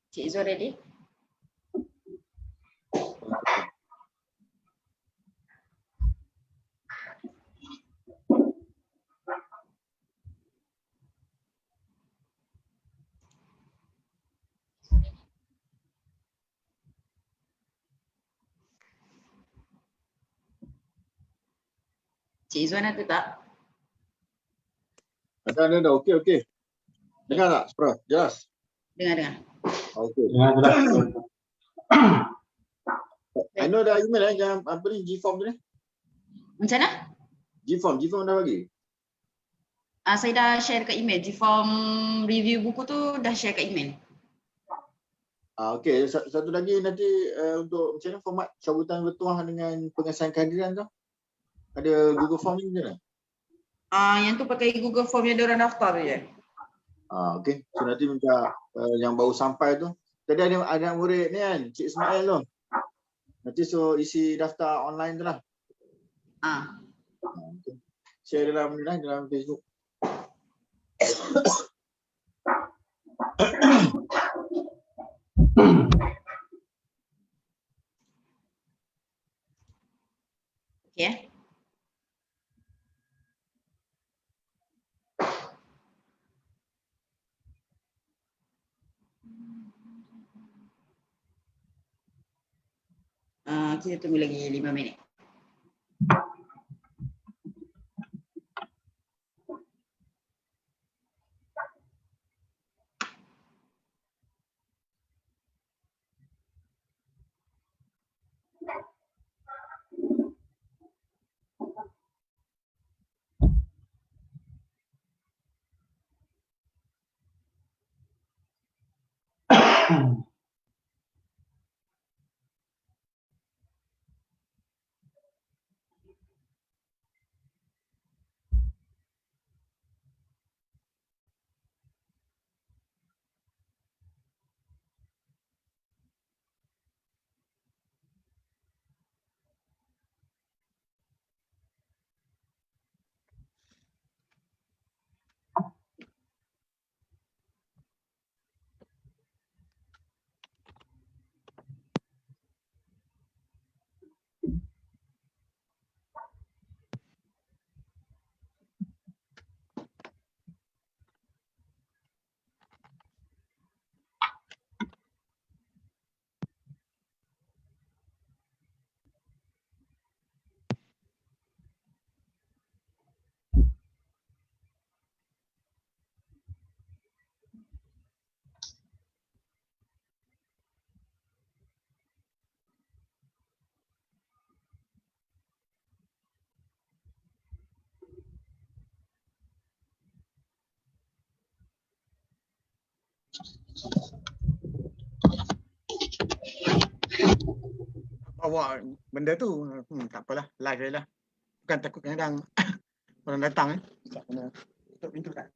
Cik Zul ready? Cik Izzuan ada tak? Ada. Okey. Dengar tak, Prof? Jelas? Dengar. Okey. Dengar jelas. Anu dah email yang apa ni G-form tu ni? Macam mana? G-form dah bagi. Saya dah share kat email. G-form review buku tu dah share kat email. Okey, satu lagi nanti untuk macam mana format sambutan bertuah dengan pengesahan kehadiran tu? Ada Google Form ni macam mana? Yang tu pakai Google Form yang diorang daftar tu je. Okey, so nanti minta yang baru sampai tu. Tadi ada murid ni kan, Cik Ismail tu. Nanti so isi daftar online tu lah. Okay. Share dalam Facebook. Okey. Kita tunggu lagi 5 minit. Bawa benda tu, tak apalah, live je lah. Bukan takut kadang orang datang tak kena tutup pintu tak.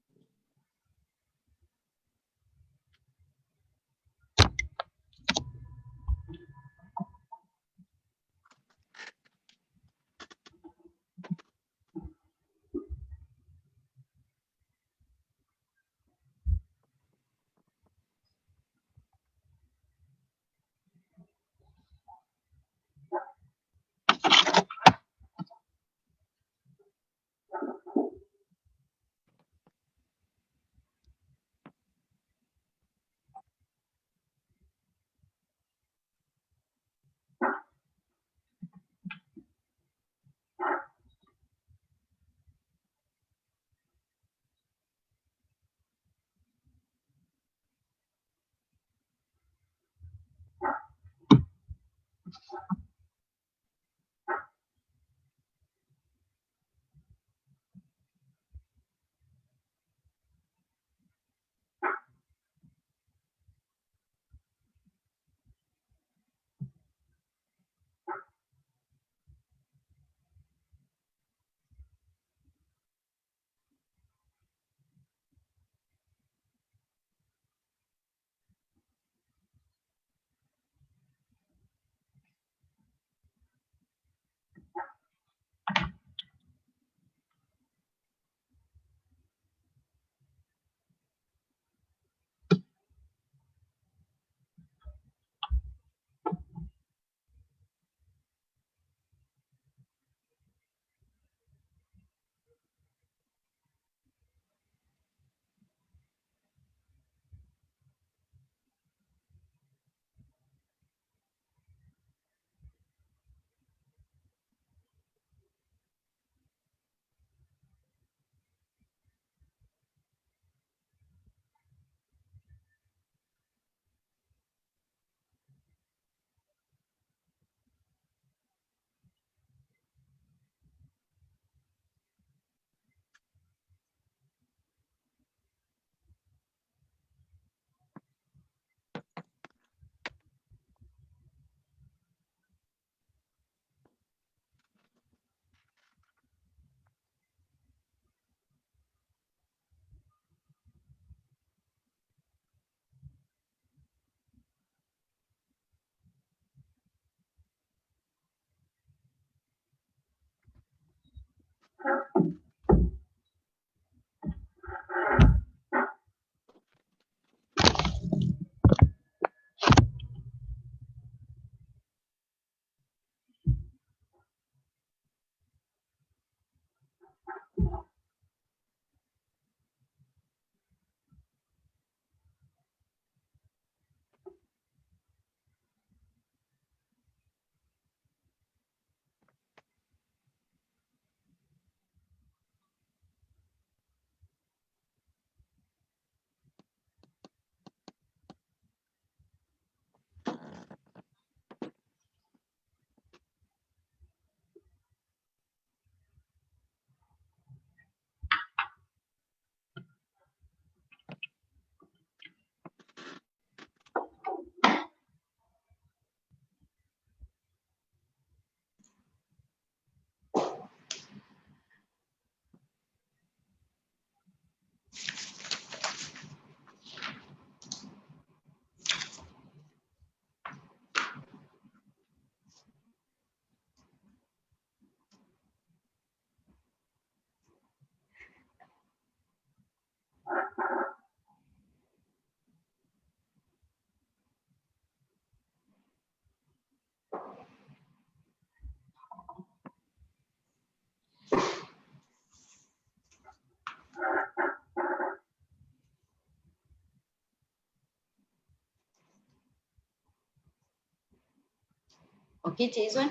Okey Cik Izwan.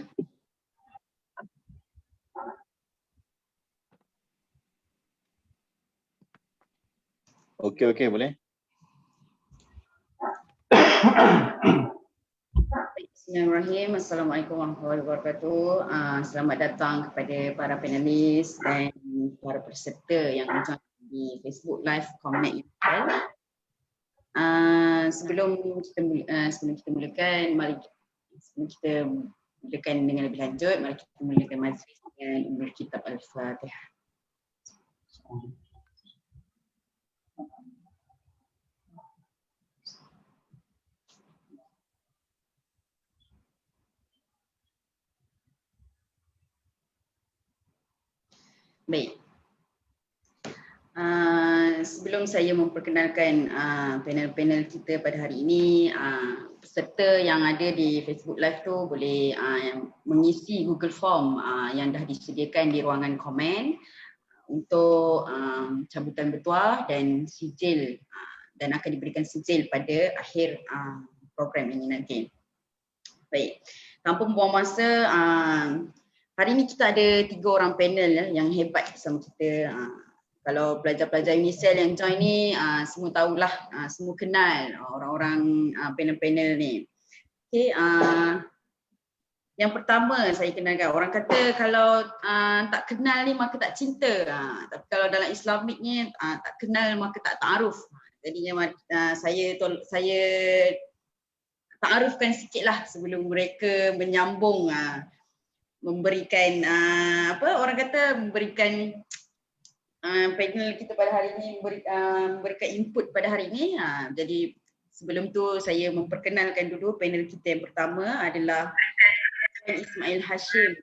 Okey, boleh. Bismillahirrahmanirrahim. Assalamualaikum warahmatullahi wabarakatuh. Selamat datang kepada para panelis dan para peserta yang join di Facebook Live Connect UPL. Sebelum kita mulakan, dengan lebih lanjut, mari kita mulakan majlis dengan Ummul Kitab Al-Fatihah. Baik. Sebelum saya memperkenalkan panel-panel kita pada hari ini, peserta yang ada di Facebook Live tu boleh mengisi Google Form yang dah disediakan di ruangan komen untuk cabutan bertuah dan sijil, dan akan diberikan sijil pada akhir program ini nanti. Baik, tanpa membuang masa, hari ini kita ada 3 orang panel yang hebat bersama kita. Kalau pelajar-pelajar UNICEL yang join ni, semua tahulah, semua kenal orang-orang panel-panel ni. Okay, yang pertama saya kenalkan, orang kata kalau tak kenal ni maka tak cinta. Tapi kalau dalam Islamik ni, tak kenal maka tak ta'aruf. Jadinya saya ta'arufkan sikitlah sebelum mereka menyambung, memberikan orang kata memberikan panel kita pada hari ini, memberikan input pada hari ini. Jadi sebelum tu saya memperkenalkan dulu panel kita yang pertama adalah Ismail Hashim,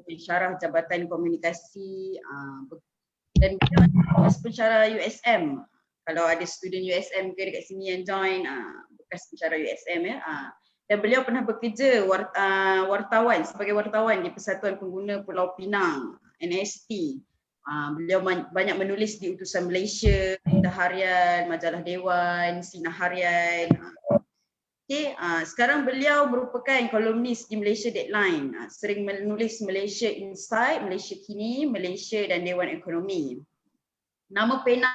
pensyarah Jabatan Komunikasi dan bekas pensyarah USM. Kalau ada student USM ke dekat sini yang join, bekas pensyarah USM ya. Dan beliau pernah bekerja wartawan, sebagai wartawan di Persatuan Pengguna Pulau Pinang, NST. Beliau banyak menulis di Utusan Malaysia, Berita Harian, Majalah Dewan, Sinar Harian. Okay, sekarang beliau merupakan kolumnis di Malaysia Deadline. Sering menulis Malaysia Insight, Malaysia Kini, Malaysia dan Dewan Ekonomi. Nama panel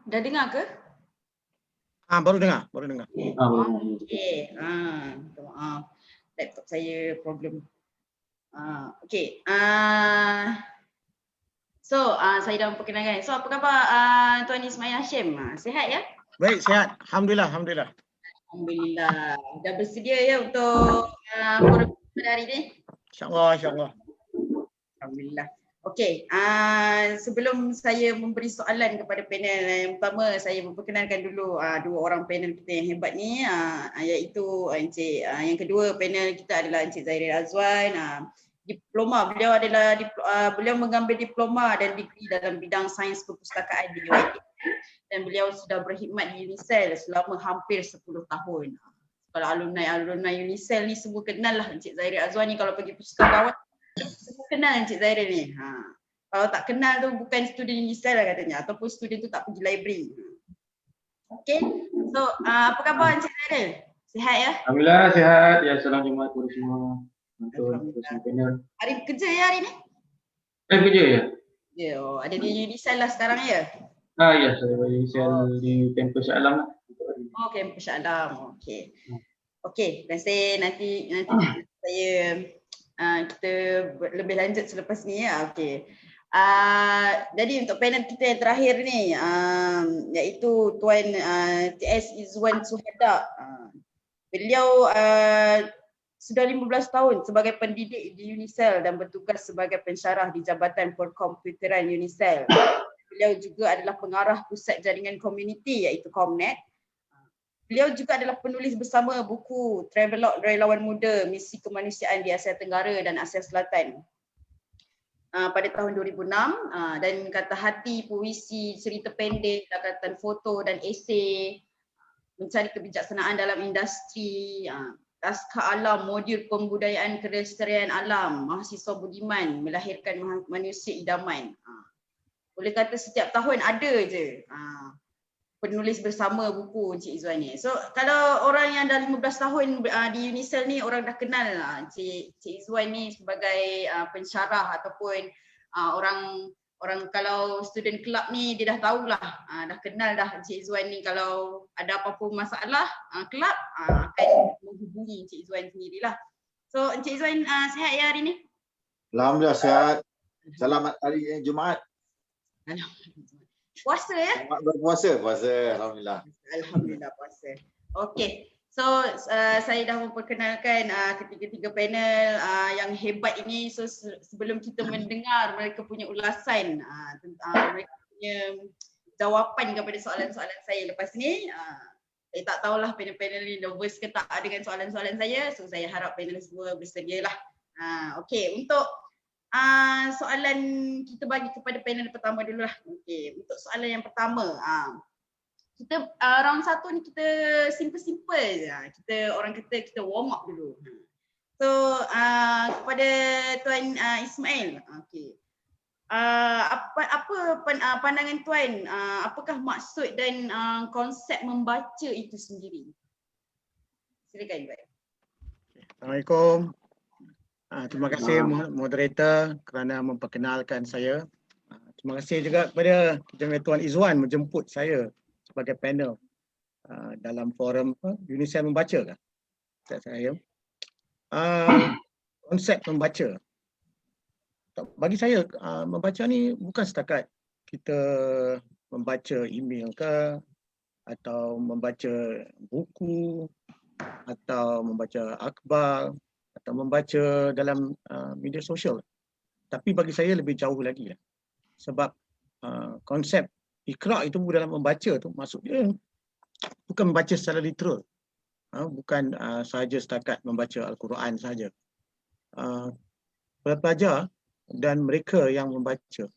Dah dengar ke? Baru dengar, baru dengar. Okey. Minta maaf. Laptop saya problem. Okey. Saya dah memperkenalkan. So, apa khabar Tuan Ismail Hashim? Sihat ya? Baik, sihat. Alhamdulillah, alhamdulillah. Alhamdulillah. Dah bersedia ya untuk forum pada hari ni? InsyaAllah, insyaAllah. Alhamdulillah. Okey, sebelum saya memberi soalan kepada panel yang pertama, saya memperkenalkan dulu dua orang panel kita yang hebat ni, iaitu Encik, yang kedua panel kita adalah Encik Zairil Azwan. Diploma, beliau mengambil diploma dan degree dalam bidang sains perpustakaan di UiT dan beliau sudah berkhidmat di UNICEL selama hampir 10 tahun. Kalau alumni UNICEL ni semua kenal lah Encik Zairil Azwan ni, kalau pergi pustakawan semua kenal Encik Zairil ni. Kalau tak kenal tu bukan student UNICEL lah katanya, ataupun student tu tak pergi library. Okay, so apa khabar Encik Zairil? Sihat ya? Alhamdulillah sihat. Ya, salam Jumaat kepada semua. Alhamdulillah. Hari kerja ya hari ni? Kerja ya? Ya, ada di UNICEL lah sekarang ya? Ya, saya sel di kampus Shah Alam lah. Oh, kampus Shah Alam. Okey. Okey, dan saya nanti saya kita lebih lanjut selepas ni ya. Okey. Jadi untuk panel kita yang terakhir ni iaitu Tuan TS Izwan Suhada. Beliau sudah 15 tahun sebagai pendidik di UNICEL dan bertugas sebagai pensyarah di Jabatan Perkomputeran UNICEL. Beliau juga adalah pengarah pusat jaringan komuniti iaitu Comnet. Beliau juga adalah penulis bersama buku Travelog Relawan Muda Misi Kemanusiaan di Asia Tenggara dan Asia Selatan pada tahun 2006 dan kata hati, puisi, cerita pendek, lakatan foto dan esei, mencari kebijaksanaan dalam industri, Taska Alam, modul pembudayaan kelestarian alam, mahasiswa budiman, melahirkan manusia idaman. Boleh kata setiap tahun ada je penulis bersama buku Encik Izwan ni. So kalau orang yang dah 15 tahun di UNICEL ni, orang dah kenal Encik Izwan ni sebagai pensyarah ataupun orang kalau student club ni dia dah tahulah, dah kenal dah Encik Izwan ni. Kalau ada apa-apa masalah club akan menghubungi Encik Izwan sendirilah. So Encik Izwan sihat ya hari ni? Alhamdulillah sihat. Selamat hari Jumaat. Puasa ya? Selamat berpuasa. Alhamdulillah. Alhamdulillah puasa. Okey. So saya dah memperkenalkan ketiga-tiga panel yang hebat ini. So sebelum kita mendengar mereka punya ulasan tentang mereka punya jawapan kepada soalan-soalan saya lepas ni, saya tak tahulah panel-panel ni nervous ke tak dengan soalan-soalan saya. So saya harap panel semua bersedialah. Okey, untuk soalan kita bagi kepada panel pertama dulu lah. Okey, untuk soalan yang pertama, kita round satu ni kita simple je. Orang kita warm up dulu. So kepada Tuan Ismail, okey. Apa pandangan Tuan, apakah maksud dan konsep membaca itu sendiri? Silakan Tuan. Assalamualaikum. Terima kasih moderator kerana memperkenalkan saya. Terima kasih juga kepada Tuan Izwan menjemput saya sebagai panel dalam forum UNICEL Membaca kan. Saya konsep membaca. Bagi saya membaca ni bukan setakat kita membaca email ke atau membaca buku atau membaca akhbar atau membaca dalam media sosial. Tapi bagi saya lebih jauh lagi lah. Sebab konsep Iqra itu dalam membaca tu maksud dia bukan membaca secara literal. Bukan sahaja setakat membaca Al-Quran sahaja. Pelajar dan mereka yang membaca,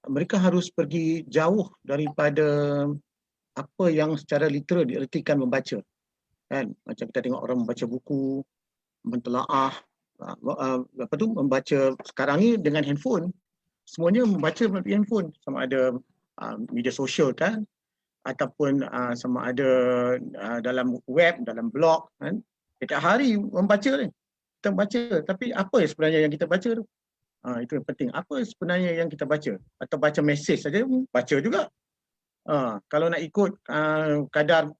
mereka harus pergi jauh daripada apa yang secara literal diertikan membaca. Kan? Macam kita tengok orang membaca buku, mentelaah, membaca sekarang ni dengan handphone, semuanya membaca melalui handphone, sama ada media sosial kan, ataupun sama ada dalam web, dalam blog kan. Setiap hari membaca ni, kita membaca, tapi apa sebenarnya yang kita baca tu? Itu yang penting, apa sebenarnya yang kita baca? Atau baca mesej saja, baca juga. Kalau nak ikut kadar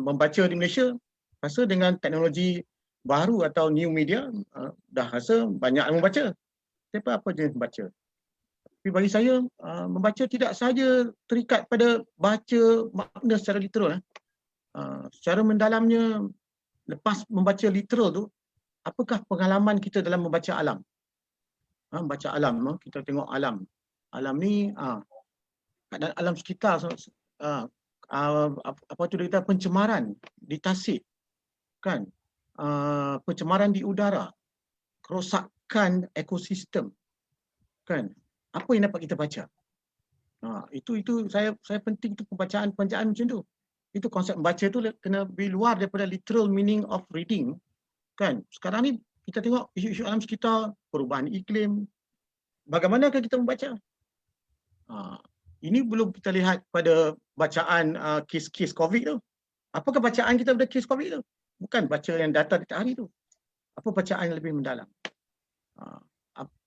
membaca di Malaysia, rasa dengan teknologi baru atau new media, dah rasa banyak yang membaca. Siapa apa jenis membaca? Tapi bagi saya, membaca tidak sahaja terikat pada baca makna secara literal. Secara mendalamnya, lepas membaca literal tu, apakah pengalaman kita dalam membaca alam? Membaca alam, kita tengok alam. Alam ni, keadaan alam sekitar, apa tu dia kata, pencemaran di tasik, kan? Pencemaran di udara, kerosakan ekosistem, kan? Apa yang dapat kita baca? Itu saya penting tu pembacaan macam tu. Itu konsep membaca tu kena lebih luar daripada literal meaning of reading, kan? Sekarang ni kita tengok isu-isu alam sekitar, perubahan iklim. Bagaimanakah kita membaca? Ini belum kita lihat pada bacaan kes-kes COVID tu. Apakah bacaan kita pada kes COVID tu? Bukan baca yang data tiap hari tu. Apa bacaan yang lebih mendalam?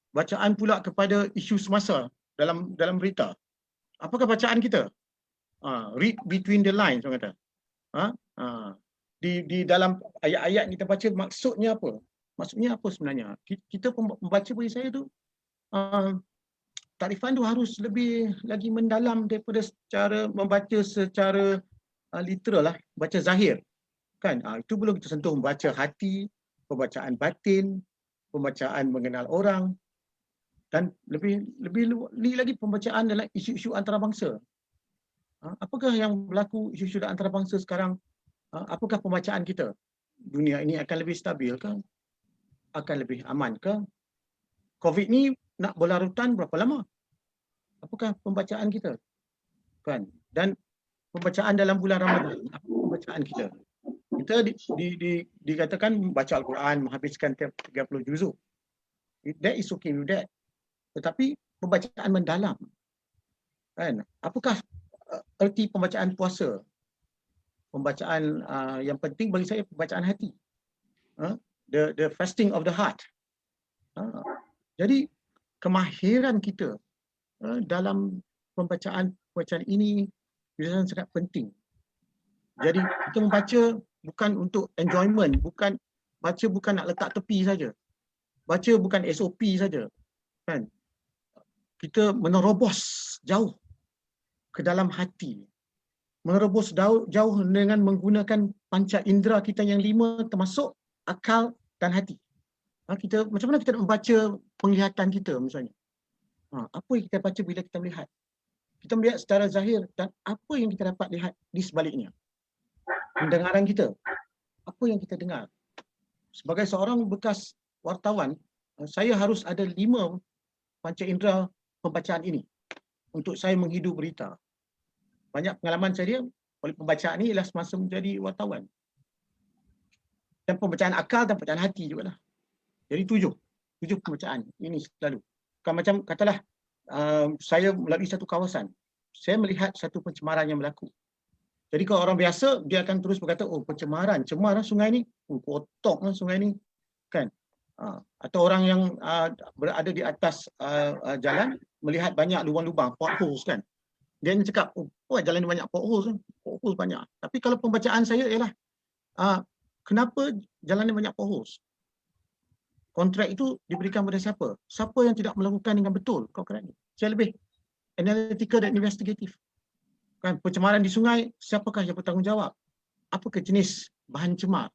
Bacaan pula kepada isu semasa dalam berita. Apakah bacaan kita? Read between the lines, orang kata. Di dalam ayat-ayat kita baca, maksudnya apa? Maksudnya apa sebenarnya? Kita membaca bagi saya tu, takrifan tu harus lebih lagi mendalam daripada membaca secara literal lah, baca zahir, kan? Itu belum kita sentuh membaca hati, pembacaan batin, pembacaan mengenal orang, dan lebih lagi pembacaan dalam isu-isu antarabangsa. Apakah yang berlaku isu-isu antarabangsa sekarang? Apakah pembacaan kita? Dunia ini akan lebih stabil ke? Akan lebih aman ke? COVID ni nak berlarutan berapa lama? Apakah pembacaan kita? Kan? Dan pembacaan dalam bulan Ramadan, apa pembacaan kita? Kita dikatakan baca Al-Quran, menghabiskan 30 juzuk. That is okay with that. Tetapi pembacaan mendalam, kan? Apakah erti pembacaan puasa? Pembacaan yang penting bagi saya, pembacaan hati. The fasting of the heart. Jadi kemahiran kita dalam pembacaan ini sangat penting. Jadi kita membaca bukan untuk enjoyment, bukan nak letak tepi saja. Baca bukan SOP saja, kan? Kita menerobos jauh ke dalam hati. Menerobos jauh dengan menggunakan panca indera kita yang 5, termasuk akal dan hati. Macam mana kita nak membaca penglihatan kita misalnya? Apa yang kita baca bila kita melihat? Kita melihat secara zahir, dan apa yang kita dapat lihat di sebaliknya? Pendengaran kita, apa yang kita dengar? Sebagai seorang bekas wartawan, saya harus ada 5 panca indera pembacaan ini untuk saya menghidu berita. Banyak pengalaman saya oleh pembacaan ini ialah semasa menjadi wartawan. Dan pembacaan akal dan pembacaan hati juga lah. Jadi 7 pembacaan ini selalu. Bukan macam katalah saya melalui satu kawasan, saya melihat satu pencemaran yang berlaku. Jadi kalau orang biasa, dia akan terus berkata, oh pencemaran, cemar sungai ni, kotor sungai ni, kan? Atau orang yang berada di atas jalan melihat banyak lubang-lubang, potholes, kan? Dia cakap, oh jalan ni banyak potholes banyak. Tapi kalau pembacaan saya ialah, kenapa jalan ni banyak potholes? Kontrak itu diberikan kepada siapa? Siapa yang tidak melakukan dengan betul kontrak ini? Saya lebih analytical dan investigatif. Kan, pencemaran di sungai, siapakah yang bertanggungjawab? Apakah jenis bahan cemar?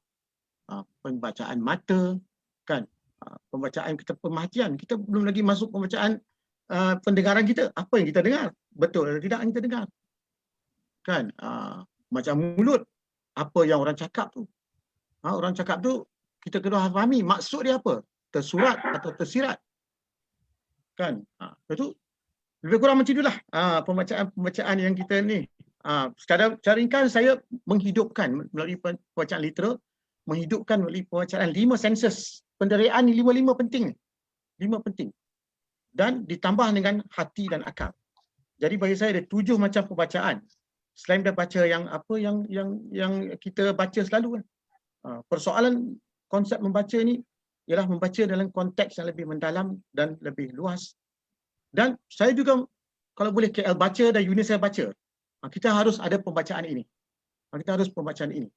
Pembacaan mata, kan? Pembacaan kita pemerhatian. Kita belum lagi masuk pembacaan pendengaran kita. Apa yang kita dengar? Betul atau tidak yang kita dengar? Kan? Macam mulut, apa yang orang cakap tu? Orang cakap tu, kita kena fahami maksud dia apa? Tersurat atau tersirat? Kan? Itu lebih kurang macam itulah pembacaan yang kita ni. Secara ringkas saya menghidupkan melalui pembacaan literal, menghidupkan melalui pembacaan 5 senses. Penderaan ni 5 penting. 5 penting. Dan ditambah dengan hati dan akal. Jadi bagi saya ada 7 macam pembacaan. Selain daripada baca yang apa yang kita baca selalu kan. Persoalan konsep membaca ni ialah membaca dalam konteks yang lebih mendalam dan lebih luas. Dan saya juga kalau boleh KL baca dan UNICEF baca. kita harus ada pembacaan ini. Kita harus pembacaan ini.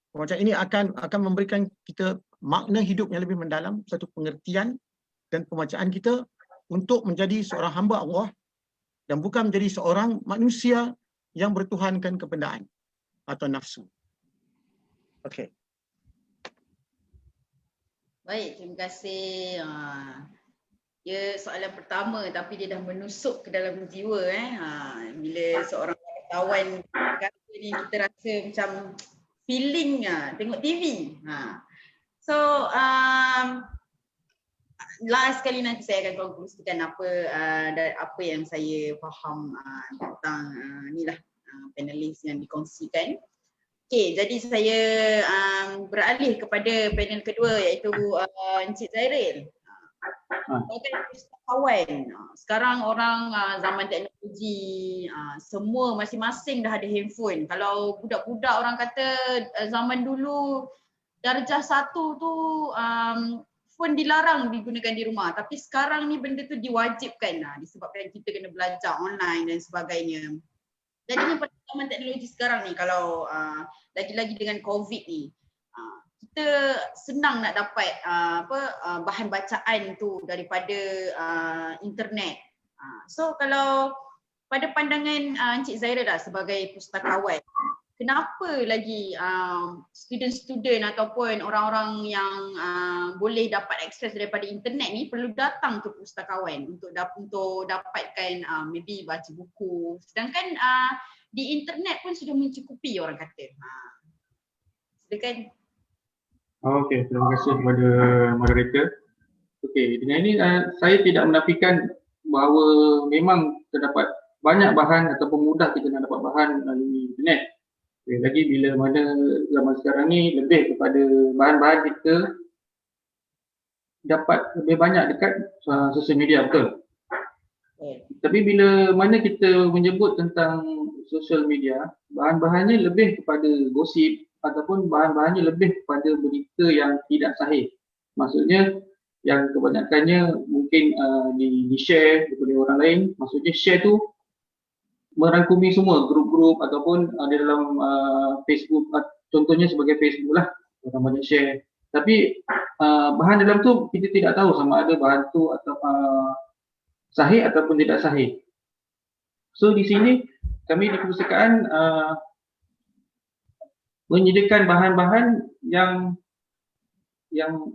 Pembacaan ini akan memberikan kita makna hidup yang lebih mendalam, satu pengertian dan pembacaan kita untuk menjadi seorang hamba Allah dan bukan menjadi seorang manusia yang bertuhankan kebendaan atau nafsu. Okey. Baik, terima kasih. Dia soalan pertama tapi dia dah menusuk ke dalam jiwa bila seorang wartawan kata ni kita rasa macam feeling tengok TV. So last kali nanti saya akan konklusikan apa yang saya faham tentang inilah panelis yang dikongsikan. Okey, jadi saya beralih kepada panel kedua iaitu Encik Zairil. Sebagai pustakawan, sekarang orang zaman teknologi, semua masing-masing dah ada handphone. Kalau budak-budak orang kata zaman dulu darjah 1 tu phone dilarang digunakan di rumah, tapi sekarang ni benda tu diwajibkan disebabkan kita kena belajar online dan sebagainya. Jadi pada zaman teknologi sekarang ni, kalau lagi-lagi dengan COVID ni, kita senang nak dapat bahan bacaan tu daripada internet. So kalau pada pandangan Encik Zairil sebagai pustakawan, kenapa lagi student-student ataupun orang-orang yang boleh dapat akses daripada internet ni perlu datang ke pustakawan untuk dapatkan maybe baca buku, sedangkan di internet pun sudah mencukupi orang kata. Silakan. Okey, terima kasih kepada moderator. Okey, dengan ini saya tidak menafikan bahawa memang terdapat banyak bahan ataupun mudah kita nak dapat bahan melalui internet. Okay, lagi bila mana zaman sekarang ni lebih kepada bahan-bahan kita dapat lebih banyak dekat sosial media, betul? Tapi bila mana kita menyebut tentang sosial media, bahan-bahannya lebih kepada gosip ataupun bahan-bahannya lebih kepada berita yang tidak sahih. Maksudnya yang kebanyakannya mungkin di-share daripada orang lain. Maksudnya share tu merangkumi semua grup-grup ataupun di dalam Facebook, contohnya sebagai Facebook lah, orang banyak share. Tapi bahan dalam tu kita tidak tahu sama ada bahan tu atau sahih ataupun tidak sahih. So di sini kami di perpustakaan menyediakan bahan-bahan yang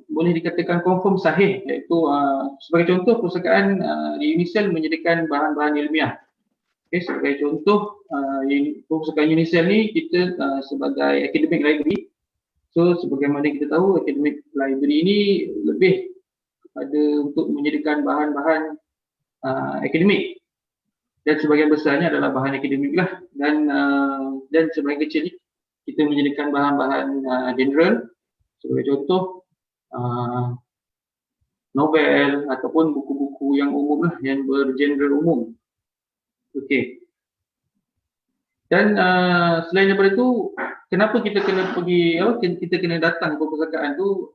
boleh dikatakan confirm sahih, iaitu sebagai contoh perpustakaan di UNICEL menyediakan bahan-bahan ilmiah. Okay, sebagai contoh perpustakaan UNICEL ni kita sebagai academic library. So sebagaimana kita tahu academic library ini lebih kepada untuk menyediakan bahan-bahan akademik, dan sebagian besarnya adalah bahan akademik lah, dan sebagian kecil kita menyediakan bahan-bahan general, sebagai contoh novel ataupun buku-buku yang umum lah, yang bergenre umum. Okey. Dan selain daripada itu, kenapa kita kena kita kena datang ke perpustakaan tu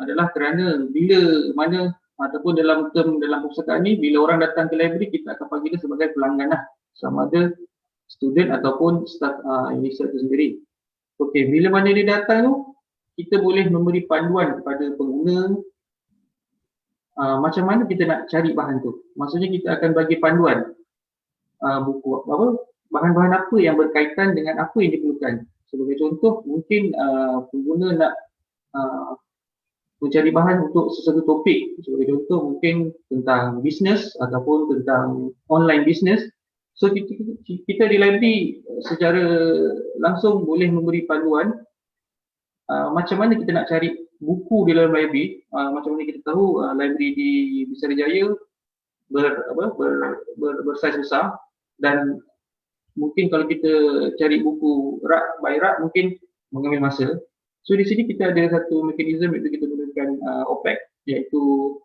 adalah kerana bila mana ataupun dalam perpustakaan ni, bila orang datang ke library, kita akan panggil dia sebagai pelanggan lah, sama ada student ataupun staff UNICEL itu sendiri. Okey, bila mana dia datang tu, kita boleh memberi panduan kepada pengguna macam mana kita nak cari bahan tu. Maksudnya kita akan bagi panduan buku bahan-bahan apa yang berkaitan dengan apa yang diperlukan. Sebagai contoh, mungkin pengguna nak mencari bahan untuk sesuatu topik. Sebagai contoh, mungkin tentang bisnes ataupun tentang online bisnes. So kita di library secara langsung boleh memberi panduan macam mana kita nak cari buku di dalam library. Macam mana kita tahu library di Bisarajaya bersaiz besar, dan mungkin kalau kita cari buku rak by rak mungkin mengambil masa. So di sini kita ada satu mekanisme iaitu kita gunakan OPAC, iaitu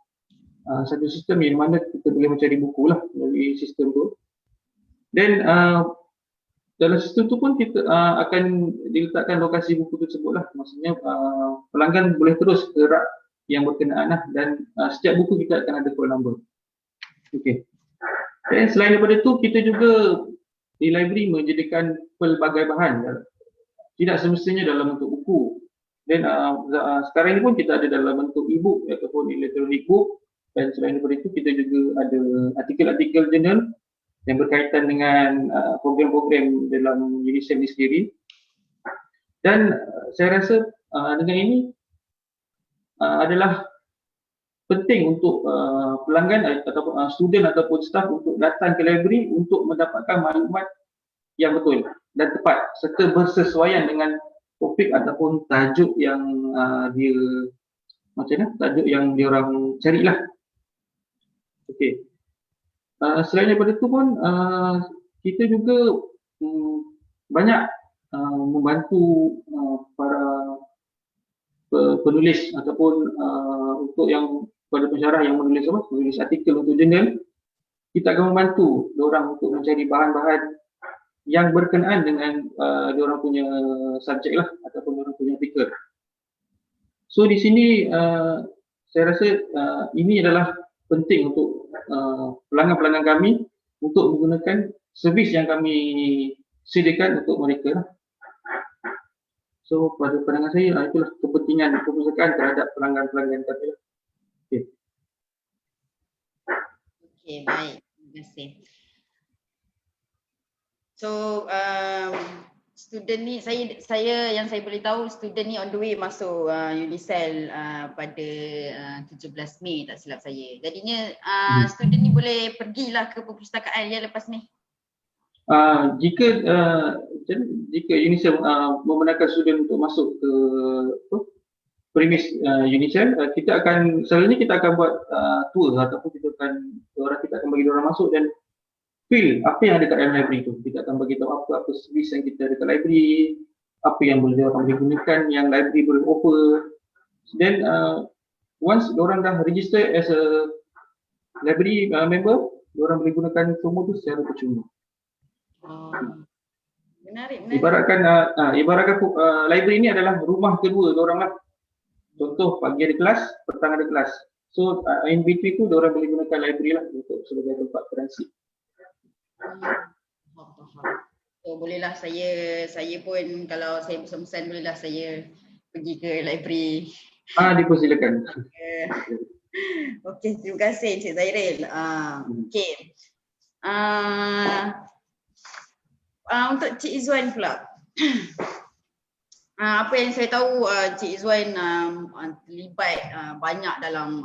satu sistem yang mana kita boleh mencari buku lah melalui sistem tu. Dan dalam sistem tu pun kita akan diletakkan lokasi buku tersebut lah. Maksudnya pelanggan boleh terus ke rak yang berkenaan lah, dan setiap buku kita akan ada call number. Okey. Dan selain daripada tu, kita juga di library menyediakan pelbagai bahan, tidak semestinya dalam bentuk buku. Dan sekarang ini pun kita ada dalam bentuk e-book ataupun electronic book, dan selain daripada itu kita juga ada artikel-artikel jurnal yang berkaitan dengan program-program dalam UNICEF ini sendiri. Dan saya rasa dengan ini adalah penting untuk pelanggan ataupun student ataupun staff untuk datang ke library untuk mendapatkan maklumat yang betul dan tepat serta bersesuaian dengan topik ataupun tajuk yang dia macam mana, tajuk yang diorang carilah. Okey. Selain daripada itu pun kita juga banyak membantu para penulis ataupun untuk yang pada pensyarah yang menulis artikel untuk jurnal, kita akan membantu diorang untuk mencari bahan-bahan yang berkenaan dengan diorang punya subjek lah ataupun diorang punya artikel. So di sini saya rasa ini adalah penting untuk pelanggan-pelanggan kami untuk menggunakan servis yang kami sediakan untuk mereka. So pada pandangan saya itulah kepentingan perpustakaan terhadap pelanggan-pelanggan kami. Okay. Okey, baik. Terima kasih. So student ni saya yang saya boleh tahu student ni on the way masuk UNICEF pada 17 Mei tak silap saya. Jadinya student ni boleh pergilah ke perpustakaan ya lepas ni. Jika UNICEF membenarkan student untuk masuk ke premis UNICEF, kita akan selalunya kita akan buat tour ataupun kita akan bagi orang masuk dan feel apa yang ada kat dalam library tu. Kita akan bagi tahu apa servis yang kita ada kat library, apa yang boleh diorang boleh gunakan, yang library boleh offer. Then once diorang dah register as a library member, diorang boleh gunakan semua tu secara percuma. Menarik. Ibaratkan library ni adalah rumah kedua diorang lah. Contoh pagi ada kelas, petang ada kelas. So in between tu diorang boleh gunakan library lah untuk sebagai tempat transit. So bolehlah saya pun kalau saya pesan-pesan bolehlah saya pergi ke library. Dipersilakan. Okey, terima kasih Cik Zairil. Okey. Untuk Cik Izzuan pula. Apa yang saya tahu Cik Izzuan terlibat banyak dalam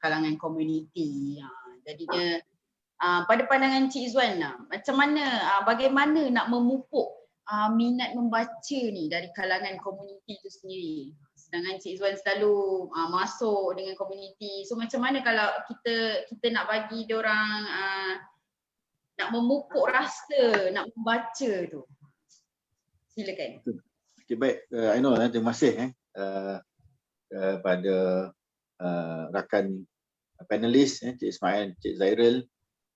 kalangan komuniti. Jadinya pada pandangan Cik Izzuan, macam mana, bagaimana nak memupuk minat membaca ni dari kalangan komuniti itu sendiri? Sedangkan Cik Izzuan selalu masuk dengan komuniti. So macam mana kalau kita nak bagi diorang nak memupuk rasa nak membaca tu? Silakan. Okay, baik. Ainul, terima kasih kepada rakan panelis Cik Ismail, Cik Zairil.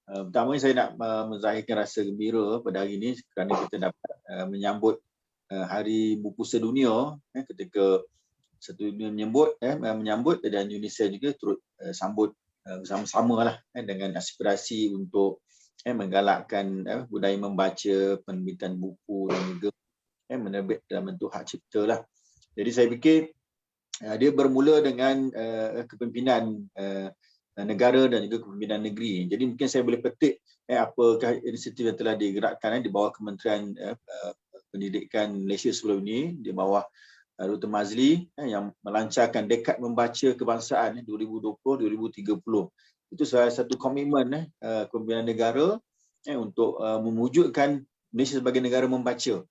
Pertama saya nak menzahirkan rasa gembira pada hari ini kerana kita dapat menyambut Hari Buku Sedunia ketika sedunia menyambut dan UNICEF juga turut sambut bersama-sama lah dengan aspirasi untuk menggalakkan budaya membaca, penerbitan buku dan juga menerbit dalam bentuk hak cipta lah. Jadi saya fikir dia bermula dengan kepimpinan negara dan juga kepimpinan negeri. Jadi mungkin saya boleh petik apakah inisiatif yang telah digerakkan di bawah Kementerian Pendidikan Malaysia sebelum ini, di bawah Dr. Mazli yang melancarkan Dekad Membaca Kebangsaan 2020-2030. Itu salah satu komitmen kepimpinan negara untuk mewujudkan Malaysia sebagai negara membaca.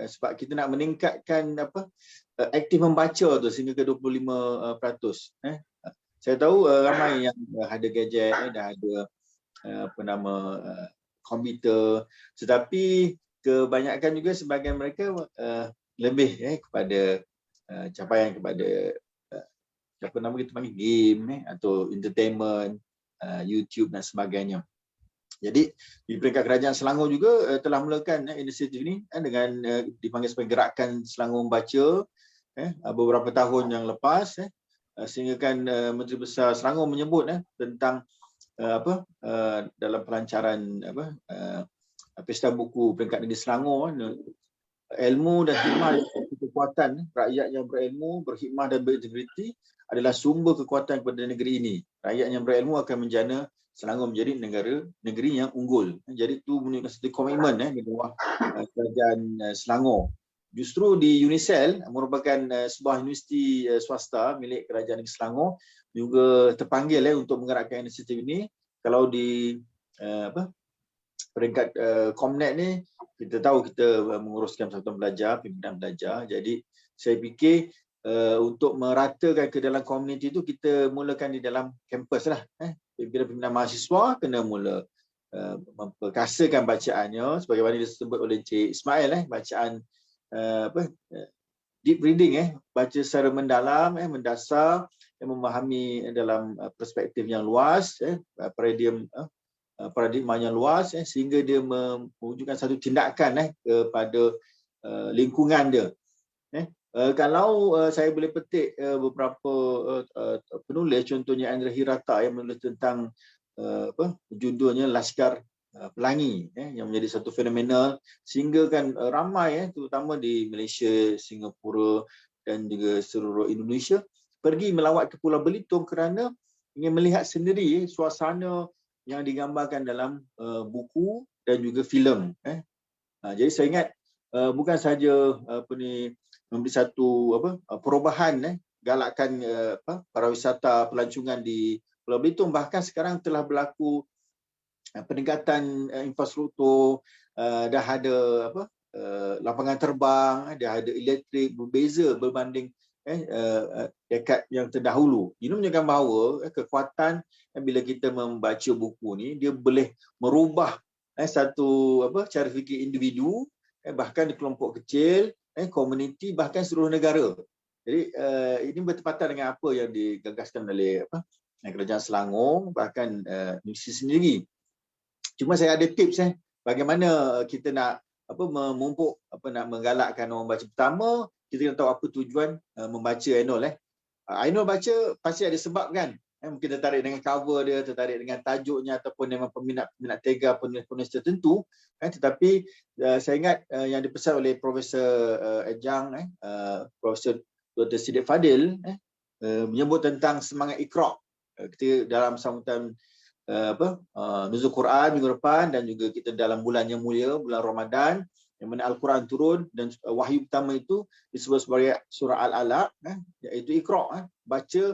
Sebab kita nak meningkatkan aktif membaca tu sehingga ke 25%. Saya tahu ramai yang ada gadget, dah ada komputer, tetapi kebanyakan juga sebahagian mereka lebih kepada capaian kepada kita panggil game atau entertainment, YouTube dan sebagainya. Jadi di peringkat kerajaan Selangor juga telah mulakan inisiatif ini dengan dipanggil sebagai Gerakan Selangor Membaca beberapa tahun yang lepas. Sehingga kan Menteri Besar Selangor menyebut tentang dalam pelancaran Pesta Buku Peringkat Negeri Selangor. Ilmu dan khidmah adalah kekuatan. Rakyat yang berilmu, berkhidmah dan berintegriti adalah sumber kekuatan kepada negeri ini. Rakyat yang berilmu akan menjana Selangor menjadi negeri yang unggul. Jadi itu menunjukkan satu komitmen di bawah kerajaan Selangor. Justru di UNISEL merupakan sebuah universiti swasta milik kerajaan negeri Selangor juga terpanggil untuk menggerakkan inisiatif ini. Kalau di peringkat Comnet ni kita tahu kita menguruskan persatuan belajar, pimpinan belajar. Jadi saya fikir untuk meratakan ke dalam komuniti itu kita mulakan di dalam kampus lah. Pimpinan mahasiswa kena mula memperkasakan bacaannya sebagaimana disebut oleh Encik Ismail, bacaan deep reading, baca secara mendalam, mendasar, memahami dalam perspektif yang luas, paradigma yang luas, sehingga dia mewujudkan satu tindakan kepada lingkungan dia. Kalau saya boleh petik beberapa penulis, contohnya Andrea Hirata yang menulis tentang judulnya Laskar Pelangi, yang menjadi satu fenomena sehingga kan ramai terutama di Malaysia, Singapura dan juga seluruh Indonesia pergi melawat ke Pulau Belitung kerana ingin melihat sendiri suasana yang digambarkan dalam buku dan juga filem. Jadi saya ingat bukan saja memberi satu perubahan galakkan para wisata pelancongan di Pulau Belitung, bahkan sekarang telah berlaku peningkatan infrastruktur, dah ada lapangan terbang, dah ada elektrik, berbeza berbanding dekad yang terdahulu. Ini menunjukkan bahawa kekuatan bila kita membaca buku ni, dia boleh merubah satu cara fikir individu, bahkan di kelompok kecil, komuniti, bahkan seluruh negara. Jadi ini bertepatan dengan apa yang digagaskan oleh kerajaan Selangor, bahkan universiti sendiri. Cuma saya ada tips bagaimana kita nak memumpuk, nak menggalakkan orang baca. Pertama, kita kena tahu apa tujuan membaca Ainul. Ainul baca pasti ada sebab kan. Mungkin tertarik dengan cover dia, tertarik dengan tajuknya, ataupun memang peminat tega penulis tertentu. Tetapi saya ingat yang dipesan oleh Profesor Ejang, Profesor Dr. Siddiq Fadil menyebut tentang semangat Iqra' ketika dalam sambutan Nuzul Quran minggu depan, dan juga kita dalam bulan yang mulia, bulan Ramadan, yang mana Al-Quran turun dan wahyu pertama itu disebut sebagai surah Al-Alaq, iaitu Iqra'. Baca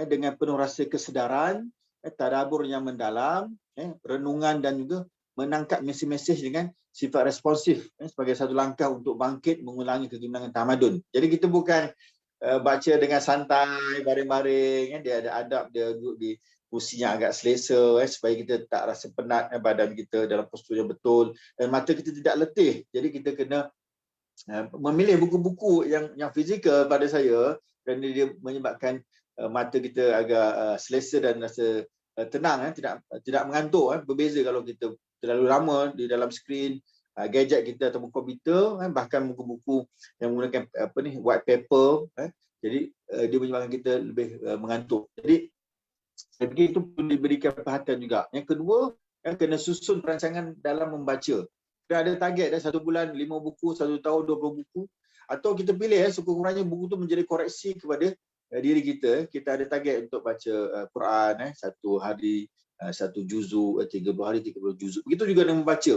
dengan penuh rasa kesedaran, tadabbur yang mendalam, renungan, dan juga menangkap mesej-mesej dengan sifat responsif sebagai satu langkah untuk bangkit mengulangi kegemilangan tamadun. Jadi kita bukan baca dengan santai, baring-baring, dia ada adab, dia duduk di kursi yang agak selesa, supaya kita tak rasa penat badan kita dalam postur yang betul dan mata kita tidak letih. Jadi kita kena memilih buku-buku yang fizikal pada saya, kerana dia menyebabkan mata kita agak selesa dan rasa tenang, tidak mengantuk. Berbeza kalau kita terlalu lama di dalam skrin gadget kita ataupun komputer, bahkan buku-buku yang menggunakan white paper, jadi dia menyebabkan kita lebih mengantuk. Jadi saya fikir itu perlu diberikan perhatian juga. Yang kedua, kena susun perancangan dalam membaca. Kita ada target satu bulan 5 buku, 1 tahun 20 buku, atau kita pilih sekurang-kurangnya buku itu menjadi koreksi kepada diri kita. Kita ada target untuk baca Quran satu hari 1 juzuk, 30 hari 30 juzuk. Begitu juga dengan membaca.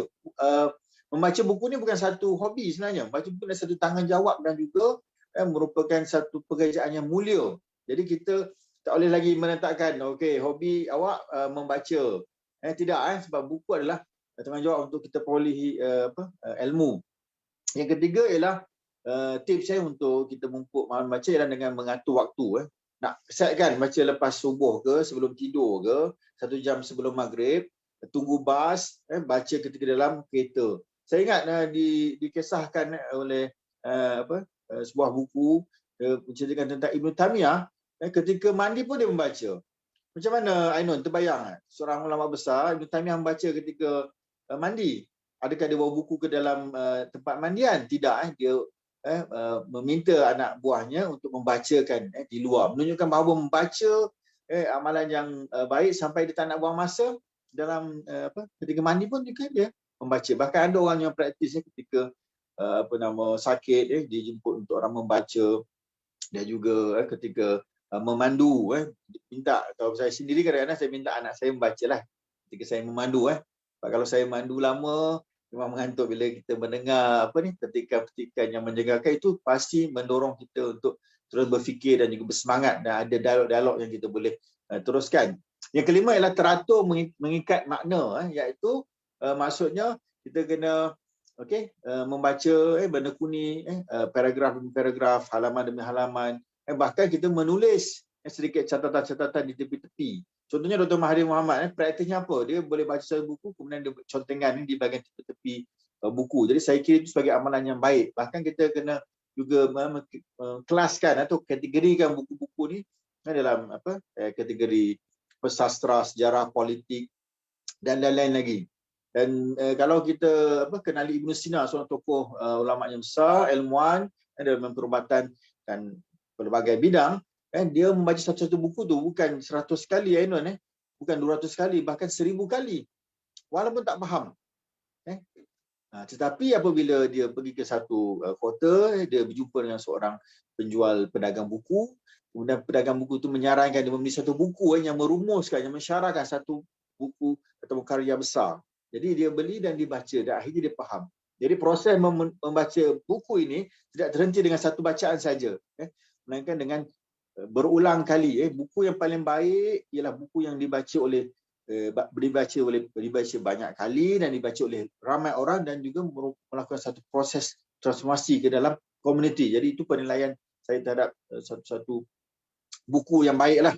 Membaca buku ni bukan satu hobi sebenarnya. Membaca buku adalah satu tanggungjawab dan juga merupakan satu pekerjaan yang mulia. Jadi kita tak boleh lagi menetapkan, okey, hobi awak membaca. Tidak, sebab buku adalah tanggungjawab untuk kita perolehi ilmu. Yang ketiga ialah tips saya untuk kita mumpuk baca ialah dengan mengatur waktu. Nak setkan baca lepas subuh ke, sebelum tidur ke, 1 jam sebelum maghrib, tunggu bas, baca ketika dalam kereta. Saya ingat dikisahkan oleh sebuah buku menceritakan tentang Ibn Taymiyah. Ketika mandi pun dia membaca. Macam mana Ainun terbayang seorang ulama besar Ibn Taymiyah membaca ketika mandi? Adakah dia bawa buku ke dalam tempat mandian? Tidak. Dia meminta anak buahnya untuk membacakan di luar. Menunjukkan bahawa membaca amalan yang baik sampai dia tak nak buang masa dalam ketika mandi pun dia membaca. Bahkan ada orang yang praktis ketika sakit, dia jemput untuk orang membaca, dan juga ketika memandu, minta, atau saya sendiri kadang-kadang saya minta anak saya membaca lah ketika saya memandu. Kalau saya mandu lama memang mengantuk. Bila kita mendengar petikan-petikan yang menjengkelkan, itu pasti mendorong kita untuk terus berfikir dan juga bersemangat, dan ada dialog-dialog yang kita boleh teruskan. Yang kelima ialah teratur mengikat makna, iaitu maksudnya kita kena membaca menekuni paragraf demi paragraf, halaman demi halaman, bahkan kita menulis sedikit catatan-catatan di tepi-tepi. Contohnya Dr. Mahathir Mohamad, praktisnya apa? Dia boleh baca satu buku, kemudian dia contengan di bahagian tepi-tepi buku. Jadi saya kira itu sebagai amalan yang baik. Bahkan kita kena juga kelaskan atau kategorikan buku-buku ni dalam kategori sastra, sejarah, politik dan lain-lain lagi. Dan kalau kita kenali Ibn Sina, seorang tokoh ulama yang besar, ilmuwan dalam perubatan dan pelbagai bidang, dia membaca satu-satu buku tu bukan 100 kali, bukan 200 kali, bahkan 1000 kali, walaupun tak faham. Tetapi apabila dia pergi ke satu kota, dia berjumpa dengan seorang penjual pedagang buku, kemudian pedagang buku tu menyarankan dia membeli satu buku yang merumuskan, yang mensyarahkan satu buku atau karya besar. Jadi dia beli dan dibaca, dan akhirnya dia faham. Jadi proses membaca buku ini tidak terhenti dengan satu bacaan saja, melainkan dengan berulang kali. Buku yang paling baik ialah buku yang dibaca banyak kali dan dibaca oleh ramai orang, dan juga melakukan satu proses transformasi ke dalam komuniti. Jadi itu penilaian saya terhadap satu buku yang baiklah.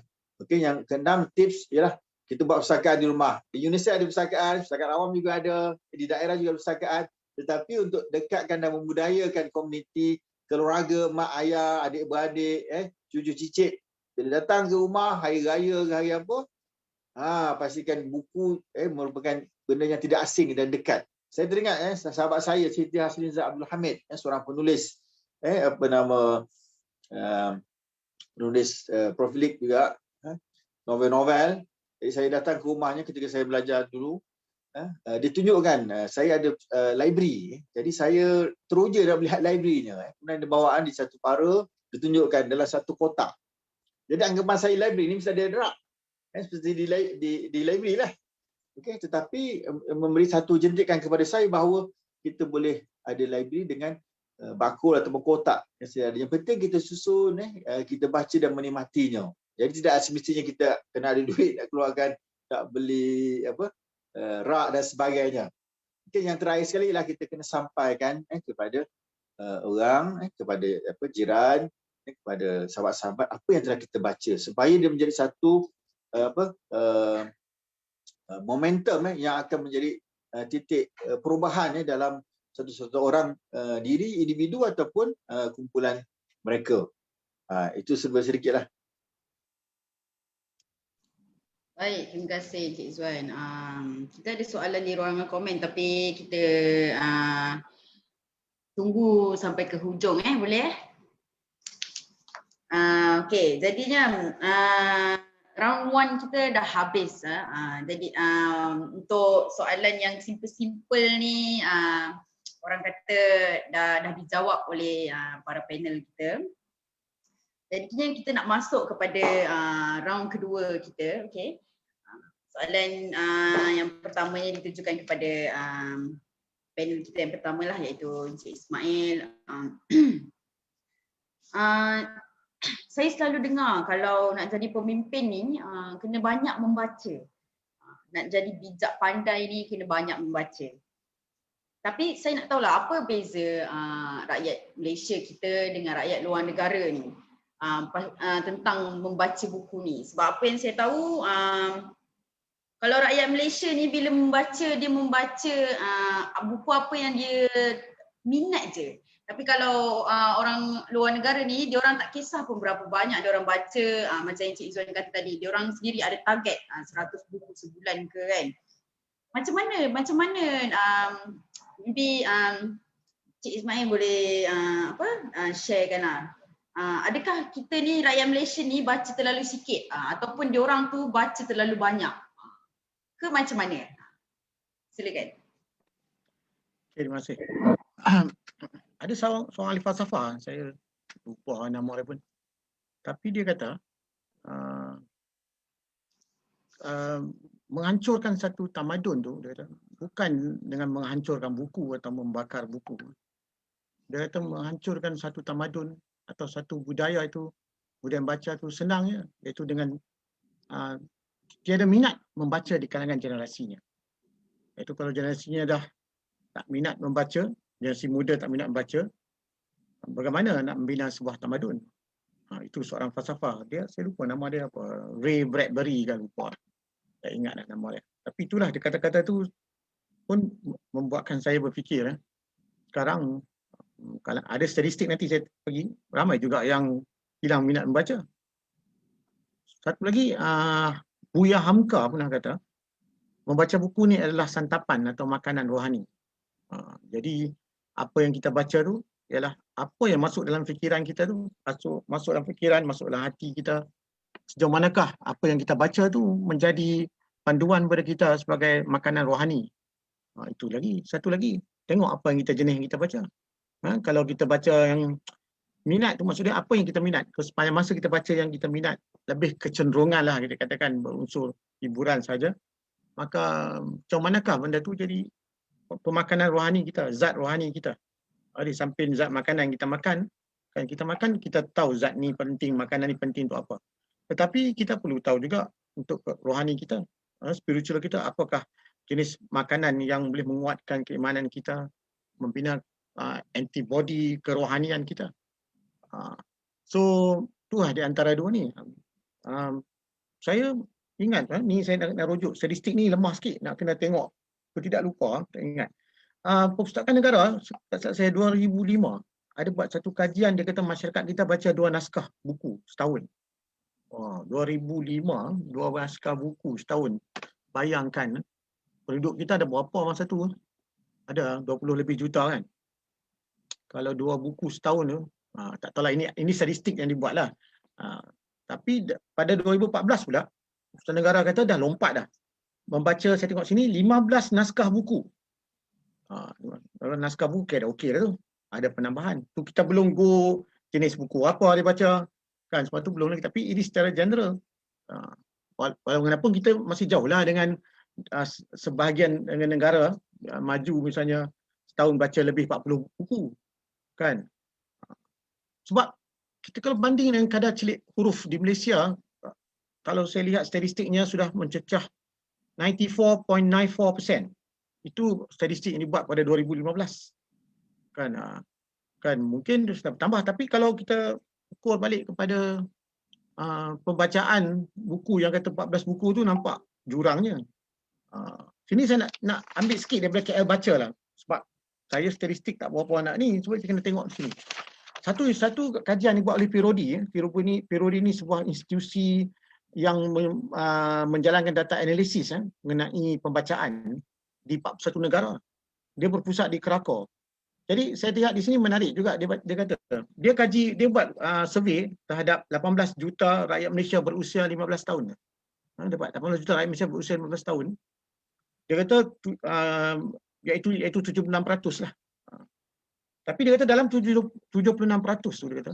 Yang keenam, tips ialah kita buat perpustakaan di rumah. Di Indonesia ada perpustakaan awam juga ada, di daerah juga ada perpustakaan. Tetapi untuk dekatkan dan membudayakan komuniti, keluarga, mak ayah, adik-beradik, cucu cicit, bila datang ke rumah hari raya ke hari apa, pastikan buku merupakan benda yang tidak asing dan dekat. Saya teringat sahabat saya, Siti Haslinza Abdul Hamid, seorang penulis penulis profilik juga, novel-novel. Jadi saya datang ke rumahnya ketika saya belajar dulu. Dia tunjukkan saya ada library. Jadi saya teruja nak melihat library-nya. Kemudian dia bawaan di satu para, ditunjukkan dalam satu kotak. Jadi anggapan saya library ni mesti ada rak, seperti di library lah. Tetapi memberi satu jentikan kepada saya bahawa kita boleh ada library dengan bakul atau kotak yang sedia. Yang penting kita susun, kita baca dan menikmatinya. Jadi tidak semestinya kita kena ada duit nak keluarkan, tak beli rak dan sebagainya. Yang terakhir sekali ialah kita kena sampaikan kepada orang, kepada jiran, kepada sahabat-sahabat apa yang telah kita baca, supaya dia menjadi satu momentum yang akan menjadi titik perubahan dalam satu orang diri, individu ataupun kumpulan mereka. Itu sedikitlah. Baik, terima kasih Cik Izwan. Kita ada soalan di ruangan komen, tapi kita tunggu sampai ke hujung, boleh? Okey, jadinya round 1 kita dah habis. Jadi untuk soalan yang simple-simple ni, orang kata dah dijawab oleh para panel kita. Jadi kita nak masuk kepada round kedua kita, okey. Soalan yang pertamanya ditujukan kepada panel kita yang pertama lah, iaitu Encik Ismail. Saya selalu dengar kalau nak jadi pemimpin ni kena banyak membaca. Nak jadi bijak pandai ni kena banyak membaca. Tapi saya nak tahulah apa beza rakyat Malaysia kita dengan rakyat luar negara ni tentang membaca buku ni. Sebab apa yang saya tahu, kalau rakyat Malaysia ni bila membaca, dia membaca buku apa yang dia minat je. Tapi kalau orang luar negara ni, dia orang tak kisah pun berapa banyak dia orang baca. Macam yang Cik Izwan kata tadi, dia orang sendiri ada target 100 buku sebulan ke kan. Macam mana maybe Cik Ismail boleh sharekan lah. Adakah kita ni rakyat Malaysia ni baca terlalu sikit ataupun dia orang tu baca terlalu banyak? Ke macam mana? Silakan. Terima kasih. Ada seorang ahli falsafah, saya lupa nama dia pun. Tapi dia kata menghancurkan satu tamadun tu, dia kata, bukan dengan menghancurkan buku atau membakar buku. Dia kata menghancurkan satu tamadun atau satu budaya itu, budaya baca tu senang je, iaitu dengan tiada minat membaca di kalangan generasinya. Iaitu kalau generasinya dah tak minat membaca, generasi muda tak minat membaca, bagaimana nak membina sebuah tamadun? Itu seorang falsafah. Saya lupa nama dia apa. Ray Bradbury kan, lupa. Tak ingat nak nama dia. Tapi itulah dia kata-kata tu pun membuatkan saya berfikir. Sekarang kalau ada statistik nanti saya pergi, ramai juga yang hilang minat membaca. Satu lagi, Buya Hamka pernah kata, membaca buku ni adalah santapan atau makanan rohani. Jadi apa yang kita baca tu ialah apa yang masuk dalam fikiran kita tu, masuk dalam fikiran, masuk dalam hati kita. Sejauh manakah apa yang kita baca tu menjadi panduan kepada kita sebagai makanan rohani. Itu lagi. Satu lagi, tengok apa yang kita jenis yang kita baca. Kalau kita baca yang minat tu, maksudnya apa yang kita minat. Sepanjang masa kita baca yang kita minat, lebih kecenderungan lah kita katakan berunsur hiburan saja, maka macam manakah benda tu jadi pemakanan rohani kita, zat rohani kita. Di samping zat makanan kita makan, kan kita makan, kita tahu zat ni penting, makanan ni penting untuk apa. Tetapi kita perlu tahu juga untuk rohani kita, spiritual kita, apakah jenis makanan yang boleh menguatkan keimanan kita, membina antibody kerohanian kita. So itulah di antara dua ni. Saya ingat, ni saya nak rujuk, statistik ni lemah sikit, nak kena tengok. Kalau tidak lupa, tak ingat. Perpustakaan Negara, saya 2005, ada buat satu kajian, dia kata masyarakat kita baca 2 naskah buku setahun. 2005, 2 naskah buku setahun. Bayangkan, penduduk kita ada berapa masa tu? Ada 20 lebih juta kan? Kalau 2 buku setahun tu, tak tahulah, ini statistik yang dibuat lah. Tapi pada 2014 pula, Perpustakaan Negara kata dah lompat dah. Membaca, saya tengok sini, 15 naskah buku. Kalau naskah buku dah okey dah tu. Ada penambahan. Tu kita belum go jenis buku apa dia baca. Kan, sebab tu belum lagi. Tapi ini secara general. Walaupun kita masih jauh lah dengan sebahagian dengan negara maju, misalnya setahun baca lebih 40 buku. Kan. Sebab kita kalau banding dengan kadar celik huruf di Malaysia, kalau saya lihat statistiknya sudah mencecah 94.94%. Itu statistik yang dibuat pada 2015. Kan mungkin sudah bertambah, tapi kalau kita ukur balik kepada pembacaan buku yang kata 14 buku tu, nampak jurangnya. Sini saya nak ambil sikit daripada KL Baca lah, sebab saya statistik tak berapa anak ni, sebab kita kena tengok sini. Satu kajian dibuat oleh Pirodi. Pirodi ni sebuah institusi yang menjalankan data analisis mengenai pembacaan di 41 negara. Dia berpusat di Krakow. Jadi saya lihat di sini menarik juga, dia kata dia buat survey terhadap 18 juta rakyat Malaysia berusia 15 tahun. Dapat 18 juta rakyat Malaysia berusia 15 tahun. Dia kata iaitu 76% lah. Tapi dia kata dalam 76% tu dia kata,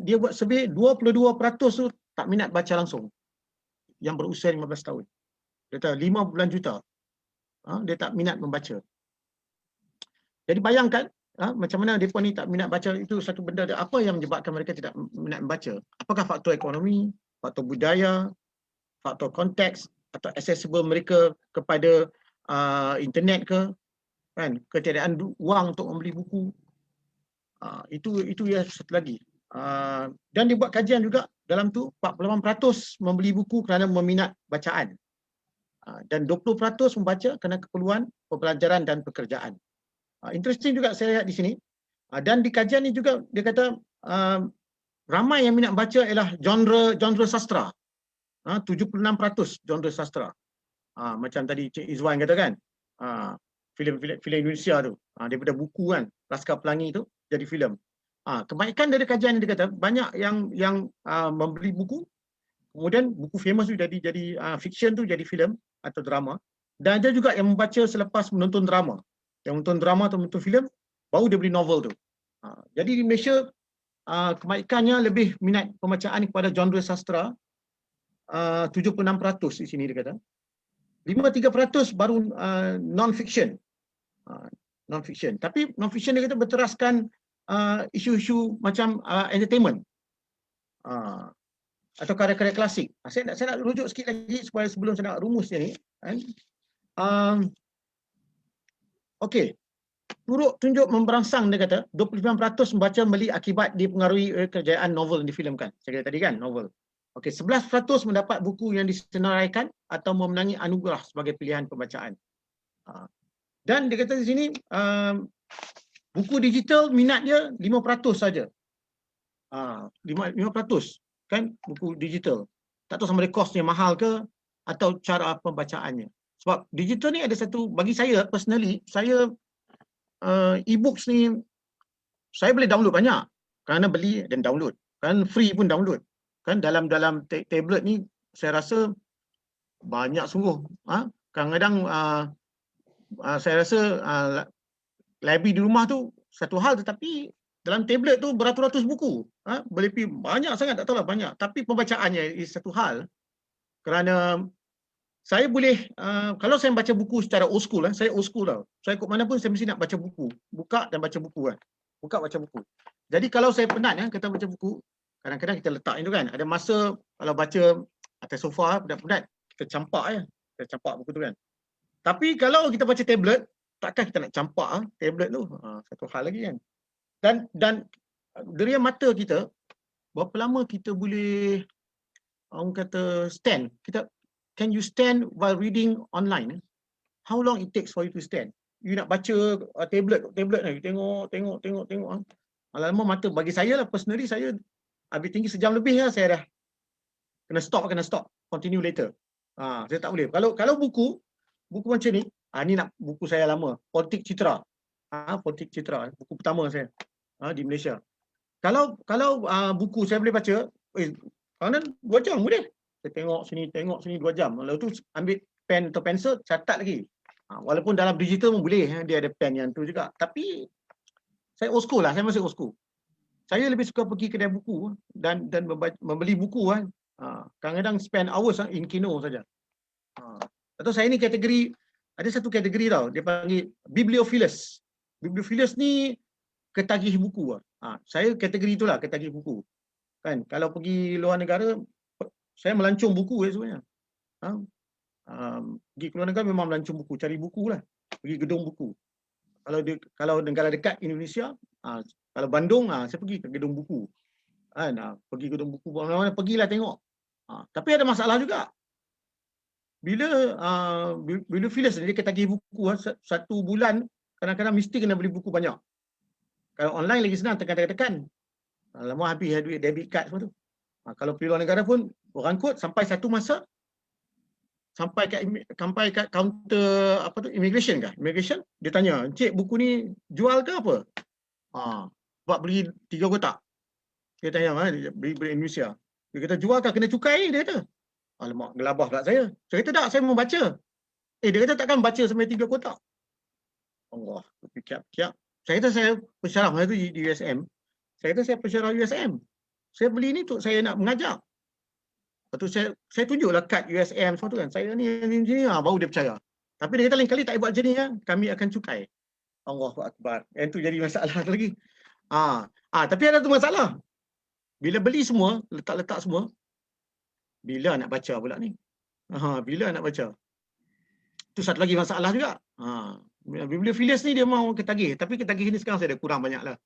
dia buat survey 22% tu tak minat baca langsung. Yang berusia 15 tahun. Dia kata 5 juta. Dia tak minat membaca. Jadi bayangkan macam mana mereka ni tak minat baca, itu satu benda. Apa yang menyebabkan mereka tidak minat membaca? Apakah faktor ekonomi, faktor budaya, faktor konteks, atau accessible mereka kepada internet ke? Kan? Ketiadaan wang untuk membeli buku. Itu ya satu lagi. Dan dibuat kajian juga dalam tu 48% membeli buku kerana meminat bacaan. Dan 20% membaca kerana keperluan pembelajaran dan pekerjaan. Interesting juga saya lihat di sini. Dan di kajian ni juga dia kata ramai yang minat baca ialah genre sastra. 76% genre sastra. Macam tadi Cik Izwan kata kan. Filem Indonesia tu. Daripada buku kan, Laskar Pelangi tu jadi filem. Kebanyakan dari kajian ni dia kata banyak yang membeli buku. Kemudian buku famous tu jadi fiction tu jadi filem atau drama. Dan ada juga yang membaca selepas menonton drama. yang nonton drama atau nonton filem, baru dia beli novel tu. Jadi di Malaysia kebaikannya lebih minat pembacaan kepada genre sastra, 76% di sini dia kata. 53% baru non-fiction. Non-fiction. Tapi non-fiction dia kata berteraskan isu-isu macam entertainment. Atau karya-karya klasik. Saya nak rujuk sikit lagi supaya sebelum saya nak rumus dia ni. Okey. Turut tunjuk memberangsang dia kata 25% membaca membeli akibat dipengaruhi kejayaan novel yang difilmkan. Saya kata tadi kan novel. Okey, 11% mendapat buku yang disenaraikan atau memenangi anugerah sebagai pilihan pembacaan. Dan dia kata di sini buku digital minat dia 5% saja. 5% kan buku digital. Tak tahu sama ada kosnya mahal ke atau cara pembacaannya. Sebab digital ni ada satu, bagi saya personally, saya e-books ni saya boleh download banyak kerana beli dan download. Kan free pun download. Kan dalam tablet ni saya rasa banyak sungguh. Kadang-kadang saya rasa library di rumah tu satu hal, tetapi dalam tablet tu beratus-ratus buku. Boleh pergi banyak sangat, tak tahulah banyak. Tapi pembacaannya is satu hal. Kerana saya boleh, kalau saya baca buku secara old school, saya old school tau. Saya ikut mana pun saya mesti nak baca buku. Buka dan baca buku. Buka baca buku. Jadi kalau saya penat kata baca buku, kadang-kadang kita letak itu kan. Ada masa kalau baca atas sofa, penat-penat, kita campak Kita campak buku tu kan. Tapi kalau kita baca tablet, takkan kita nak campak tablet tu. Satu hal lagi kan. Dan deria mata kita, berapa lama kita boleh, orang kata stand. Can you stand while reading online? How long it takes for you to stand? You nak baca tablet ni, tengok. Lama mata, bagi saya lah, personally saya habis tinggi sejam lebih lah, saya dah kena stop. Continue later. Saya tak boleh. Kalau buku macam ni, ni nak buku saya lama, Politik Citra. Politik Citra, buku pertama saya di Malaysia. Kalau buku saya boleh baca, kanan 2 jam boleh. Saya tengok sini 2 jam. Lalu tu ambil pen atau pensel, catat lagi. Walaupun dalam digital pun boleh, dia ada pen yang tu juga. Tapi saya old school lah, saya masih old school. Saya lebih suka pergi kedai buku dan membeli buku kadang-kadang spend hours in kino saja. Atau saya ni kategori, ada satu kategori tau, dia panggil bibliophilus. Bibliophilus ni ketagih buku. Saya kategori itulah, ketagih buku. Kan, kalau pergi luar negara, saya melancung buku sebenarnya. Pergi ke luar negara memang melancung buku, cari buku lah. Pergi gedung buku. Kalau negara dekat Indonesia, kalau Bandung, saya pergi ke gedung buku. Pergi gedung buku, mana-mana pergilah tengok. Tapi ada masalah juga. Bila Phyllis dia ketagih buku, 1 bulan kadang-kadang mesti kena beli buku banyak. Kalau online lagi senang, tekan. Lama habis duit debit card semua tu. Kalau pergi luar negara pun orang kod sampai satu masa sampai kat kaunter immigration dia tanya, "Encik, buku ni jual ke apa?" Buat beli 3 kotak. Dia tanya, beli Indonesia. Dia kata, "Jual ke kena cukai?" Dia kata. Alamak, gelabah pula saya. Saya kata, "Tak, saya mau baca." Dia kata, "Takkan baca sampai 3 kotak." Allah, fikir-fikir. Saya kata saya pensyarah masa tu di USM. Saya kata saya pensyarah USM. Saya beli ni untuk saya nak mengajar. Lepas tu saya tunjuklah kad USM semua tu kan. Saya ni baru dia percaya. Tapi dia kata lain kali tak buat macam ni kami akan cukai. Allahu Akbar. Yang tu jadi masalah lagi. Tapi ada tu masalah. Bila beli semua, letak-letak semua, bila nak baca pula ni? Bila nak baca? Tu satu lagi masalah juga. Bibliophilus ni dia mau ketagih. Tapi ketagih ni sekarang saya dah kurang banyak lah.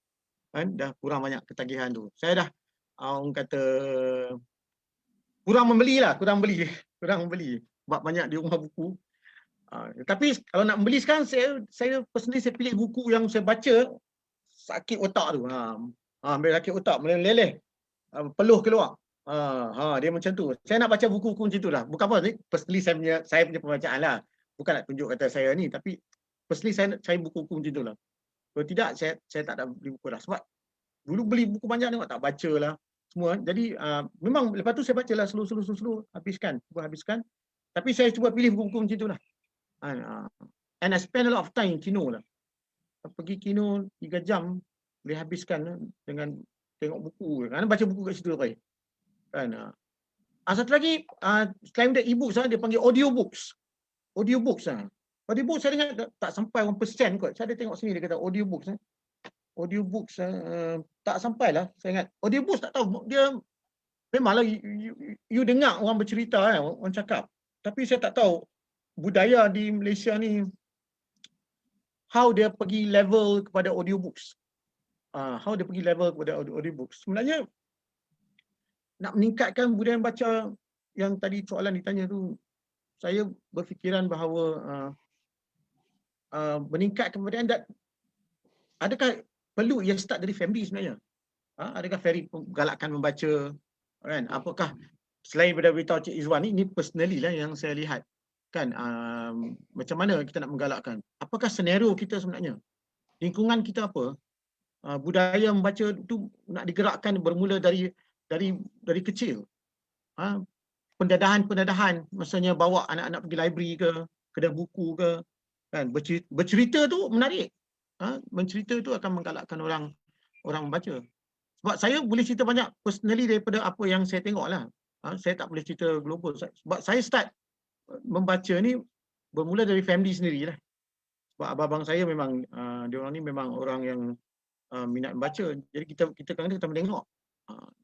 Dah kurang banyak ketagihan tu. Saya dah orang kata kurang membeli. Sebab banyak di rumah buku. Tapi kalau nak membeli sekarang, saya personally saya pilih buku yang saya baca sakit otak tu. Ambil sakit otak, meleleh. Peluh keluar. Dia macam tu. Saya nak baca buku-buku macam tu lah. Bukan apa ni, personally saya punya pembacaan lah. Bukan nak tunjuk kata saya ni, tapi personally saya cari buku-buku macam tu lah. Kalau tidak, saya tak ada beli buku dah. Sebab dulu beli buku banyak ni, tak baca lah semua. Jadi memang lepas tu saya baca lah slow, habiskan. Tapi saya cuba pilih buku-buku macam tu lah. And I spend a lot of time in kino lah. pergi kino 3 jam boleh habiskan dengan tengok buku. Kan baca buku kat situ apa? Kan. Satu lagi selain dari e-books dia panggil audiobooks. Audiobooks Audiobooks saya ingat tak sampai 1% kot. Saya ada tengok sini dia kata audiobooks Audiobooks tak sampai lah saya ingat. Audiobooks tak tahu dia memanglah you dengar orang bercerita orang cakap. Tapi saya tak tahu budaya di Malaysia ni how dia pergi level kepada audiobooks. How dia pergi level kepada audiobooks. Sebenarnya nak meningkatkan budaya baca yang tadi soalan ditanya tu, saya berfikiran bahawa meningkatkan budaya adakah perlu ia start dari family sebenarnya? Adakah family galakkan membaca kan? Apakah selain daripada beritahu Cik Izwan ni personally lah yang saya lihat kan, macam mana kita nak menggalakkan? Apakah senario kita sebenarnya? Lingkungan kita apa? Budaya membaca tu nak digerakkan bermula dari kecil. Pendadahan, maksudnya bawa anak-anak pergi library ke, kedai buku ke, kan? Bercerita tu menarik. Mencerita tu akan menggalakkan orang membaca. Sebab saya boleh cerita banyak personally daripada apa yang saya tengok lah. Saya tak boleh cerita global. Sebab saya start membaca ni bermula dari family sendiri lah. Sebab abang-abang saya memang, diorang ni memang orang yang minat membaca. Jadi kita kadang-kadang kita menengok.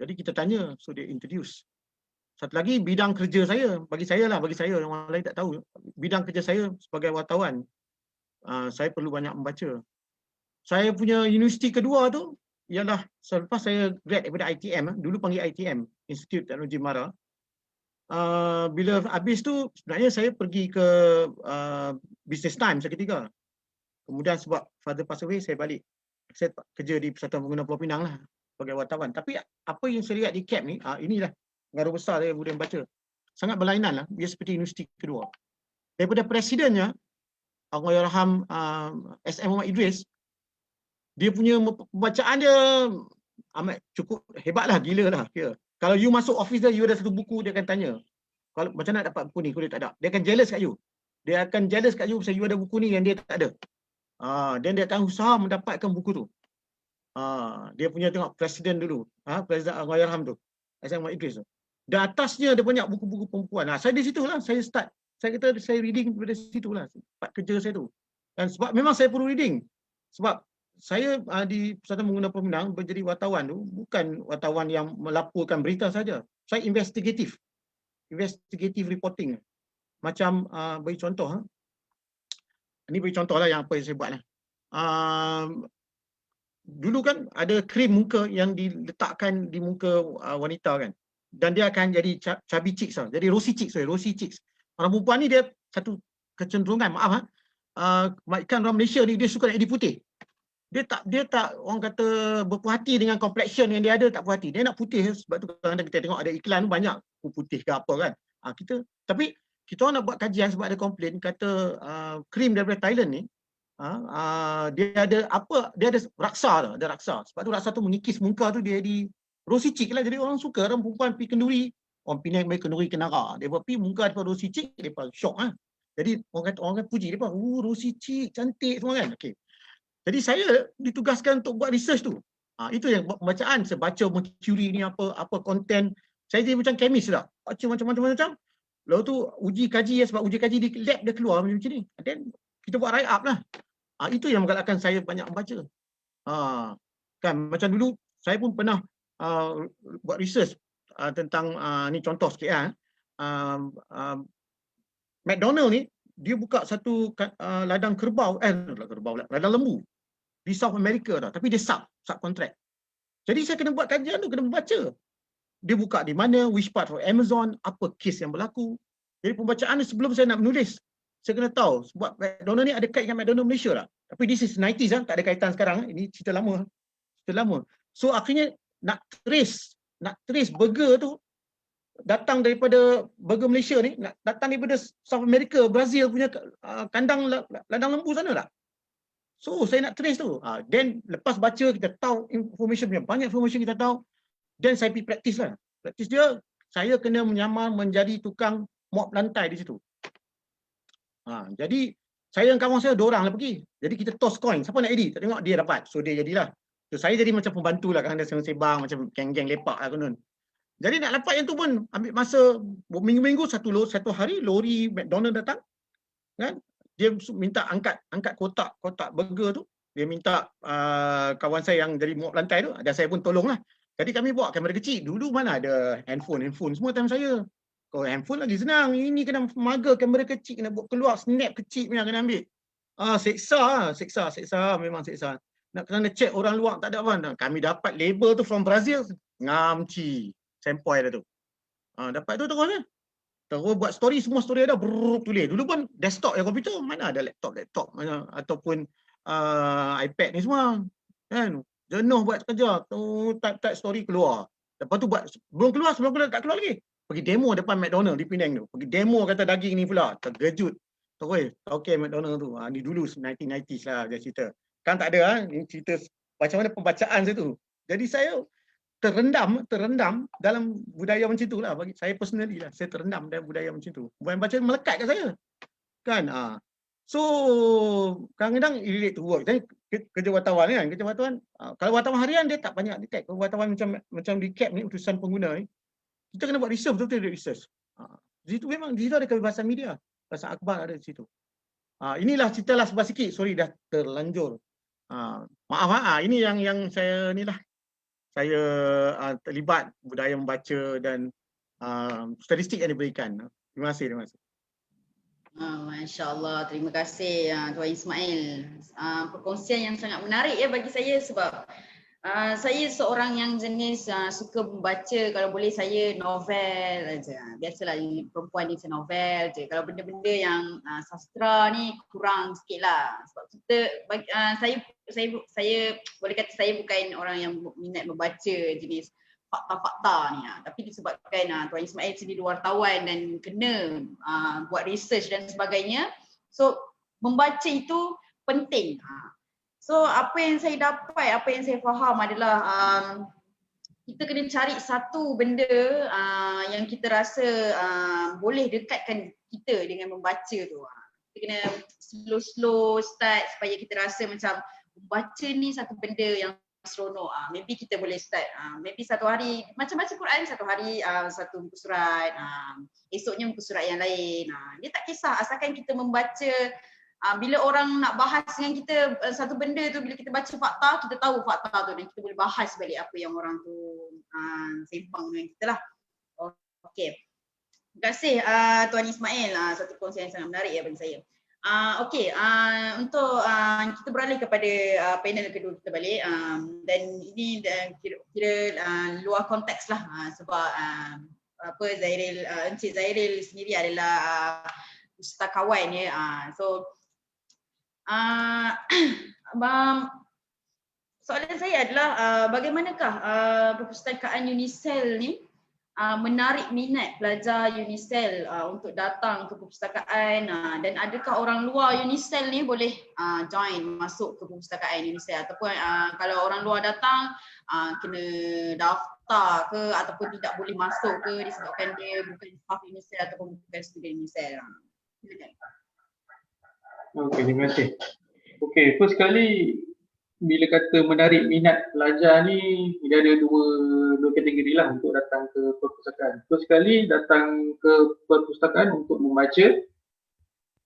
Jadi kita tanya, so dia introduce. Satu lagi bidang kerja saya, bagi saya orang lain tak tahu. Bidang kerja saya sebagai wartawan, saya perlu banyak membaca. Saya punya universiti kedua tu ialah selepas saya grad daripada ITM, dulu panggil ITM, Institut Teknologi Mara. Bila habis tu sebenarnya saya pergi ke Business Times seketika. Kemudian sebab father pass away, saya balik. Saya kerja di Persatuan Pengguna Pulau Pinang lah sebagai wartawan. Tapi apa yang saya lihat di CAP ni, inilah pengaruh besar saya budaya membaca. Sangat berlainan lah, dia seperti universiti kedua. Daripada presidennya, Allahyarham SM Muhammad Idris, dia punya pembacaan dia amat cukup hebat lah, gila lah. Kalau you masuk office dia, you ada satu buku, dia akan tanya, kalau macam nak dapat buku ni, kalau dia tak ada. Dia akan jealous kat you. Dia akan jealous kat you pasal you ada buku ni yang dia tak ada. Dan dia akan usaha mendapatkan buku tu. Dia punya tengok presiden dulu, Presiden Allahyarham tu, SM Muhammad Idris tu. Dan atasnya ada banyak buku-buku perempuan. Saya di situ lah, saya start. Saya kata saya reading dari situ lah, tempat kerja saya tu. Dan sebab memang saya perlu reading. Sebab saya di Persatuan Pengguna Pulau Pinang menjadi wartawan tu, bukan wartawan yang melaporkan berita saja. Saya investigatif reporting. Macam bagi contoh, ini bagi contoh lah yang apa yang saya buat lah. Dulu kan ada krim muka yang diletakkan di muka wanita kan. Dan dia akan jadi chubby cheeks lah. Jadi rosy cheeks. Orang perempuan ni dia satu kecenderungan, kebanyakan orang Malaysia ni dia suka nak jadi putih. Dia tak orang kata berpuas hati dengan complexion yang dia ada, tak puas hati. Dia nak putih, sebab tu kadang-kadang kita tengok ada iklan banyak putih ke apa kan. Tapi kita orang nak buat kajian sebab ada komplain kata krim daripada Thailand ni dia ada raksa. Sebab tu raksa tu mengikis muka tu dia jadi rosy cheek lah. Jadi orang suka, orang perempuan pergi kenduri, orang Penang pergi kenduri kenara, dia pergi muka depa rosy cheek, depa syok Jadi orang kata puji depa, rosy cheek, cantik semua kan. Okey. Jadi saya ditugaskan untuk buat research tu. Itu yang pembacaan, saya baca mercury ni apa konten. Saya jadi macam kemis lah. Baca macam-macam. Lalu tu uji kaji, sebab uji kaji di lab dia keluar macam ni. Then kita buat write up lah. Itu yang menggalakkan saya banyak membaca. Kan macam dulu saya pun pernah buat research tentang ni contoh sikit McDonald ni dia buka satu ladang ladang lembu di South America tapi dia sub contract. Jadi saya kena buat kajian tu, kena membaca. Dia buka di mana, which part of Amazon, apa kes yang berlaku. Jadi pembacaan ni sebelum saya nak menulis, saya kena tahu sebab McDonald ni ada kait dengan McDonald Malaysia lah. Tapi this is 90s tak ada kaitan sekarang. Ini cerita lama. So akhirnya nak trace burger tu datang daripada burger Malaysia ni, datang daripada South America, Brazil punya kandang ladang lembu sana lah. So saya nak trace tu. Then lepas baca kita tahu information punya, banyak information kita tahu. Then saya pergi praktis lah. Praktis dia, saya kena menyamar menjadi tukang mop lantai di situ. Jadi saya dan kawan saya 2 orang lah pergi. Jadi kita toss coin, siapa nak edit? Tak tengok dia dapat. So dia jadilah. So saya jadi macam pembantu lah, kan ada sembang macam geng-geng lepak lah konon. Jadi nak dapat yang tu pun ambil masa minggu-minggu, satu hari lori McDonald datang, kan? Dia minta angkat kotak burger tu. Dia minta kawan saya yang jadi muat lantai tu, dan saya pun tolonglah. Jadi kami bawa kamera kecil. Dulu mana ada handphone semua time saya. Kalau handphone lagi senang. Ini kena maga kamera kecil, kena buat keluar snap kecil punya kena ambil. Seksa, memang seksa. Nak kena check orang luar tak ada apa. Kami dapat label tu from Brazil. Ngamci. Sempoi dah tu. Dapat tu terus lah. Terus buat story, semua story ada tulis. Dulu pun desktop ya komputer, mana ada laptop mana ataupun iPad ni semua. Kan? Jenuh buat kerja. Tu type story keluar. Lepas tu buat sebelum keluar tak keluar lagi. Pergi demo depan McDonald di Penang tu. Pergi demo kata daging ni pula. Terkejut. Terus okey McDonald tu. Ni dulu 1990s lah dia cerita. Kan tak ada ni cerita macam mana pembacaan saya tu. Jadi saya terendam dalam budaya macam tu lah. Bagi saya personally lah, saya terendam dalam budaya macam tu. Buat baca melekat kat saya. Kan? So kadang-kadang relate to work. Jadi kerja wartawan kan, kalau wartawan harian dia tak banyak detect. Kalau wartawan macam recap ni, utusan pengguna ni, kita kena buat research, betul-betul ada research. Di situ memang di situ ada kebebasan media. Kebebasan akhbar ada di situ. Inilah cerita lah sebab sikit. Sorry dah terlanjur. Maaf ini yang saya ni lah. Saya terlibat budaya membaca dan statistik yang diberikan. Terima kasih. Masya Allah, terima kasih Tuan Ismail. Perkongsian yang sangat menarik ya bagi saya sebab saya seorang yang jenis suka membaca. Kalau boleh saya novel aja. Biasalah perempuan ni saya novel je. Kalau benda-benda yang sastra ni kurang sikit lah. Sebab kita saya boleh kata saya bukan orang yang minat membaca jenis fakta-fakta ni. Tapi disebabkan Tuan Ismail sendiri wartawan dan kena buat research dan sebagainya. So membaca itu penting. So apa yang saya dapat, apa yang saya faham adalah kita kena cari satu benda yang kita rasa boleh dekatkan kita dengan membaca tu. Kita kena slow start supaya kita rasa macam membaca ni satu benda yang seronok. Maybe kita boleh start maybe satu hari macam baca Quran, satu hari satu muka surat, esoknya muka surat yang lain. Dia tak kisah asalkan kita membaca. Bila orang nak bahas dengan kita satu benda tu, bila kita baca fakta, kita tahu fakta tu dan kita boleh bahas balik apa yang orang tu sembang dengan kita lah. Okey. Terima kasih Tuan Ismail. Satu kongsian yang sangat menarik ya bagi saya. Okey, untuk kita beralih kepada panel kedua kita balik dan ini kira luar konteks lah sebab Encik Zairil sendiri adalah pustakawan ya. Soalan saya adalah bagaimanakah perpustakaan UNISEL ni menarik minat pelajar UNISEL untuk datang ke perpustakaan dan adakah orang luar UNISEL ni boleh join masuk ke perpustakaan UNISEL ataupun kalau orang luar datang kena daftar ke ataupun tidak boleh masuk ke disebabkan dia bukan staff UNISEL ataupun bukan student UNISEL. Silakan. Okey, terima kasih. Okey, first sekali bila kata menarik minat pelajar ni, dia ada dua kategori lah untuk datang ke perpustakaan. First sekali datang ke perpustakaan untuk membaca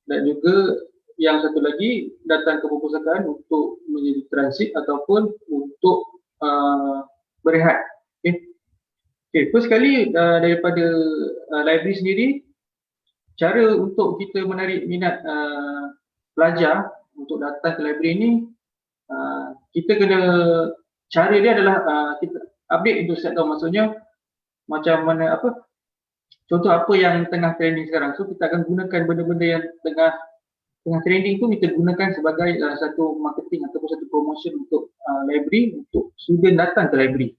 dan juga yang satu lagi datang ke perpustakaan untuk menjadi transit ataupun untuk berehat. Okey, first sekali daripada library sendiri, cara untuk kita menarik minat pelajar untuk datang ke library ni, kita kena, cara dia adalah kita update untuk set tahu, maksudnya macam mana contoh apa yang tengah trending sekarang. So kita akan gunakan benda-benda yang tengah trending tu, kita gunakan sebagai satu marketing ataupun satu promotion untuk library, untuk student datang ke library.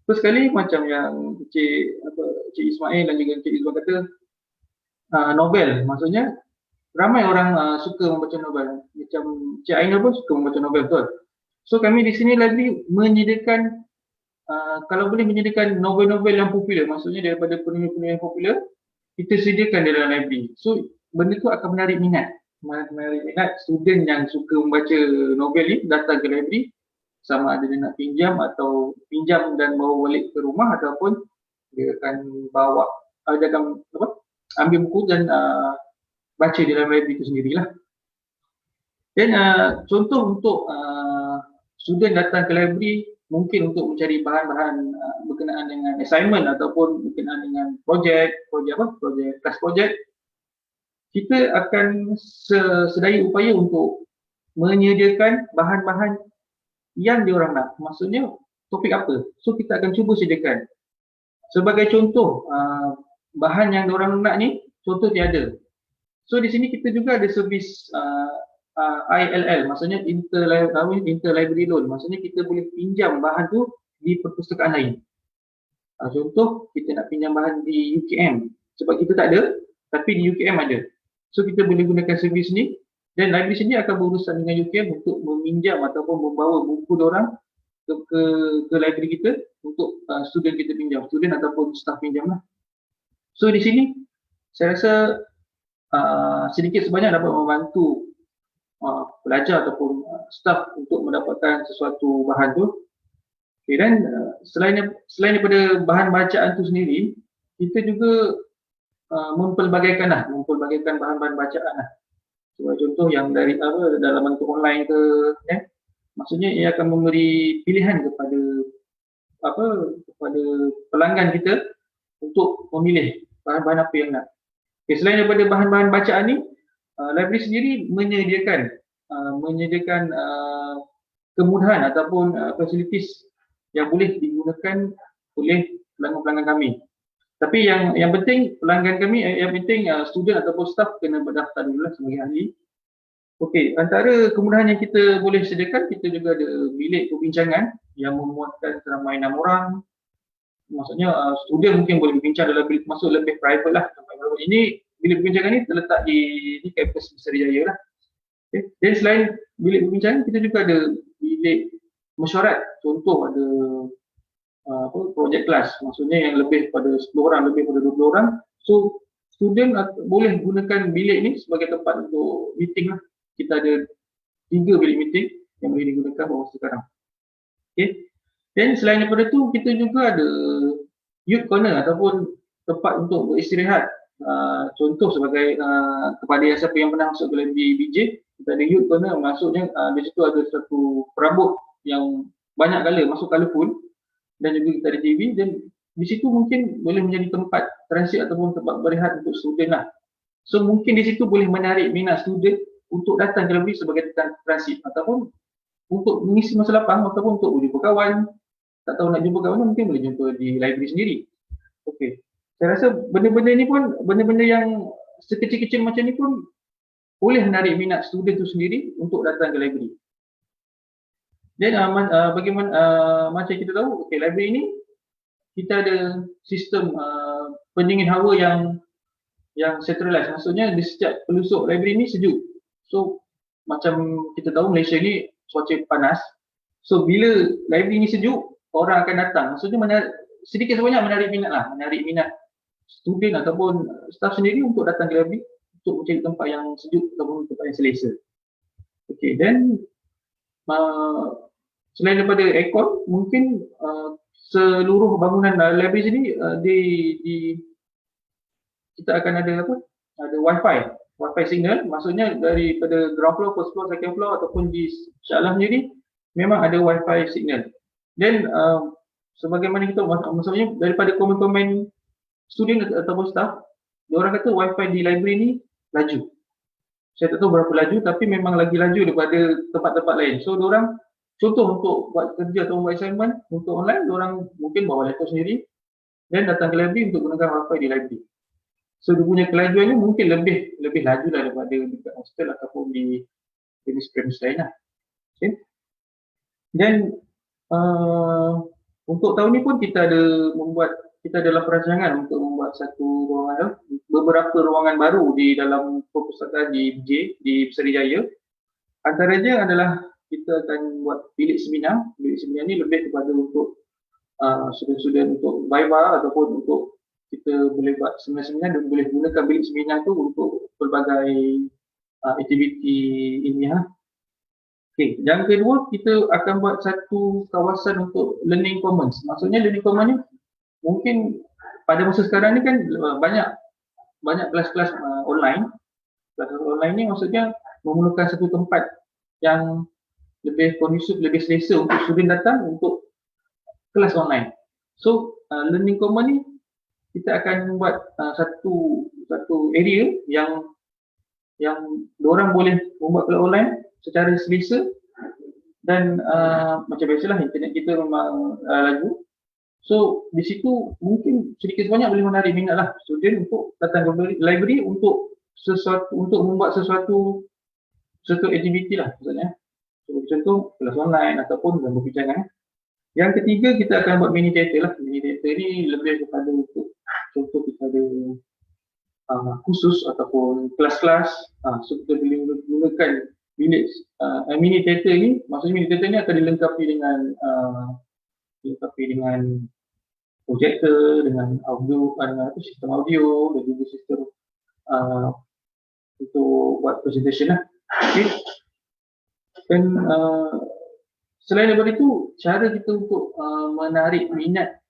First sekali macam yang Cik Ismail dan juga Cik Izwan kata, novel, maksudnya ramai orang suka membaca novel. Macam Cik Aina pun suka membaca novel, betul. So kami di sini library menyediakan kalau boleh menyediakan novel-novel yang popular, maksudnya daripada penulis-penulis yang popular, kita sediakan di dalam library. So benda tu akan menarik minat. menarik minat student yang suka membaca novel ni datang ke library, sama ada dia nak pinjam atau pinjam dan bawa balik ke rumah, ataupun dia akan bawa dia akan ambil buku dan baca di dalam library itu sendirilah. Dan contoh untuk student datang ke library mungkin untuk mencari bahan-bahan berkenaan dengan assignment ataupun berkenaan dengan projek kelas projek, kita akan sedaya upaya untuk menyediakan bahan-bahan yang diorang nak. Maksudnya topik apa? So kita akan cuba sediakan. Sebagai contoh, bahan yang diorang nak ni, contoh tiada. So di sini kita juga ada servis ILL, maksudnya interlibrary loan. Maksudnya kita boleh pinjam bahan tu di perpustakaan lain. Contoh, kita nak pinjam bahan di UKM. Sebab kita tak ada, tapi di UKM ada. So kita boleh gunakan servis ni, dan library sini akan berurusan dengan UKM untuk meminjam ataupun membawa buku diorang ke library kita untuk student kita pinjam, student ataupun staff pinjam lah. So di sini saya rasa sedikit sebanyak dapat membantu pelajar ataupun staff untuk mendapatkan sesuatu bahan tu. Okay, dan selain daripada bahan bacaan tu sendiri, kita juga mempelbagaikan bahan-bahan bacaan lah. Contoh yang dari dalam bentuk online ke, maksudnya ia akan memberi pilihan kepada pelanggan kita untuk memilih bahan-bahan apa yang nak. Okay, selain daripada bahan-bahan bacaan ni, library sendiri menyediakan kemudahan ataupun facilities yang boleh digunakan oleh pelanggan-pelanggan kami. Tapi yang penting pelanggan kami, student ataupun staff kena berdaftar dulu lah sebagai ahli. Okey, antara kemudahan yang kita boleh sediakan, kita juga ada bilik perbincangan yang memuatkan seramai 6 orang. Maksudnya student mungkin boleh berbincang dalam bilik masuk lebih private lah. Ini bilik perbincangan ni terletak di kampus Besarijaya lah. Okay. Dan selain bilik perbincangan, kita juga ada bilik mesyuarat. Contoh ada projek kelas, maksudnya yang lebih pada 10 orang, lebih pada 20 orang. So student boleh gunakan bilik ni sebagai tempat untuk meeting lah. Kita ada 3 bilik meeting yang boleh digunakan bawah sekarang. Okay. Dan selain daripada tu, kita juga ada youth corner ataupun tempat untuk beristirahat. Contoh sebagai kepada siapa yang pernah masuk ke library BJ, kita ada youth corner, maksudnya di situ ada satu perabot yang banyak masuk colourful, dan juga kita ada TV, dan di situ mungkin boleh menjadi tempat transit ataupun tempat berehat untuk student lah. So mungkin di situ boleh menarik minat student untuk datang ke library sebagai transit, ataupun untuk mengisi masa lapang, ataupun untuk berjumpa kawan. Tak tahu nak jumpa kawan, mungkin boleh jumpa di library sendiri. Okey, saya rasa benda-benda ni pun, benda-benda yang sekecil-kecil macam ni pun boleh menarik minat student tu sendiri untuk datang ke library. Dan bagaimana macam kita tahu, okay, library ni kita ada sistem pendingin hawa yang centralized. Maksudnya di setiap pelusuk library ni sejuk. So macam kita tahu Malaysia ni cuaca panas. So bila library ni sejuk, orang akan datang. Maksudnya sedikit sebanyak menarik minat student ataupun staff sendiri untuk datang ke library untuk mencari tempat yang sejuk ataupun tempat yang selesa. Okay, dan selain daripada aircon, mungkin seluruh bangunan library sini kita akan ada ada wifi signal. Maksudnya daripada ground floor, first floor, second floor ataupun di Shah Alam sendiri memang ada wifi signal. Dan sebagaimana kita maksudnya daripada komen-komen student ataupun staff, diorang kata wifi di library ni laju. Saya tak tahu berapa laju, tapi memang lagi laju daripada tempat-tempat lain. So diorang contoh untuk buat kerja atau buat assignment untuk online, diorang mungkin bawa laptop sendiri dan datang ke library untuk gunakan wifi di library. So dia punya kelajuannya mungkin lebih laju lah daripada dekat hostel ataupun di premise lain lah. Okay. Dan untuk tahun ni pun kita adalah perancangan untuk membuat beberapa ruangan baru di dalam perpustakaan di BJ, di Besarijaya. Antaranya adalah kita akan buat bilik seminar. Bilik seminar ni lebih kepada untuk student-student untuk viva ataupun untuk kita boleh buat seminar-seminar dan boleh gunakan bilik seminar tu untuk pelbagai aktiviti ilmiah. Okey, yang kedua kita akan buat satu kawasan untuk learning commons. Maksudnya learning commons ni mungkin pada masa sekarang ni kan banyak kelas-kelas online. Kelas online ni maksudnya memerlukan satu tempat yang lebih kondusif, lebih selesa untuk student datang untuk kelas online. So learning commons ni kita akan buat satu area yang diorang boleh membuat kelas online secara selesa dan macam biasalah internet kita memang laju. So di situ mungkin sedikit sebanyak boleh menarik minat lah student untuk datang ke library untuk membuat sesuatu aktiviti lah maksudnya. So, contoh kelas online ataupun dalam perbincangan. Yang ketiga kita akan buat mini theater lah. Mini theater ni lebih kepada untuk contoh kita ada khusus ataupun kelas-kelas. So kita boleh menggunakan bilik mini theater ni. Maksudnya mini theater ni akan dilengkapi dengan projektor, dengan audio, sistem audio dan juga sistem untuk buat presentation lah. Okay. Dan selain daripada itu, cara kita untuk menarik minat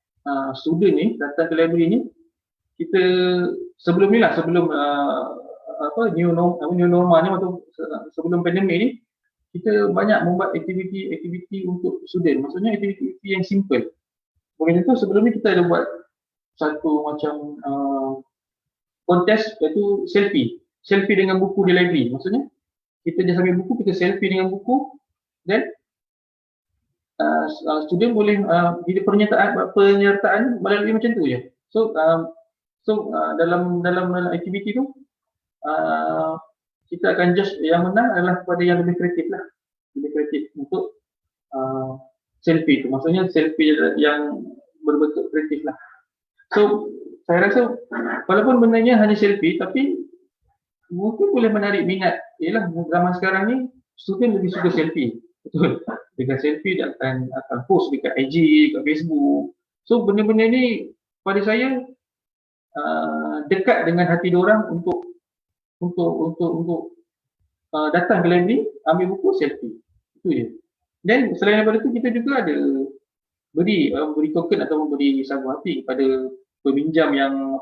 student ni datang ke library ni, kita sebelum ni lah, sebelum new normal ni atau sebelum pandemik ni, kita banyak membuat aktiviti untuk student. Maksudnya aktiviti yang simple. Sebagai contoh, sebelum ni kita ada buat satu macam kontes iaitu selfie dengan buku di library. Maksudnya kita dia sambil buku, kita selfie dengan buku dan student boleh jadi penyertaan melalui macam tu je. So dalam aktiviti tu kita akan judge yang menang adalah kepada yang lebih kreatif lah, lebih kreatif untuk selfie tu. Maksudnya selfie yang berbentuk kreatif lah. So saya rasa walaupun benarnya hanya selfie tapi mungkin boleh menarik minat. Yalah, zaman sekarang ni student lebih suka selfie. Betul. Dengan selfie dia akan post dekat IG, dekat Facebook. So benda-benda ni pada saya dekat dengan hati diorang untuk datang ke library, ambil buku, selfie. Itu je. Dan selain daripada itu kita juga ada beri token atau beri sagu hati kepada peminjam yang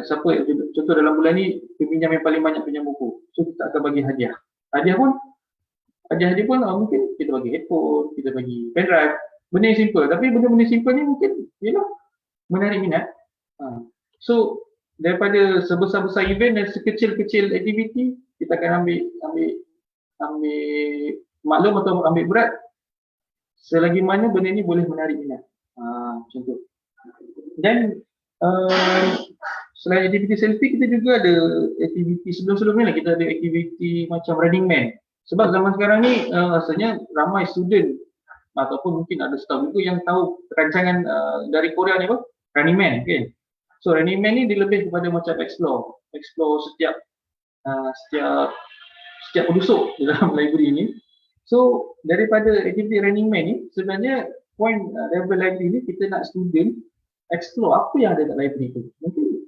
siapa contoh dalam bulan ni peminjam yang paling banyak pinjam buku. So kita akan bagi hadiah. Hadiah pun mungkin kita bagi headphone, kita bagi pen drive. Benda yang simple. Tapi benda-benda simple ni mungkin ialah menarik minat. So daripada sebesar-besar event dan sekecil-kecil aktiviti, kita akan ambil maklum atau ambil berat selagi mana benda ni boleh menarik minat. Macam tu. Dan selain aktiviti selfie, kita juga ada aktiviti sebelum ni lah, kita ada aktiviti macam Running Man. Sebab zaman sekarang ni rasanya ramai student ataupun mungkin ada staff juga yang tahu rancangan dari Korea ni Running Man. Okay. So Running Man ni dia lebih kepada macam explore setiap penduduk di dalam library ni. So daripada aktiviti Running Man ni sebenarnya point daripada library ni kita nak student explore apa yang ada kat library tu. Mungkin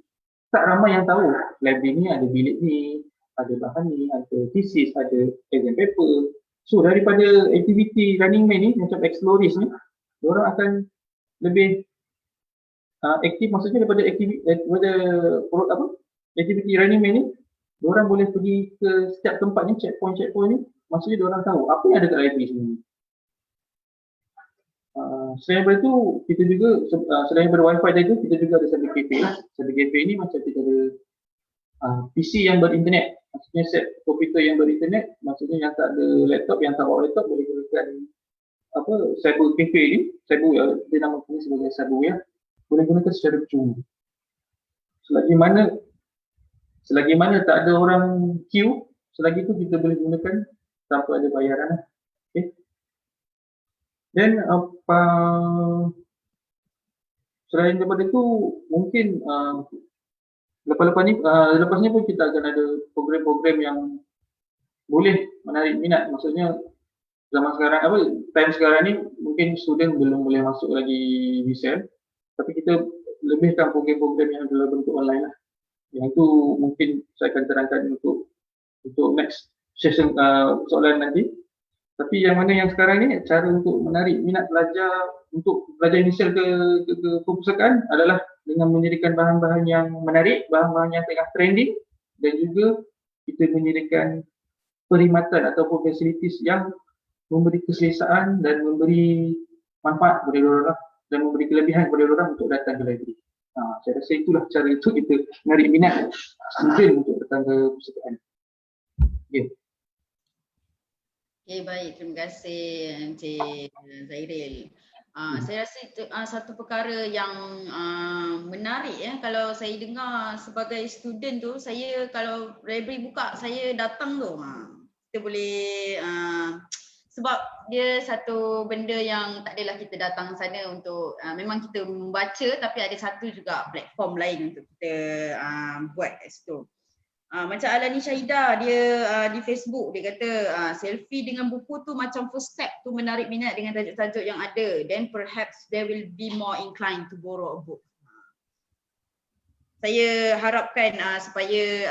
tak ramai yang tahu library ni ada bilik ni, ada bahan ni, ada thesis, ada exam paper. So daripada aktiviti Running Man ni macam explorers ni, diorang akan lebih aktif. Maksudnya daripada aktiviti Running Man ni, diorang boleh pergi ke setiap tempat ni, checkpoint ni. Maksudnya diorang tahu apa yang ada kat library sebenarnya. Selain daripada itu, kita juga selain daripada wifi tadi tu, kita juga ada cyber cafe lah. Cyber cafe ni macam kita ada PC yang berinternet. Maksudnya set komputer yang berinternet, maksudnya yang tak ada laptop, yang tak bawa laptop boleh gunakan cyber cafe ni. Cyber, dia nama ni sebagai cyber ya. Boleh gunakan secara percuma. Selagi mana tak ada orang queue, selagi itu kita boleh gunakan tanpa ada bayaran lah. Okay. Dan selain daripada itu, mungkin lepas ni pun kita akan ada program-program yang boleh menarik minat. Maksudnya zaman sekarang time sekarang ni mungkin student belum boleh masuk lagi VSEL, tapi kita lebihkan program-program yang dalam bentuk online lah. Yang itu mungkin saya akan terangkan untuk next session soalan nanti. Tapi yang mana yang sekarang ni, cara untuk menarik minat pelajar untuk pelajar inisial ke perpustakaan adalah dengan menyediakan bahan-bahan yang menarik, bahan-bahan yang tengah trending, dan juga kita menyediakan perkhidmatan ataupun fasilitis yang memberi keselesaan dan memberi manfaat kepada orang dan memberi kelebihan kepada orang untuk datang ke library. Saya rasa itulah cara itu kita menarik minat student untuk datang ke perpustakaan. Okay. Okay, baik. Terima kasih Encik Zairil. Saya rasa itu satu perkara yang menarik ya. Kalau saya dengar sebagai student tu, saya kalau library buka, saya datang tu. Kita boleh sebab dia satu benda yang tak adalah kita datang sana untuk memang kita membaca, tapi ada satu juga platform lain untuk kita buat kat situ. Macam Alani Syahidah, dia di Facebook dia kata selfie dengan buku tu macam first step tu menarik minat dengan tajuk-tajuk yang ada, then perhaps they will be more inclined to borrow a book. Saya harapkan supaya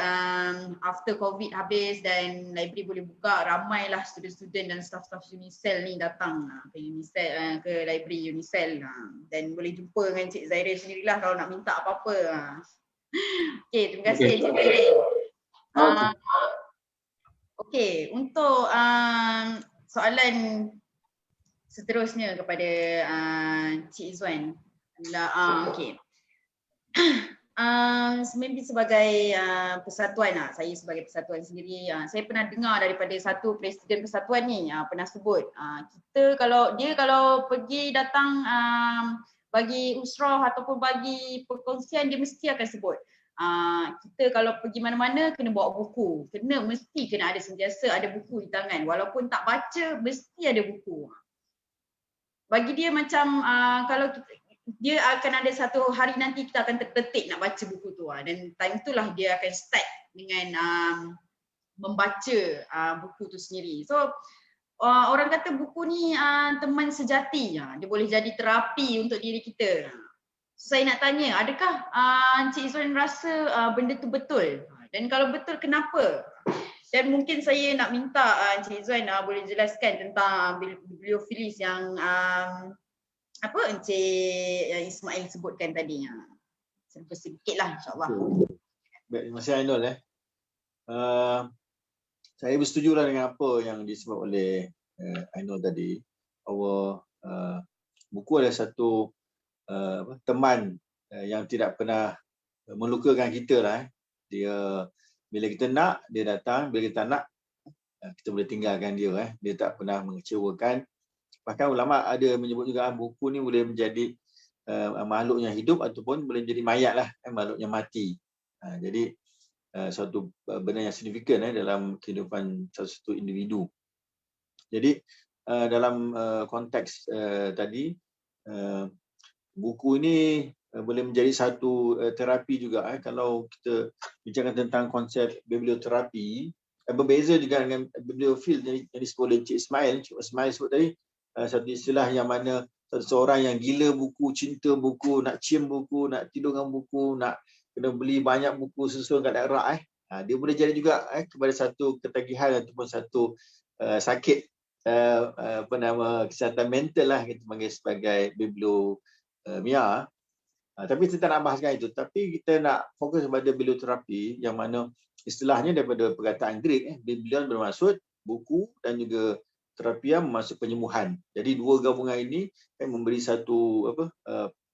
after COVID habis dan library boleh buka, ramailah student-student dan staff-staff Unicel ni datang ke Unicel, ke library Unicel, dan boleh jumpa dengan Cik Zairil sendirilah kalau nak minta apa-apa. Okay, terima kasih Cik Zairil. Okey, untuk soalan seterusnya kepada Cik Izzuan adalah okey. Maybe sebagai persatuan, saya sebagai persatuan sendiri, saya pernah dengar daripada satu presiden persatuan ni pernah sebut kita kalau pergi datang bagi usrah ataupun bagi perkongsian, dia mesti akan sebut kita kalau pergi mana-mana kena bawa buku, mesti kena ada sentiasa ada buku di tangan, walaupun tak baca mesti ada buku. Bagi dia macam kalau dia akan ada satu hari nanti kita akan terdetik nak baca buku tu, dan time itulah dia akan start dengan membaca buku tu sendiri. So orang kata buku ni teman sejati, dia boleh jadi terapi untuk diri kita. Saya nak tanya, adakah Encik Izzuan rasa benda tu betul? Dan kalau betul, kenapa? Dan mungkin saya nak minta Encik Izzuan boleh jelaskan tentang bibliofilis yang apa Encik Ismail sebutkan tadi. Sedikit lah insyaAllah. Baik, terima kasih Ainul. Saya bersetuju lah dengan apa yang disebut oleh Ainul tadi, bahawa buku adalah satu teman yang tidak pernah melukakan kita lah. Dia bila kita nak, dia datang, bila kita nak, kita boleh tinggalkan dia. Dia tak pernah mengecewakan. Bahkan ulama ada menyebut juga buku ni boleh menjadi makhluk yang hidup ataupun boleh menjadi mayat lah, makhluk yang mati. Jadi suatu benda yang signifikan dalam kehidupan satu individu. Jadi dalam konteks tadi, buku ini boleh menjadi satu terapi juga. Kalau kita bincangkan tentang konsep biblioterapi, berbeza juga dengan bibliofil yang disebut oleh Cik Ismail sebut tadi, satu istilah yang mana seseorang yang gila buku, cinta buku, nak cium buku, nak tidur dengan buku, nak kena beli banyak buku susun kat daerah. Dia boleh jadi juga kepada satu ketagihan ataupun satu sakit kesihatan mental lah, kita panggil sebagai bibliomia. Tapi kita tak nak bahaskan itu. Tapi kita nak fokus kepada biblioterapi yang mana istilahnya daripada perkataan Greek, biblion bermaksud buku dan juga terapia bermaksud penyembuhan. Jadi dua gabungan ini memberi satu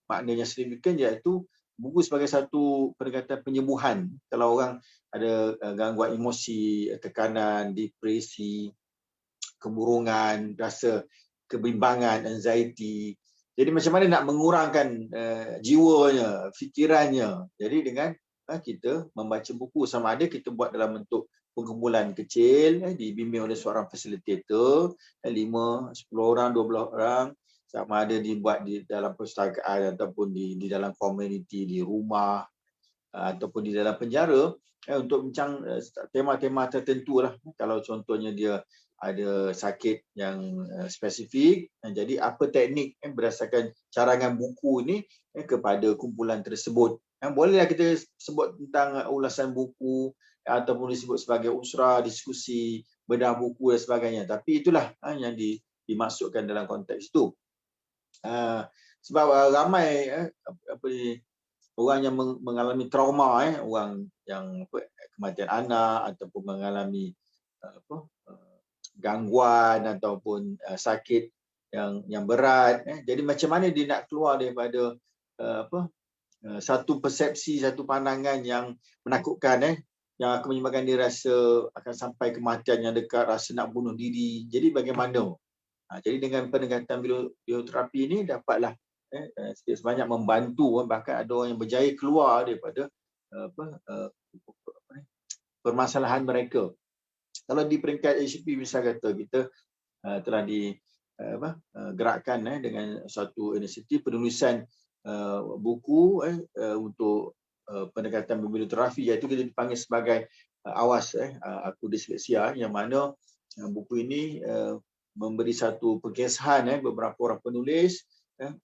makna yang signifikan, iaitu buku sebagai satu pendekatan penyembuhan. Kalau orang ada gangguan emosi, tekanan, depresi, kemurungan, rasa kebimbangan, anxiety. Jadi macam mana nak mengurangkan jiwanya, fikirannya. Jadi dengan kita membaca buku, sama ada kita buat dalam bentuk perkumpulan kecil, dibimbing oleh seorang fasilitator, 5, 10 orang, 12 orang, sama ada dibuat di dalam perpustakaan ataupun di dalam komuniti, di rumah ataupun di dalam penjara, untuk bincang tema-tema tertentu lah. Kalau contohnya dia ada sakit yang spesifik, jadi apa teknik berdasarkan carangan buku ini kepada kumpulan tersebut. Bolehlah kita sebut tentang ulasan buku ataupun disebut sebagai usrah, diskusi, bedah buku dan sebagainya. Tapi itulah yang dimaksudkan dalam konteks itu. Sebab ramai orang yang mengalami trauma, orang yang kematian anak ataupun mengalami gangguan ataupun sakit yang berat. Jadi macam mana dia nak keluar daripada satu persepsi, satu pandangan yang menakutkan, yang akan menyebabkan dia rasa akan sampai kematian yang dekat, rasa nak bunuh diri. Jadi bagaimana? Jadi dengan pendekatan bioterapi ini dapatlah sedikit sebanyak membantu, bahkan ada orang yang berjaya keluar daripada permasalahan mereka. Kalau di peringkat HCP misal kata kita telah digerakkan dengan suatu inisiatif penulisan buku untuk pendekatan biblioterapi, iaitu kita dipanggil sebagai Awas Aku Disleksia, yang mana buku ini memberi satu pengesahan beberapa orang penulis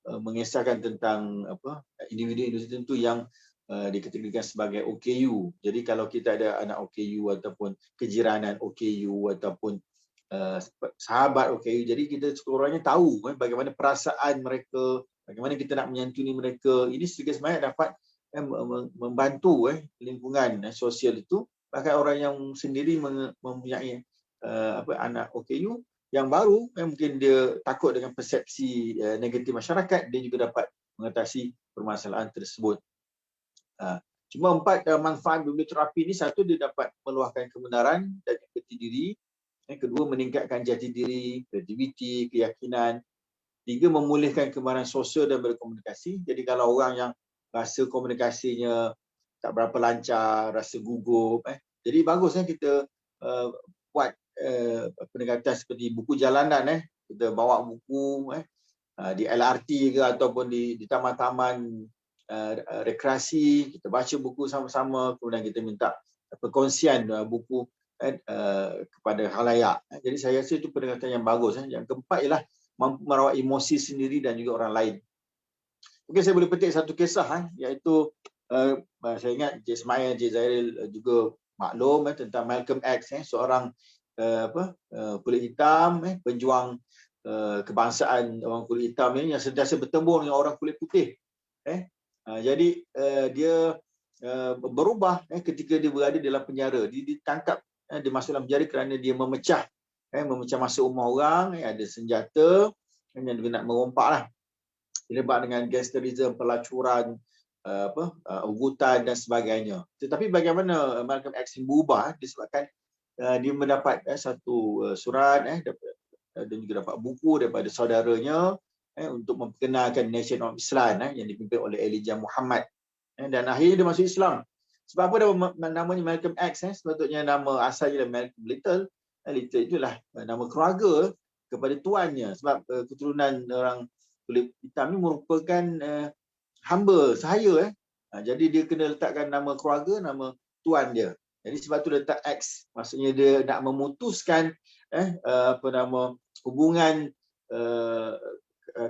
mengesahkan tentang individu-individu tertentu yang dikategorikan sebagai OKU. Jadi kalau kita ada anak OKU ataupun kejiranan OKU ataupun sahabat OKU, jadi kita sekurang-kurangnya tahu bagaimana perasaan mereka, bagaimana kita nak menyantuni mereka. Ini sedikit sebanyak dapat membantu lingkungan sosial itu. Bahkan orang yang sendiri mempunyai anak OKU yang baru, mungkin dia takut dengan persepsi negatif masyarakat, dia juga dapat mengatasi permasalahan tersebut. Cuma 4 manfaat biblioterapi ini: satu, dia dapat meluahkan kebenaran dan jati diri. Kedua, meningkatkan jati diri, kreativiti, keyakinan. 3, memulihkan kemarahan sosial dan berkomunikasi. Jadi kalau orang yang rasa komunikasinya tak berapa lancar, rasa gugup, jadi bagusnya kita buat pendekatan seperti buku jalanan. Kita bawa buku di LRT ke ataupun di taman-taman rekreasi, kita baca buku sama-sama, kemudian kita minta perkongsian buku kepada khalayak. Jadi saya rasa itu pendekatan yang bagus. Yang keempat ialah mampu merawat emosi sendiri dan juga orang lain. Mungkin saya boleh petik satu kisah, iaitu saya ingat Encik Ismail, Encik Zairil juga maklum tentang Malcolm X, seorang kulit hitam, penjuang kebangsaan orang kulit hitam yang sentiasa bertembur dengan orang kulit putih. Jadi dia berubah ketika dia berada dalam penjara. Dia ditangkap, dia masuk dalam penjara kerana dia memecah masa rumah orang, ada senjata yang dia nak merompaklah. Terlibat dengan gangsterisme, pelacuran, ugutan dan sebagainya. Tetapi bagaimana Malcolm X berubah disebabkan dia mendapat satu surat dan juga dapat buku daripada saudaranya untuk memperkenalkan Nation of Islam yang dipimpin oleh Elijah Muhammad, dan akhirnya dia masuk Islam. Sebab apa namanya Malcolm X? Sepatutnya nama asalnya Malcolm Little. Little itulah nama keluarga kepada tuannya, sebab keturunan orang kulit hitam ini merupakan hamba sahaya. Jadi dia kena letakkan nama keluarga, nama tuan dia. Jadi sebab tu letak X, maksudnya dia nak memutuskan hubungan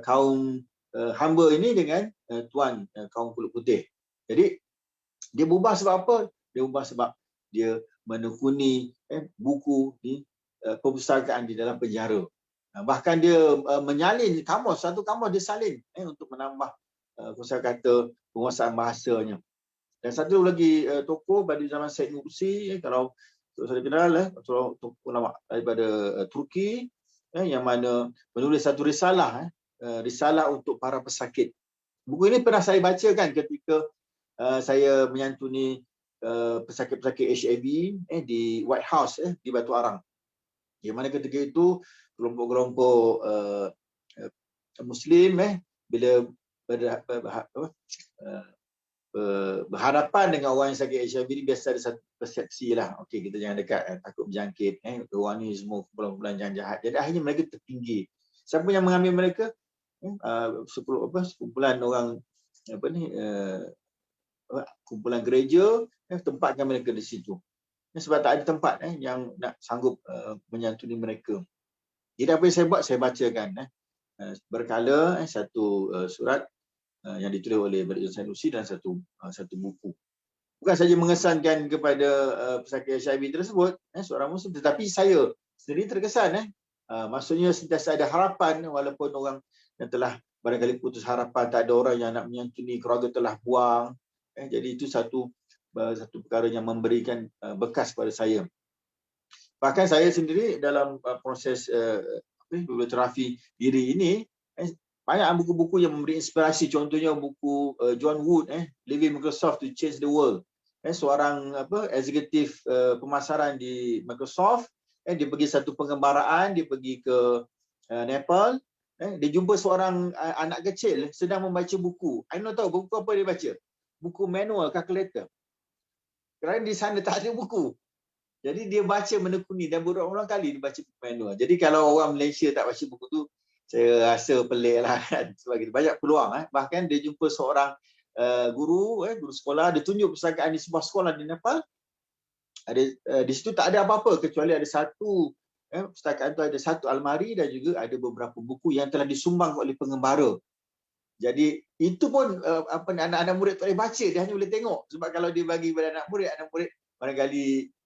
kaum hamba ini dengan tuan kaum kulit putih. Jadi dia berubah sebab apa? Dia berubah sebab dia menekuni buku di perpustakaan di dalam penjara. Bahkan dia menyalin satu kamus dia salin untuk menambah kosakata penguasaan bahasanya. Dan satu lagi tokoh pada zaman Said Nursi, kalau saya kenal, tokoh ulama daripada Turki, yang mana menulis satu risalah, risalah untuk para pesakit. Buku ini pernah saya bacakan ketika saya menyantuni pesakit-pesakit HIV di White House di Batu Arang. Yang mana ketika itu kelompok-kelompok Muslim bila berhadapan dengan orang yang sakit HIV ni, biasa ada satu persepsi lah, okey, kita jangan dekat, takut berjangkit, orang ni semua kumpulan-kumpulan yang jahat. Jadi akhirnya mereka tertinggi. Siapa yang mengambil mereka? Sekumpulan orang kumpulan gereja, tempatkan mereka di situ. Sebab tak ada tempat yang nak sanggup menyantuni mereka. Jadi apa yang saya buat, saya bacakan berkala satu surat yang ditulis oleh Brigjen Sanusi dan satu buku. Bukan saja mengesankan kepada pesakit HIV tersebut, seorang Muslim, tetapi saya sendiri terkesan. Maksudnya sentiasa ada harapan walaupun orang yang telah barangkali putus harapan, tak ada orang yang nak menyantuni, keluarga telah buang. Jadi itu satu perkara yang memberikan bekas pada saya. Bahkan saya sendiri dalam proses biblioterapi diri ini, banyak buku-buku yang memberi inspirasi. Contohnya buku John Wood, Leaving Microsoft to Change the World. Seorang eksekutif pemasaran di Microsoft, dia pergi satu pengembaraan, dia pergi ke Nepal, dia jumpa seorang anak kecil sedang membaca buku. Aino tahu buku apa dia baca? Buku manual calculator. Kerana di sana tak ada buku. Jadi dia baca menekuni dan berulang-ulang kali dia baca buku manual. Jadi kalau orang Malaysia tak baca buku tu, saya rasa pelik lah kan. Sebab banyak peluang. Bahkan dia jumpa seorang guru sekolah, dia tunjuk perpustakaan di sebuah sekolah di Nepal. Di situ tak ada apa-apa kecuali ada satu perpustakaan tu, ada satu almari dan juga ada beberapa buku yang telah disumbang oleh pengembara. Jadi itu pun anak-anak murid tak boleh baca, dia hanya boleh tengok. Sebab kalau dia bagi kepada anak murid barangkali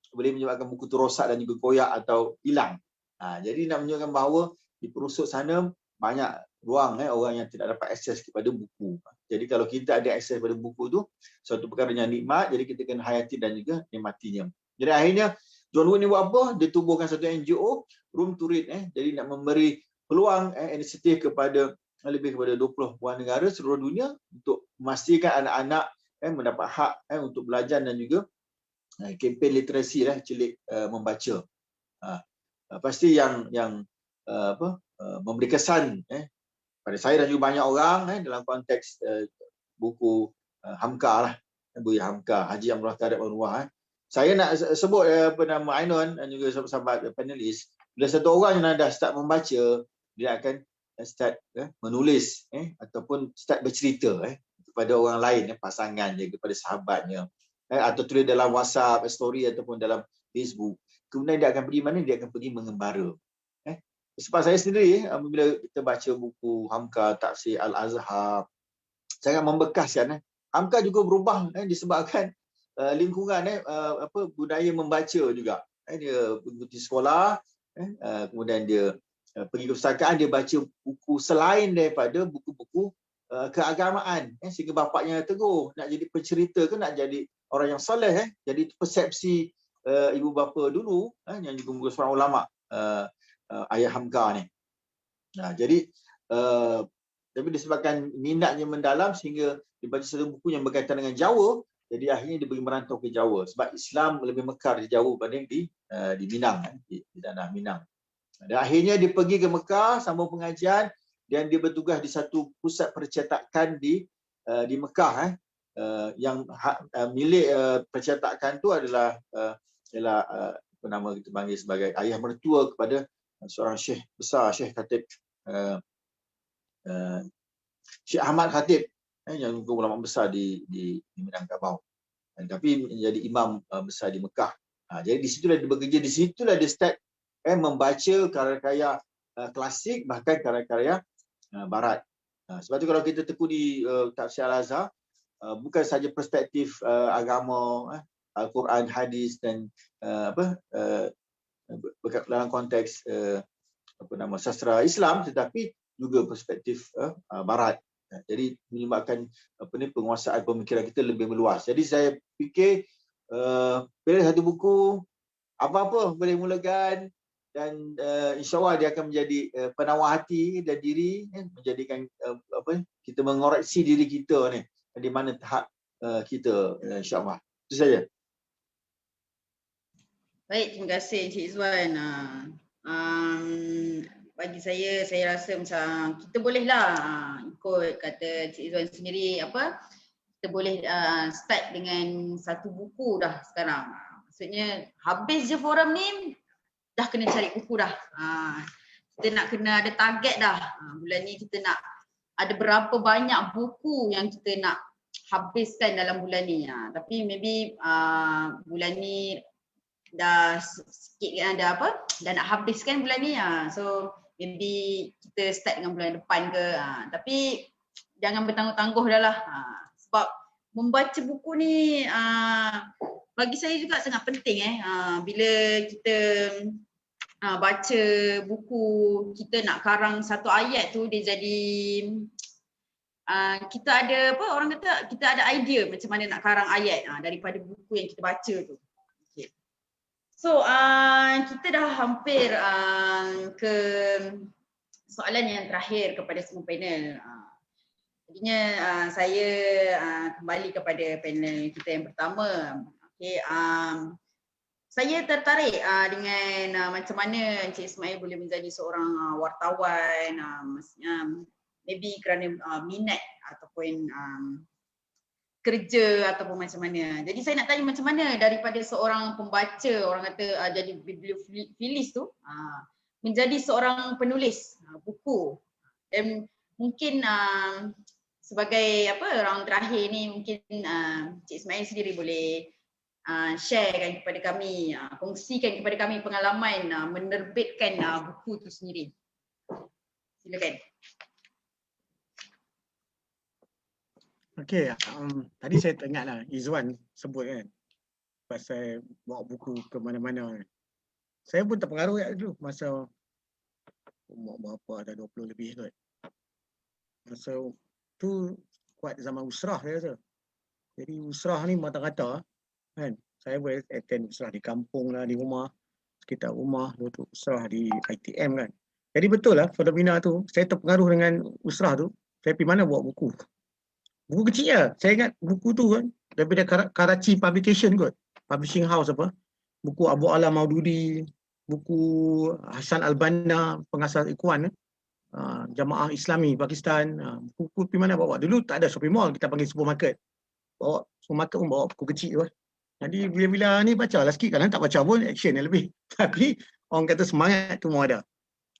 boleh menyebabkan buku tu rosak dan juga koyak atau hilang. Jadi nak menunjukkan bahawa di perusuk sana banyak ruang orang yang tidak dapat akses kepada buku. Jadi kalau kita ada akses kepada buku tu, suatu perkara yang nikmat, jadi kita kena hayati dan juga nikmatinya. Jadi akhirnya John Wood ni buat apa? Dia tubuhkan satu NGO, Room to Read. Jadi nak memberi peluang inisiatif kepada lebih kepada 20 buah negara seluruh dunia untuk memastikan anak-anak mendapat hak untuk belajar dan juga kempen literasi celik membaca. Pasti yang memberi kesan pada saya dan juga banyak orang dalam konteks buku Hamka lah, buku Hamka Haji Amrullah Tarik Anwar. Saya nak sebut nama Ainun dan juga sahabat-sahabat panelis, bila satu orang yang dah start membaca, dia akan start menulis ataupun start bercerita kepada orang lain, pasangannya, kepada sahabatnya, atau tulis dalam WhatsApp story ataupun dalam Facebook. Kemudian dia akan pergi mana? Dia akan pergi mengembara. Sebab saya sendiri apabila kita baca buku Hamka, Tafsir Al-Azhar, sangat membekaskan. Hamka juga berubah disebabkan lingkungan budaya membaca juga. Dia pergi sekolah, kemudian dia pergi ke perpustakaan, dia baca buku selain daripada buku-buku keagamaan, sehingga bapaknya tegur, nak jadi pencerita ke nak jadi orang yang soleh. Jadi persepsi ibu bapa dulu yang juga seorang ulama, ayah Hamka ni. Jadi tapi disebabkan minatnya mendalam sehingga dia baca satu buku yang berkaitan dengan Jawa, jadi akhirnya dia pergi merantau ke Jawa sebab Islam lebih mekar di Jawa berbanding di Minang, di tanah Minang. Dan akhirnya dia pergi ke Mekah sambung pengajian dan dia bertugas di satu pusat percetakan di Mekah, yang milik percetakan tu adalah apa nama kita panggil sebagai ayah mertua kepada seorang syekh besar, Syekh Khatib, Syekh Ahmad Khatib, yang juga ulama besar di Minangkabau, tapi menjadi imam besar di Mekah. Jadi di situlah dia bekerja, di situlah dia start membaca karya-karya klasik, bahkan karya-karya barat. Sebab tu kalau kita tekuni Tafsir Al-Azhar, bukan saja perspektif agama, Al-Quran, hadis dan dalam konteks sastra Islam, tetapi juga perspektif barat. Jadi menyebabkan penguasaan pemikiran kita lebih meluas. Jadi saya fikir pilih satu buku, apa-apa boleh mulakan, dan insya-Allah dia akan menjadi penawar hati dan diri, menjadikan kita mengoreksi diri kita ni di mana tahap kita, insya-Allah. Itu saja. Baik, terima kasih Encik Izwan. Bagi saya rasa macam kita bolehlah ikut kata Encik Izwan sendiri, kita boleh start dengan satu buku dah sekarang. Maksudnya habis je forum ni, dah kena cari buku dah. Kita nak kena ada target dah. Bulan ni kita nak ada berapa banyak buku yang kita nak habiskan dalam bulan ni. Tapi maybe bulan ni dah sikit dah nak habiskan bulan ni. So maybe kita start dengan bulan depan ke. Tapi jangan bertangguh-tangguh dah lah. Sebab membaca buku ni bagi saya juga sangat penting bila kita baca buku, kita nak karang satu ayat tu dia jadi kita ada apa orang kata kita ada idea macam mana nak karang ayat daripada buku yang kita baca tu. Okay. So kita dah hampir ke soalan yang terakhir kepada semua panel. Jadinya saya kembali kepada panel kita yang pertama. Okay, saya tertarik dengan macam mana Encik Ismail boleh menjadi seorang wartawan, maybe kerana minat ataupun kerja ataupun macam mana. Jadi saya nak tanya macam mana daripada seorang pembaca, orang kata jadi bibliofilis tu, menjadi seorang penulis buku. Dan mungkin sebagai round terakhir ni mungkin Encik Ismail sendiri boleh sharekan kepada kami, kongsikan kepada kami pengalaman menerbitkan buku tu sendiri. Silakan. Okey, tadi saya teringatlah Izwan sebut kan pasal bawa buku ke mana-mana. Saya pun terpengaruh dulu masa umur berapa, dah 20 lebih kot. Masa tu kuat zaman usrah saya rasa. Jadi usrah ni mata-mata kan. Saya boleh attend usrah di kampung lah, di rumah, sekitar rumah, tu usrah di ITM kan. Jadi betul lah fenomena tu, saya terpengaruh dengan usrah tu. Saya pergi mana bawa buku. Buku kecil lah. Saya ingat buku tu kan daripada Karachi Publication kot. Publishing house apa. Buku Abu Ala Maududi, buku Hasan Al-Banna, pengasas Ikhwan, Jamaah Islami Pakistan. Buku pergi mana bawa. Dulu tak ada shopping mall, kita panggil supermarket. Bawa supermarket pun bawa buku kecil tu. Jadi bila-bila ni baca lah sikit, kadang tak baca pun action yang lebih. Tapi orang kata semangat tu mau ada.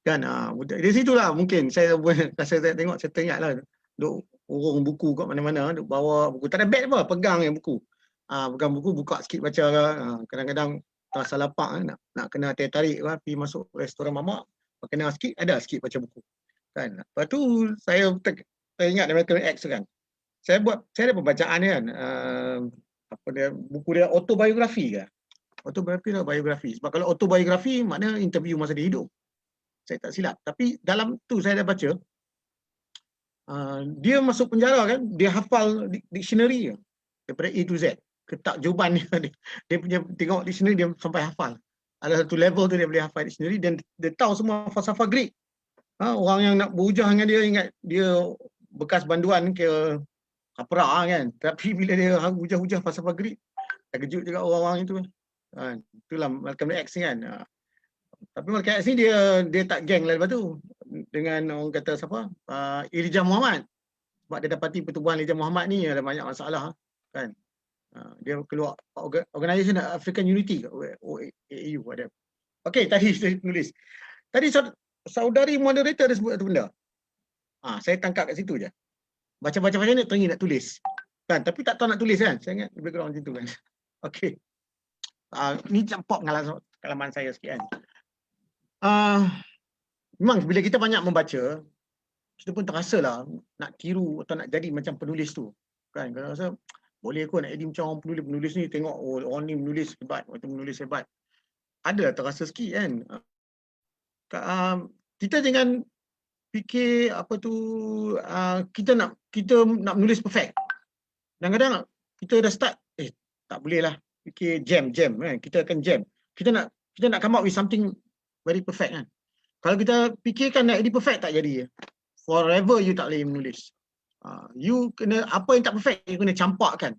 Kan dari situlah mungkin saya rasa saya tengok, saya teringat lah duk urung buku kat mana-mana, duk bawa buku. Tak ada beg apa, pegang yang buku. Pegang buku, buka sikit baca lah. Kadang-kadang terasa lapak nak kena tarik lah, pergi masuk restoran mamak, kena sikit, ada sikit baca buku. Kan. Lepas tu saya ingat Malcolm X kan. Saya ada pembacaan kan. Buku dia autobiografi ke? Autobiografi atau biografi? Sebab kalau autobiografi makna interview masa dia hidup. Saya tak silap. Tapi dalam tu saya dah baca, dia masuk penjara kan, dia hafal dictionary daripada A to Z. Ketakjuban dia punya tengok dictionary dia sampai hafal. Ada satu level tu dia boleh hafal dictionary dan dia tahu semua falsafah Greek. Orang yang nak berhujah dengan dia ingat dia bekas banduan ke Kapra kan. Tapi bila dia hujah-hujah falsafah Greek, terkejut juga orang-orang itu. Itulah Malcolm X kan. Tapi Malcolm X ni dia tak geng lah lepas tu dengan orang kata siapa? Elijah Muhammad. Sebab dia dapati pertubuhan Elijah Muhammad ni ada banyak masalah kan. Dia keluar Organisation African Unity, OAU ada. Okey, tadi saya tulis. Tadi saudari moderator ada sebut satu benda. Saya tangkap kat situ je. Baca-baca macam ni teringin nak tulis. Kan, tapi tak tahu nak tulis kan. Saya ingat background macam tu kan. Okey. Ni campak pengalaman saya sikit kan. Memang bila kita banyak membaca, kita pun terasa lah nak tiru atau nak jadi macam penulis tu. Kan, kalau rasa boleh aku nak jadi macam orang penulis ni, tengok orang ni menulis hebat, macam menulis hebat. Ada terasa sikit kan. Kita jangan fikir apa tu kita nak menulis perfect. Kadang-kadang kita dah start tak boleh lah fikir jam kan. Kita akan jam. Kita nak come up with something very perfect kan. Kalau kita fikirkan nak jadi perfect, tak jadi. Forever you tak boleh menulis. You kena apa yang tak perfect you kena campakkan.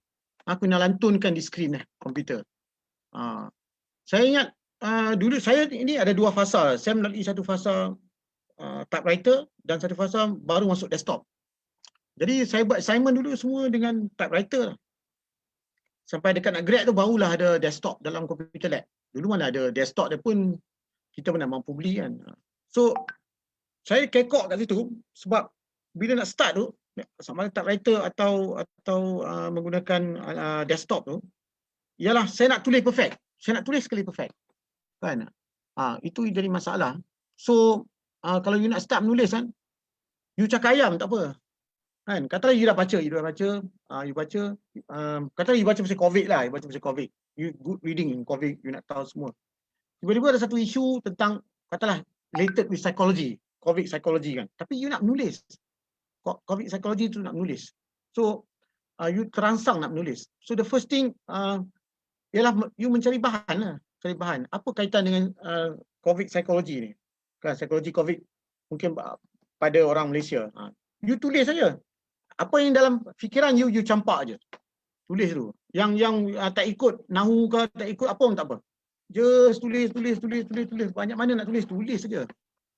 Aku nak lantunkan di skrin komputer. Saya ingat dulu saya ini ada dua fasa. Saya melalui satu fasa typewriter dan satu fasa baru masuk desktop. Jadi saya buat assignment dulu semua dengan typewriter. Sampai dekat nak grad tu barulah ada desktop dalam komputer lab. Dulu mana ada desktop dia pun kita mana mampu beli kan. So saya kekok kat situ sebab bila nak start tu sama ada typewriter atau menggunakan desktop tu, ialah saya nak tulis perfect. Saya nak tulis sekali perfect. Kan? Itu jadi masalah. So kalau you nak start menulis kan, you cakap ayam tak apa. Kan? Katalah you dah baca, katalah you baca pasal COVID lah, you baca pasal COVID. You good reading in COVID, you nak tahu semua. Tiba-tiba ada satu isu tentang, katalah related with psychology, COVID psychology kan. Tapi you nak menulis. COVID psychology tu nak menulis. So, you terangsang nak menulis. So the first thing, ialah you mencari bahan lah. Cari bahan. Apa kaitan dengan COVID psychology ni? Kan, psikologi COVID mungkin pada orang Malaysia. You tulis saja. Apa yang dalam fikiran you, you campak je. Tulis tu. Yang tak ikut nahu ke, tak ikut apa pun tak apa. Just tulis. Banyak mana nak tulis saja.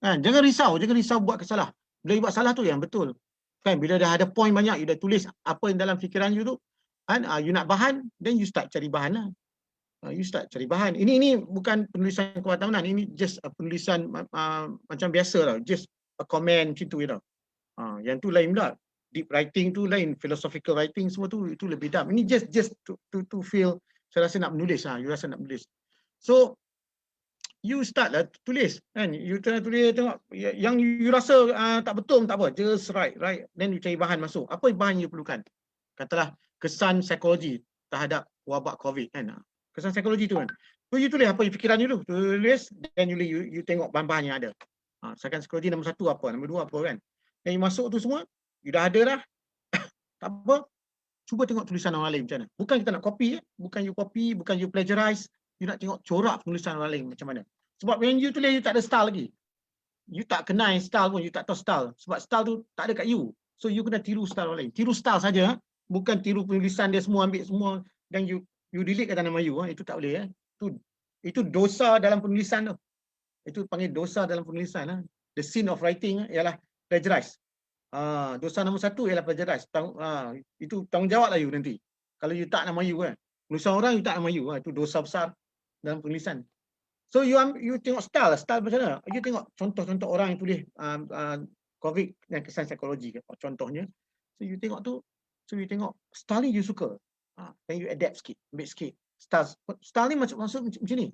Kan, jangan risau buat kesalah. Bila you buat salah tu yang betul. Kan, bila dah ada point banyak, you dah tulis apa yang dalam fikiran you tu. Kan, you nak bahan, then you start cari bahan lah. You start cari bahan. Ini bukan penulisan kewatanan, ini just penulisan macam biasa lah. Just a comment macam tu je tau. Yang tu lain pula. Deep writing tu lain, philosophical writing semua tu itu lebih dalam. Ini just to feel, saya rasa nak menulis lah. You rasa nak menulis. So you start lah tulis kan. You tulis tengok yang you rasa tak betul tak apa. Just write. Then you cari bahan masuk. Apa bahan you perlukan? Katalah kesan psikologi terhadap wabak COVID kan. Kesan psikologi tu kan. So you tulis apa fikiran you tu. Tulis dan you tengok bahan-bahan yang ada. Misalkan psikologi nombor 1 apa, nombor 2 apa kan. Dan you masuk tu semua, you dah ada dah. Tak apa. Cuba tengok tulisan orang lain macam mana. Bukan kita nak copy, bukan you copy, bukan you plagiarize. You nak tengok corak penulisan orang lain macam mana. Sebab when you tulis, you tak ada style lagi. You tak kenal style pun, you tak tahu style. Sebab style tu tak ada kat you. So you kena tiru style orang lain. Tiru style saja, bukan tiru penulisan dia semua, ambil semua dan you delete kata nama you. Itu tak boleh. Itu dosa dalam penulisan tu. Itu panggil dosa dalam penulisan. The sin of writing ialah plagiarize. Dosa nombor 1 ialah plagiarize. Itu tanggungjawab lah you nanti. Kalau you tak nama you kan. Penulisan orang you tak nama you. Itu dosa besar dalam penulisan. So you tengok style macam mana. You tengok contoh-contoh orang yang tulis COVID dan kesan psikologi contohnya. So you tengok tu, so you tengok style ni you suka. Then you adapt sikit, ambil sikit. Style ni maksud macam ni.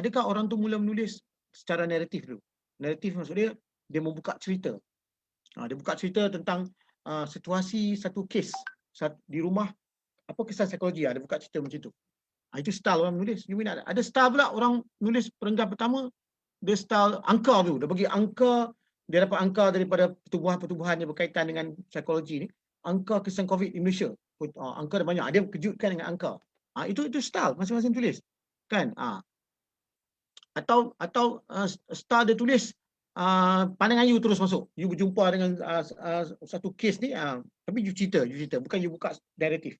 Adakah orang tu mula menulis secara naratif dulu? Naratif maksud dia membuka cerita. Dia buka cerita tentang situasi satu kes di rumah, apa kesan psikologi. Dia buka cerita macam tu. Itu style orang menulis. Ada style pula orang menulis perenggan pertama, dia style angka tu. Dia bagi angka, dia dapat angka daripada pertubuhan-pertubuhan yang berkaitan dengan psikologi ni. Angka kesan COVID di Malaysia. Angka dah banyak. Dia kejutkan dengan angka. Itu style masing-masing tulis. Kan? Atau style dia tulis pandangan you terus masuk. You berjumpa dengan satu kes ni, tapi you cerita. Bukan you buka naratif.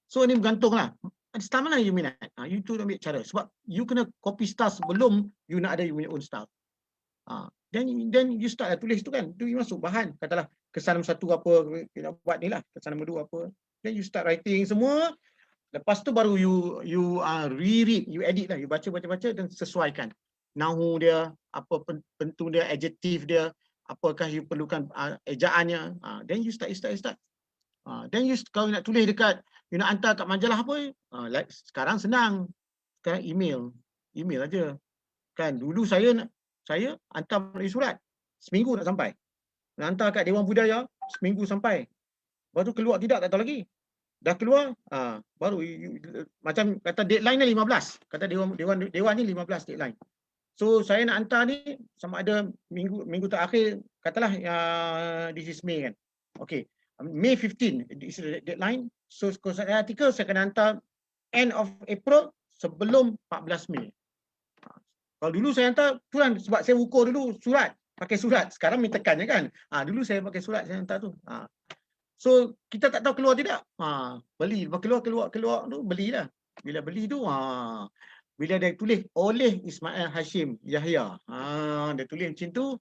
So ini bergantunglah. Style mana you minat? You tu ambil cara. Sebab you kena copy style sebelum you nak ada you punya own style. Then you start lah tulis tu kan. Tu you masuk bahan. Katalah kesan nombor 1 apa, you nak buat ni lah. Kesan nombor 2 apa. Then you start writing semua. Lepas tu baru you reread, you edit lah. You baca dan sesuaikan. Nahu dia, apa pentung dia, adjektif dia, apakah you perlukan ejaannya. Then you start. Then kalau nak tulis dekat, you nak hantar kat majalah apa, sekarang senang. Sekarang email aja. Kan dulu saya hantar melalui surat, seminggu nak sampai. Nak hantar kat Dewan Budaya, seminggu sampai. Baru keluar tak tahu lagi. Dah keluar, baru macam kata deadline ni 15. Kata dewan ni 15 deadline. So saya nak hantar ni sama ada minggu terakhir, katalah this is May kan. Okay. May 15 is the deadline. So kalau saya artikel saya kena hantar end of April sebelum 14 Mei. Kalau dulu saya hantar tuan sebab saya ukur dulu pakai surat. Sekarang minta tekan je kan. Dulu saya pakai surat saya hantar tu. So kita tak tahu keluar tidak. Beli, keluar tu belilah. Bila beli tu bila dia tulis oleh Ismail Hashim Yahya. Dia tulis macam tu,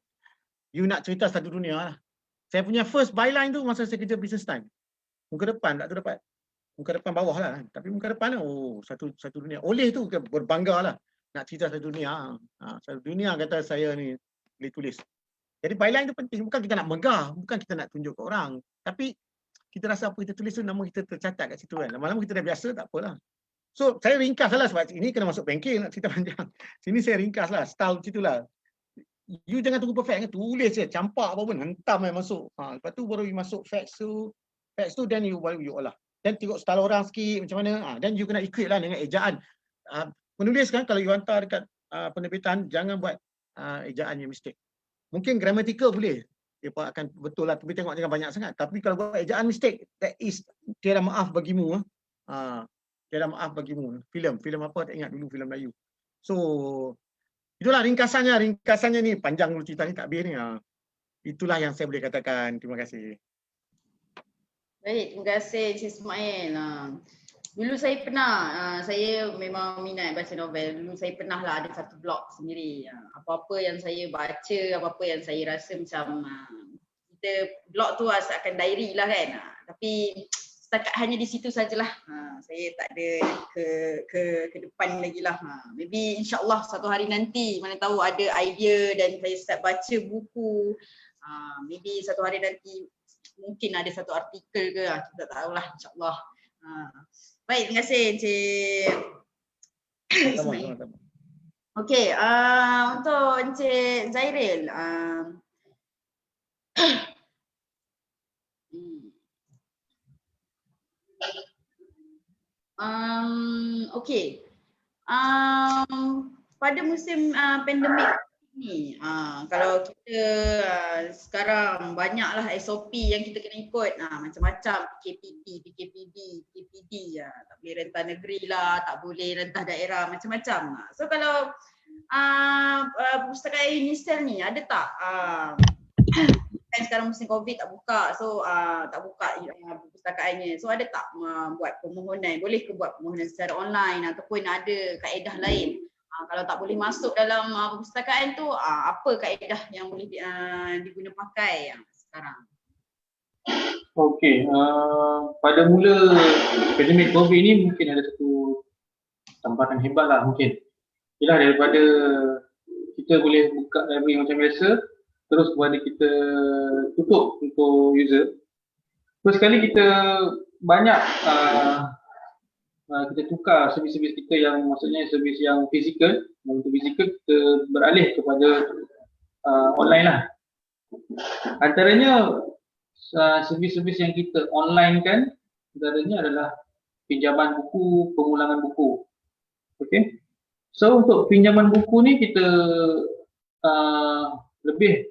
you nak cerita satu dunia lah. Saya punya first byline tu masa saya kerja Business Time. Muka depan tak tu dapat. Muka depan bawah lah. Tapi muka depan satu dunia. Oleh tu berbangga lah. Nak cerita satu dunia. Satu dunia kata saya ni boleh tulis. Jadi byline tu penting. Bukan kita nak megah. Bukan kita nak tunjuk ke orang. Tapi kita rasa apa kita tulis tu nama kita tercatat kat situ kan. Lama-lama kita dah biasa tak apalah. So saya ringkas lah sebab ini kena masuk bengkel nak cerita panjang. Sini saya ringkas lah. Style macam itulah. you jangan tunggu perfect, tulis je, campak apa pun, hentam yang masuk. Lepas tu baru you masuk facts tu then you olah. Dan tengok style orang sikit macam mana. Dan you kena equate lah dengan ejaan. Penulis kan kalau you hantar dekat penerbitan, jangan buat ejaan yang mistake. Mungkin grammatical boleh, dia pun akan betul lah, tapi tengok jangan banyak sangat. Tapi kalau buat ejaan mistake, that is tiada maaf bagimu. Tiada maaf bagimu. Filem apa tak ingat dulu, filem Melayu. So itulah ringkasannya ni, panjang dulu cerita ni, tak habis ni. Itulah yang saya boleh katakan. Terima kasih. Baik, terima kasih Encik Ismail. Dulu saya pernah, saya memang minat baca novel. Dulu saya pernah lah ada satu blog sendiri. Apa-apa yang saya baca, apa-apa yang saya rasa macam kita blog tu asalkan diary lah kan. Tapi setakat hanya di situ sajalah. Saya tak ada ke depan lagi lah. Maybe insyaAllah satu hari nanti, mana tahu ada idea dan saya start baca buku. Maybe satu hari nanti mungkin ada satu artikel ke, kita tak tahulah, insyaAllah. Baik, terima kasih Encik Ismail. Okey, untuk Encik Zairil. Okey. Pada musim pandemik ni, kalau kita sekarang banyaklah SOP yang kita kena ikut, macam-macam, PKPD, tak boleh rentah negeri lah, tak boleh rentah daerah, macam-macam. So kalau Perpustakaan UNISEL ni ada tak, kan sekarang musim COVID tak buka, so tak buka perpustakaannya, so ada tak buat permohonan, boleh ke buat permohonan secara online ataupun ada kaedah lain? Kalau tak boleh masuk dalam perpustakaan tu, apa kaedah yang boleh diguna pakai sekarang? Okey, pada mula pandemik COVID ni mungkin ada satu tamparan hebat lah mungkin. Yalah, daripada kita boleh buka library macam biasa, terus kepada kita tutup untuk user. Terus sekali kita banyak kita tukar servis-servis kita yang maksudnya servis yang fizikal, dan untuk fizikal kita beralih kepada online lah. Antaranya servis-servis yang kita online kan, antaranya adalah pinjaman buku, pengulangan buku. Okey. So untuk pinjaman buku ni kita lebih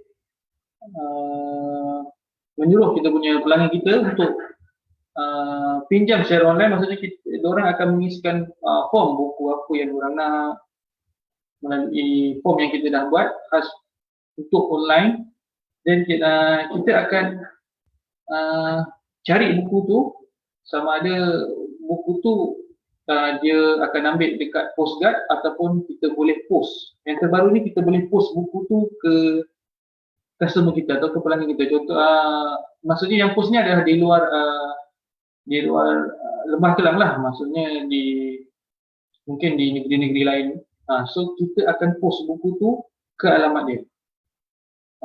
menyuruh kita punya pelanggan kita untuk pinjam secara online, maksudnya diorang akan mengisikan form buku apa yang diorang nak melalui form yang kita dah buat khas untuk online, dan kita akan cari buku tu, sama ada buku tu dia akan ambil dekat postguard ataupun kita boleh post. Yang terbaru ni kita boleh post buku tu ke customer kita atau ke pelanggan kita. Contoh, maksudnya yang post ni adalah di luar Lembah Kelang lah, maksudnya mungkin di negeri-negeri lain. So kita akan post buku tu ke alamat dia.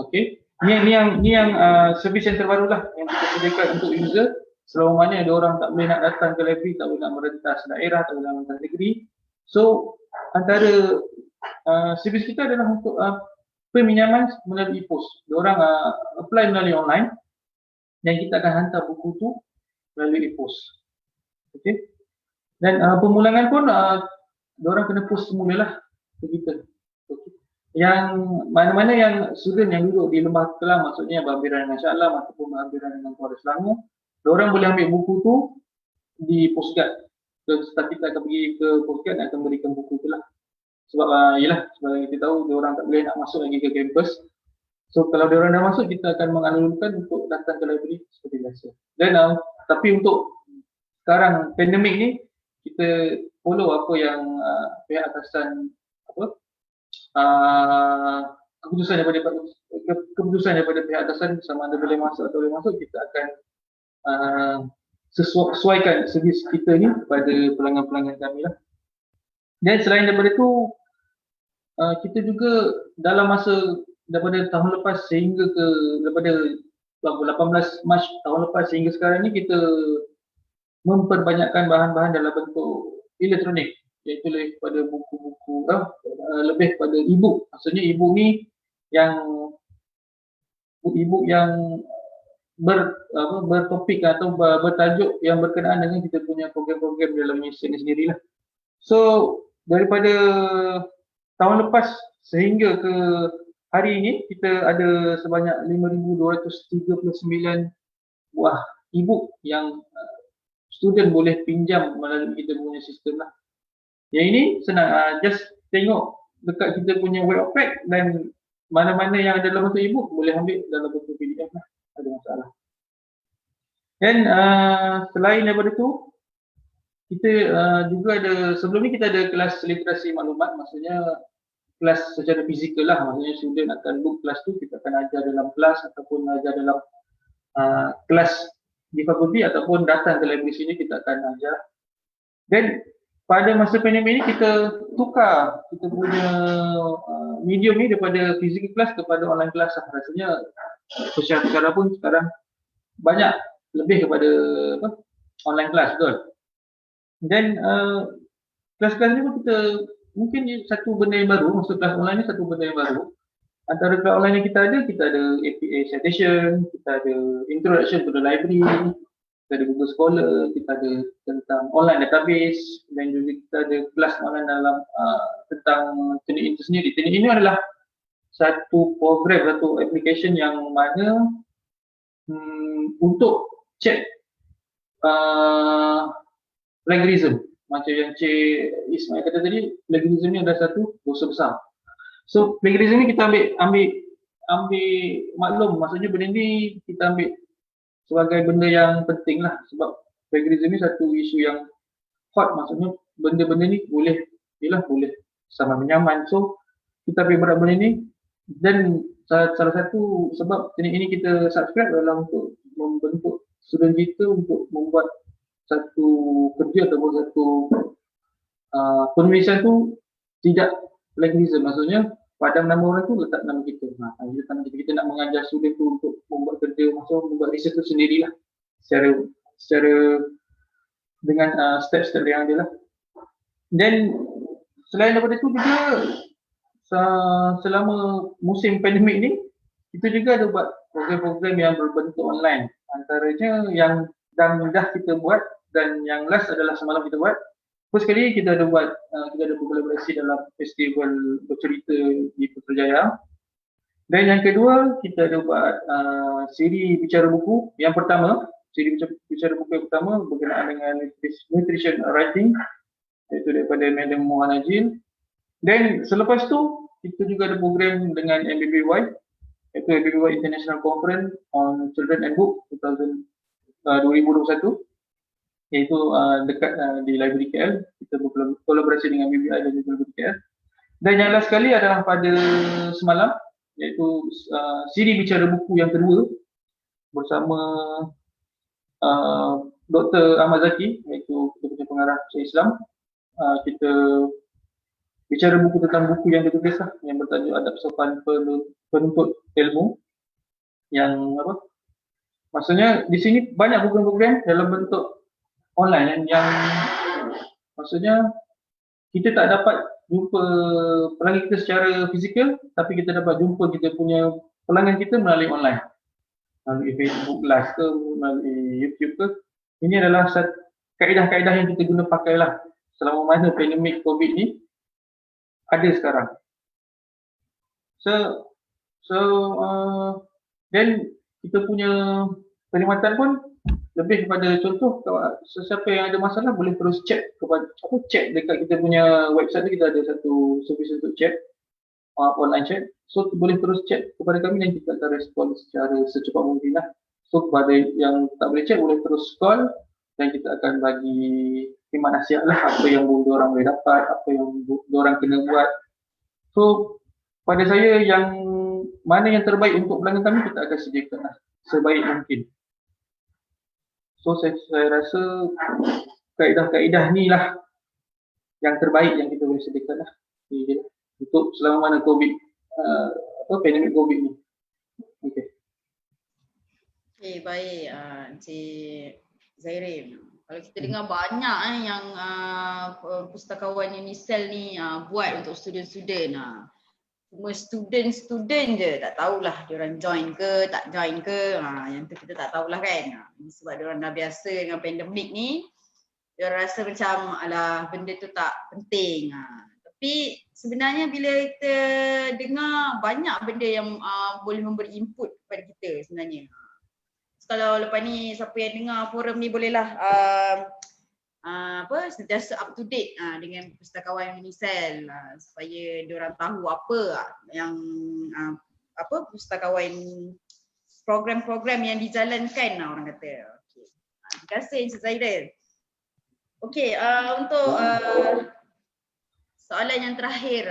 Okey. Ni yang servis yang terbaru lah yang kita sediakan untuk user. Selama mana ada orang tak boleh nak datang ke library, tak boleh nak merentas daerah, tak boleh nak merentas negeri. So antara servis kita adalah untuk peminjaman melalui pos. Diorang apply melalui online dan kita akan hantar buku tu melalui pos. Okey. Dan pemulangan pun diorang kena post semula lah ke kita. Okay. Yang mana-mana yang student yang duduk di Lembah Kelang, maksudnya berhampiran dengan Shah Alam ataupun berhampiran dengan Kuala Selangor, diorang boleh ambil buku tu di postguard. So setelah kita akan pergi ke postguard dan akan berikan buku tu lah. Sebab yelah, sebab kita tahu diorang tak boleh nak masuk lagi ke kampus. So kalau diorang dah masuk, kita akan menganjurkan untuk datang ke library seperti biasa. Dan tapi untuk sekarang pandemik ni, kita follow apa yang pihak atasan keputusan daripada pihak atasan, sama ada boleh masuk atau boleh masuk, kita akan sesuaikan servis kita ni kepada pelanggan-pelanggan kami lah. Dan selain daripada tu, kita juga dalam masa daripada tahun lepas sehingga daripada 18 Mac tahun lepas sehingga sekarang ni, kita memperbanyakkan bahan-bahan dalam bentuk elektronik, iaitu lebih kepada buku-buku, lebih kepada e-book. Maksudnya e-book ni yang e-book yang bertopik atau bertajuk yang berkenaan dengan kita punya program-program dalam Malaysia ni sendirilah. So daripada tahun lepas sehingga ke hari ini kita ada sebanyak 5,239 buah e-book yang student boleh pinjam melalui kita punya sistem lah. Yang ini senang, just tengok dekat kita punya web pack dan mana-mana yang ada dalam bentuk e-book boleh ambil dalam bentuk PDF lah, ada masalah. Dan selain daripada tu, kita juga ada, sebelum ni kita ada kelas literasi maklumat, maksudnya kelas secara fizikal lah, maksudnya student akan book kelas tu, kita akan ajar dalam kelas ataupun ajar dalam kelas di fakulti ataupun datang ke library sini kita akan ajar. Dan pada masa pandemik ini kita tukar kita punya medium ni daripada physical class kepada online class lah. Rasanya persyaratan pun sekarang banyak lebih kepada online class, betul. Dan kelas-kelas ni pun kita mungkin satu benda yang baru, maksud kelas online ni satu benda yang baru. Antara kelas online yang kita ada APA citation, kita ada introduction to the library, kita ada Google Scholar, kita ada tentang online database, dan juga kita ada kelas online dalam tentang teknik itu sendiri. Teknik ini adalah satu program, satu application yang mana untuk check plagiarism. Macam yang Cik Ismail kata tadi, plagiarism ni adalah satu dosa besar. So plagiarism ni kita ambil maklum, maksudnya benda ni kita ambil sebagai benda yang penting lah, sebab plagiarism ni satu isu yang hot, maksudnya benda-benda ni boleh sama menyaman. So kita ambil berat benda ni, dan salah satu sebab teknik ini kita subscribe adalah untuk membentuk student kita untuk membuat satu kerja ataupun satu penulisan tu tidak plagiarism, maksudnya pada nama orang tu letak nama kita. Kita nak mengajar student tu untuk membuat kerja, maksudnya membuat research tu sendirilah secara dengan step-step yang ada lah. Dan selain daripada itu juga selama musim pandemik ni kita juga ada buat program-program yang berbentuk online. Antaranya yang dah kita buat dan yang last adalah semalam kita buat. First kali kita ada buat, kita ada berkolaborasi dalam festival bercerita di Putrajaya. Dan yang kedua, kita ada buat siri bicara buku. Yang pertama, siri bicara buku yang pertama berkenaan dengan nutrition writing, iaitu daripada Madam Mohan Najil. Dan selepas tu, kita juga ada program dengan MBBY, iaitu MBBY International Conference on Children and Book 2021. Iaitu dekat di Library KL, kita berkolaborasi dengan BBI dan juga Library KL. Dan yang last sekali adalah pada semalam, iaitu siri bicara buku yang kedua bersama Dr. Ahmad Zaki, iaitu kita punya pengarah Syekh Islam. Kita bicara buku tentang buku yang ditulis lah, yang bertajuk Adab Sopan Penuntut Ilmu. Yang apa? Maksudnya di sini banyak program-program dalam bentuk online yang maksudnya kita tak dapat jumpa pelanggan kita secara fizikal, tapi kita dapat jumpa kita punya pelanggan kita melalui online, melalui Facebook Live ke, melalui YouTube ke. Ini adalah kaedah-kaedah yang kita guna pakailah selama mana pandemik COVID ni ada sekarang. Dan kita punya perkhidmatan pun lebih kepada contoh, sesiapa yang ada masalah boleh terus check dekat kita punya website tu, kita ada satu servis untuk check, online check. So boleh terus check kepada kami dan kita akan respon secara secepat mungkin lah. So kepada yang tak boleh check boleh terus call dan kita akan bagi khidmat nasihat lah, apa yang diorang boleh dapat, apa yang diorang kena buat. So pada saya, yang mana yang terbaik untuk pelanggan kami kita akan sediakan lah sebaik mungkin. So saya rasa kaedah-kaedah ni lah yang terbaik yang kita boleh sediakan lah untuk selama mana COVID, pandemik COVID ni. Okay, baik Encik Zairil. Kalau kita dengar banyak yang pustakawan UNICEL ni buat untuk student-student. Cuma student je tak tahulah diorang join ke tak join ke, yang tu kita tak tahulah kan. Sebab diorang dah biasa dengan pandemik ni, diorang rasa macam alah benda tu tak penting. Tapi sebenarnya bila kita dengar banyak benda yang boleh memberi input kepada kita sebenarnya. So, kalau lepas ni siapa yang dengar forum ni bolehlah sentiasa up to date dengan pustakawan Unicell supaya diorang tahu apa yang pustakawan program-program yang dijalankan orang kata. Okay. Terima kasih Encik Zairil. Okey, untuk soalan yang terakhir,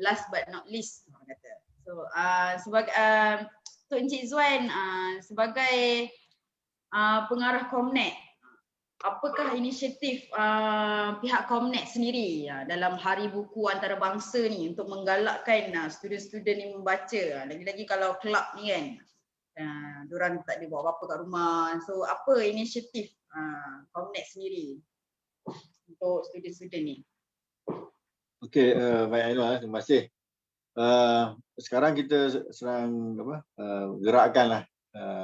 last but not least orang kata. So sebagai untuk Encik Zuan sebagai pengarah Comnet, apakah inisiatif pihak Comnet sendiri dalam Hari Buku Antarabangsa ni untuk menggalakkan student-student ni membaca, lagi-lagi kalau kelab ni kan, diorang tak ada buat apa-apa kat rumah. So apa inisiatif Comnet sendiri untuk student-student ni? Okey, baik Ainul, terima kasih. Sekarang kita sedang gerakkanlah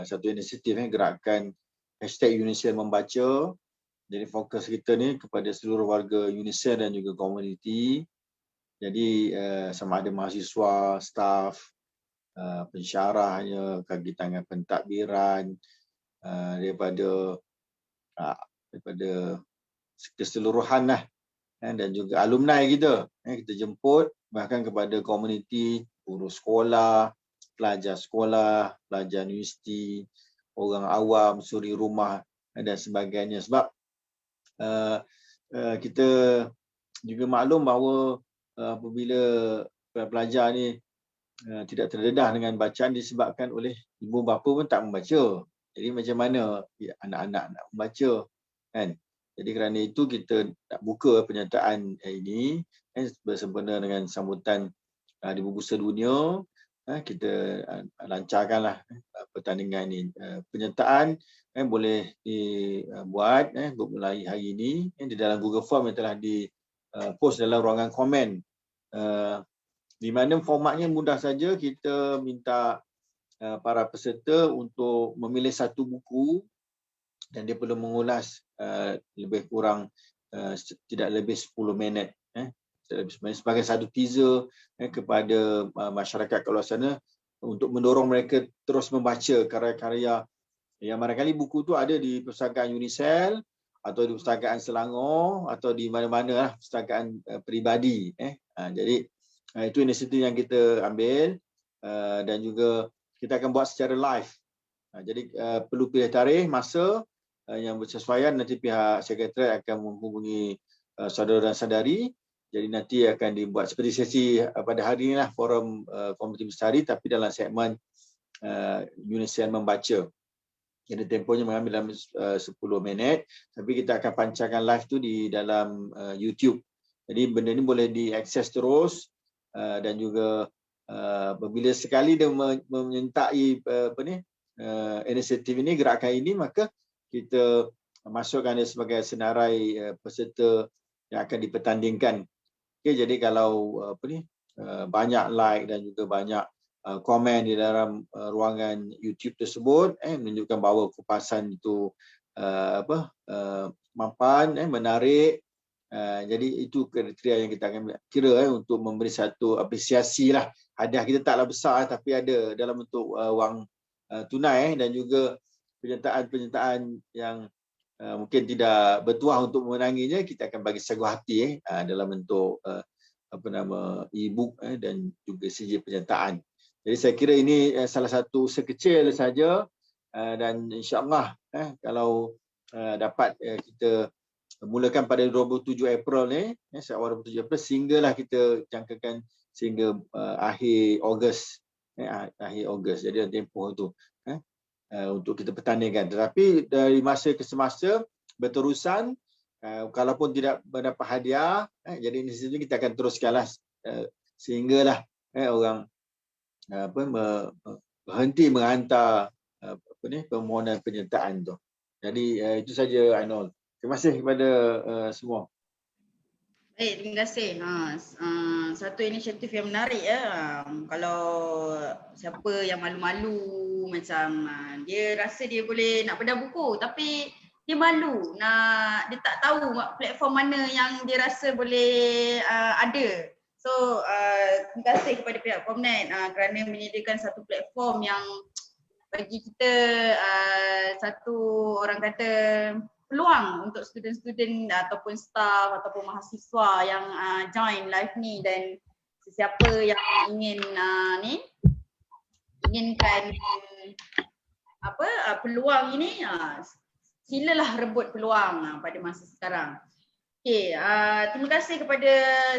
satu inisiatif gerakan #Unicell Membaca. Jadi fokus kita ni kepada seluruh warga Unicell dan juga komuniti. Jadi sama ada mahasiswa, staf, pensyarahnya, kaki tangan pentadbiran, daripada keseluruhan lah, dan juga alumni kita. Kita jemput bahkan kepada komuniti, guru sekolah, pelajar sekolah, pelajar universiti, orang awam, suri rumah dan sebagainya. Sebab kita juga maklum bahawa apabila pelajar ni tidak terdedah dengan bacaan disebabkan oleh ibu bapa pun tak membaca. Jadi macam mana anak-anak nak membaca kan? Jadi kerana itu kita nak buka penyertaan ini bersempena dengan sambutan Hari Buku Sedunia. Kita lancarkanlah pertandingan ini. Penyertaan boleh dibuat mulai hari ini di dalam Google Form yang telah dipost dalam ruangan komen. Di mana formatnya mudah saja. Kita minta para peserta untuk memilih satu buku dan dia perlu mengulas lebih kurang tidak lebih 10 minit sebagai satu teaser kepada masyarakat kat luar sana untuk mendorong mereka terus membaca karya-karya yang barangkali buku tu ada di perpustakaan Unicell atau di perpustakaan Selangor atau di mana-mana lah perpustakaan peribadi. Jadi itu inisiatif yang kita ambil dan juga kita akan buat secara live. Jadi perlu pilih tarikh, masa yang bersesuaian. Nanti pihak sekretariat akan menghubungi saudara dan saudari. Jadi nanti akan dibuat seperti sesi pada hari ini lah, forum komuniti bestari, tapi dalam segmen Unicell Membaca. Jadi tempohnya mengambil dalam 10 minit, tapi kita akan pancarkan live tu di dalam YouTube. Jadi benda ni boleh diakses terus dan juga bila sekali dia menyertai inisiatif ini, gerakan ini, maka kita masukkan dia sebagai senarai peserta yang akan dipertandingkan. Okay, jadi kalau banyak like dan juga banyak komen di dalam ruangan YouTube tersebut menunjukkan bahawa kupasan itu mampan, menarik. Jadi itu kriteria yang kita akan kira untuk memberi satu apresiasi lah. Hadiah kita taklah besar tapi ada dalam bentuk wang tunai dan juga penyertaan-penyertaan yang mungkin tidak bertuah untuk memenanginya, kita akan bagi seguah hati dalam bentuk e-book dan juga sijil penyertaan. Jadi saya kira ini salah satu sekecil saja dan insya-Allah kalau dapat kita mulakan pada 27 April ni, seawal 27 April sehinggalah kita jangkakan sehingga akhir Ogos. Akhir Ogos. Jadi tempoh itu untuk kita pertandingkan. Tetapi dari masa ke semasa berterusan, kalaupun tidak mendapat hadiah, jadi di situ kita akan teruskanlah sehinggalah orang berhenti menghantar permohonan penyertaan tu. Jadi itu saja Ainul. Terima kasih kepada semua. Baik, terima kasih. Satu inisiatif yang menarik ya. Kalau siapa yang malu-malu macam dia rasa dia boleh nak bedah buku tapi dia malu dia tak tahu platform mana yang dia rasa boleh ada. So terima kasih kepada pihak Comnet kerana menyediakan satu platform yang bagi kita satu orang kata peluang untuk student-student ataupun staff ataupun mahasiswa yang join live ni, dan sesiapa yang inginkan peluang ini silalah rebut peluang pada masa sekarang. Okay, terima kasih kepada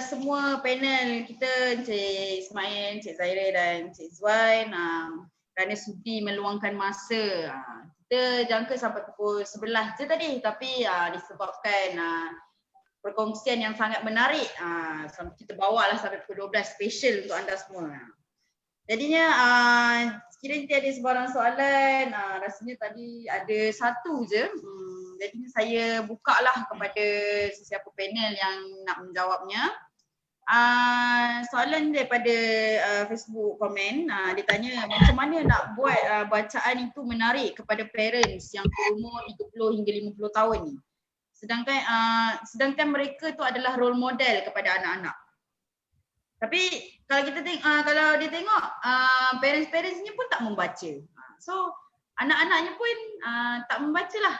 semua panel kita, Encik Ismail, Encik Zaira dan Encik Zuan kerana sudi meluangkan masa. Kita jangka sampai pukul 11 je tadi, tapi disebabkan perkongsian yang sangat menarik, kita bawalah sampai pukul 12 special untuk anda semua. Jadinya sekiranya ada sebarang soalan, rasanya tadi ada satu je. Jadi saya bukalah kepada sesiapa panel yang nak menjawabnya. Soalan daripada Facebook komen, dia tanya macam mana nak buat bacaan itu menarik kepada parents yang berumur 30 hingga 50 tahun ni. Sedangkan mereka tu adalah role model kepada anak-anak. Tapi kalau kita kalau dia tengok parents-parentsnya pun tak membaca. So anak-anaknya pun tak membaca lah.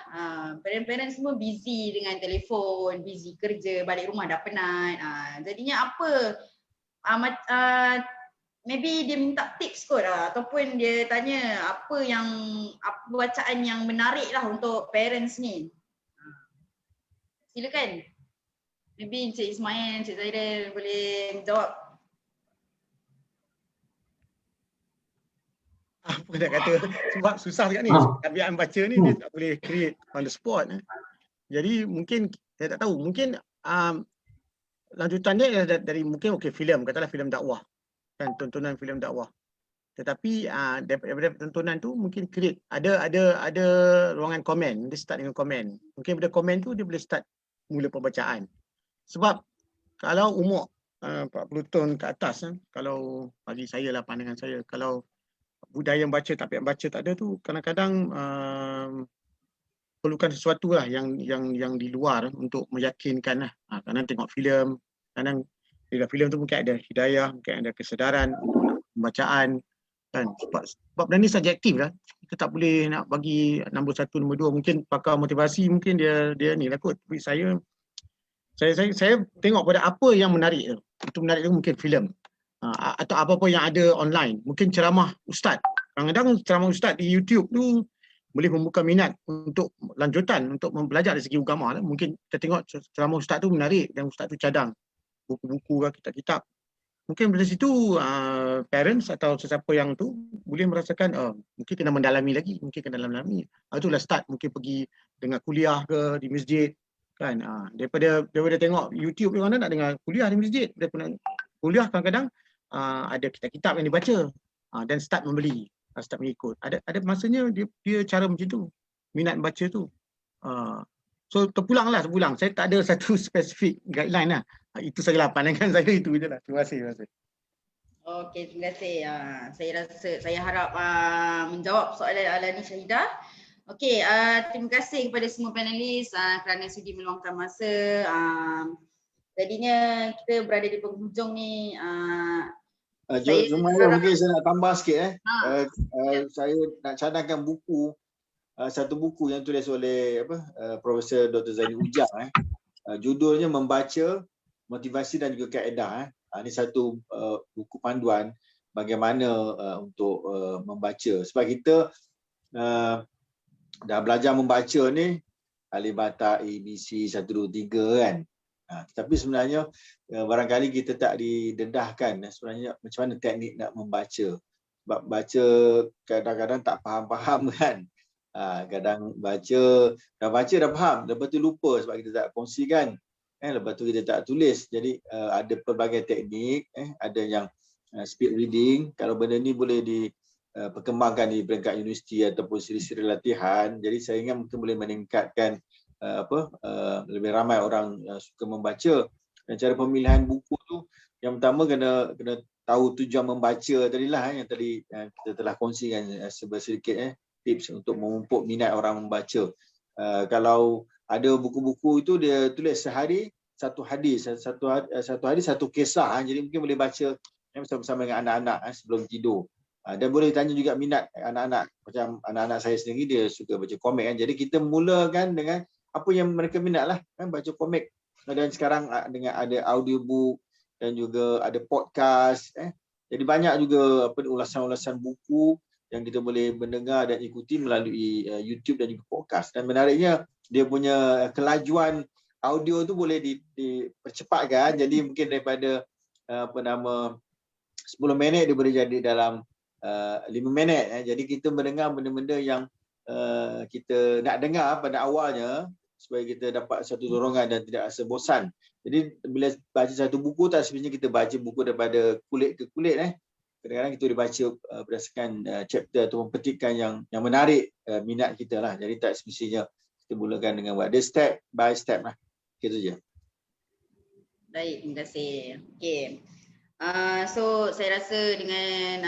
Parents-parents semua busy dengan telefon, busy kerja, balik rumah dah penat. Jadinya apa, maybe dia minta tips kot ataupun dia tanya apa bacaan yang menarik lah untuk parents ni. Silakan. Maybe Encik Ismail, Encik Zaira boleh jawab. Apa nak kata, sebab susah juga ni. Tabiat baca ni dia tak boleh create on the spot. Jadi mungkin saya tak tahu, mungkin lanjutan dia dari mungkin filem, katalah filem dakwah kan, tontonan filem dakwah. Tetapi daripada tontonan tu mungkin create ada ruangan komen, dia start dengan komen. Mungkin pada komen tu dia boleh start mula pembacaan. Sebab kalau umur 40 tahun ke atas, kalau bagi saya lah, pandangan saya, kalau budaya membaca, tabiat baca tak ada tu, kadang-kadang perlukan sesuatu lah yang di luar untuk meyakinkan lah. Kadang tengok filem, kadang bila filem tu mungkin ada hidayah, mungkin ada kesedaran untuk pembacaan kan. Sebab benda ni subjektif lah. Kita tak boleh nak bagi nombor 1, nombor 2. Mungkin pakar motivasi mungkin dia ni lah kot. Tapi saya tengok pada apa yang menarik tu. Itu menarik tu mungkin filem. Atau apa-apa yang ada online. Mungkin ceramah ustaz. Kadang-kadang ceramah ustaz di YouTube tu boleh membuka minat untuk lanjutan, untuk belajar dari segi agama. Mungkin kita tengok ceramah ustaz tu menarik dan ustaz tu cadang buku-buku, kitab-kitab. Mungkin dari situ parents atau sesiapa yang tu boleh merasakan mungkin kena mendalami lagi, mungkin kena mendalami. Itulah start, mungkin pergi dengar kuliah ke di masjid kan. Daripada tengok YouTube yang mana nak dengar kuliah di masjid, daripada kuliah kadang-kadang ada kitab-kitab yang dibaca dan start membeli, start mengikut. Ada masanya dia cara macam tu, minat baca tu. So terpulang. Saya tak ada satu spesifik guideline lah. Itu sajalah pandangan saya, itu je lah. Terima kasih. Okey, terima kasih. Saya harap menjawab soalan Alani Syahidah. Okey, terima kasih kepada semua panelis kerana sudi meluangkan masa. Jadinya kita berada di penghujung ni. Mungkin saya nak tambah sikit. Saya nak cadangkan buku, satu buku yang tulis oleh Profesor Dr. Zaini Ujang. Judulnya Membaca, Motivasi dan juga Kaedah. Ini satu buku panduan bagaimana untuk membaca. Sebab kita dah belajar membaca ni alif bata ABC 1 2 3 kan. Tapi sebenarnya barangkali kita tak didedahkan sebenarnya macam mana teknik nak membaca. Sebab baca kadang-kadang tak faham-faham kan. Kadang dah baca dah faham, lepas tu lupa sebab kita tak kongsikan. Lepas tu kita tak tulis. Jadi ada pelbagai teknik, ada yang speed reading. Kalau benda ni boleh diperkembangkan di peringkat universiti ataupun siri-siri latihan. Jadi saya ingat mungkin boleh meningkatkan lebih ramai orang suka membaca. Dan cara pemilihan buku tu yang pertama kena tahu tujuan membaca tadilah yang tadi kita telah kongsikan sedikit tips untuk memupuk minat orang membaca. Kalau ada buku-buku itu dia tulis sehari satu hadis, satu hari satu kisah, jadi mungkin boleh baca bersama-sama dengan anak-anak sebelum tidur. Dan boleh tanya juga minat anak-anak, macam anak-anak saya sendiri dia suka baca komik kan. Jadi kita mulakan dengan apa yang mereka minat lah kan, baca komik. Dan sekarang dengan ada audiobook dan juga ada podcast. Jadi banyak juga ulasan-ulasan buku yang kita boleh mendengar dan ikuti melalui YouTube dan juga podcast. Dan menariknya dia punya kelajuan audio tu boleh dipercepatkan. Jadi mungkin daripada 10 minit dia boleh jadi dalam 5 minit. Jadi kita mendengar benda-benda yang kita nak dengar pada awalnya supaya kita dapat satu dorongan dan tidak rasa bosan. Jadi bila baca satu buku tak sebenarnya kita baca buku daripada kulit ke kulit. Kadang-kadang kita dibaca berdasarkan chapter atau petikan yang menarik minat kita lah. Jadi tak semestinya kita mulakan dengan buat. Dia step by step lah. Itu je. Baik, terima kasih. Okay. So saya rasa dengan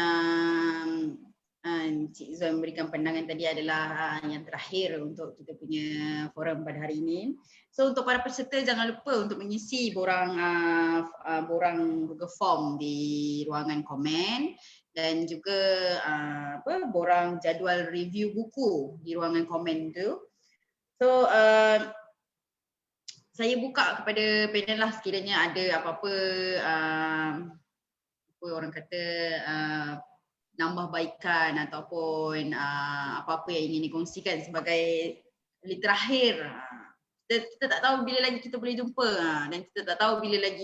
Cik Izwan memberikan pandangan tadi adalah yang terakhir untuk kita punya forum pada hari ini. So untuk para peserta jangan lupa untuk mengisi borang Google Form di ruangan komen dan juga borang jadual review buku di ruangan komen tu. So saya buka kepada panel lah sekiranya ada apa-apa orang kata nambahbaikan ataupun apa-apa yang ingin dikongsikan sebagai kali terakhir. Kita tak tahu bila lagi kita boleh jumpa dan kita tak tahu bila lagi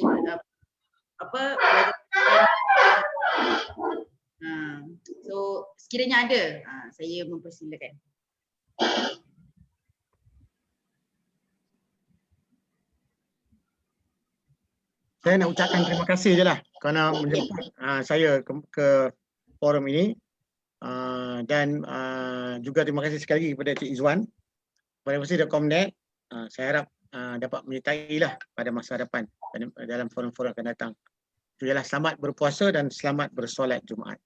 so sekiranya ada saya mempersilakan. Saya nak ucapkan terima kasih je lah kerana menjemput saya ke forum ini dan juga terima kasih sekali lagi kepada Cik Izwan, kepada Presiden Komnet. Saya harap dapat menyertai lah pada masa depan dalam forum-forum akan datang. Itu ialah selamat berpuasa dan selamat bersolat Jumaat.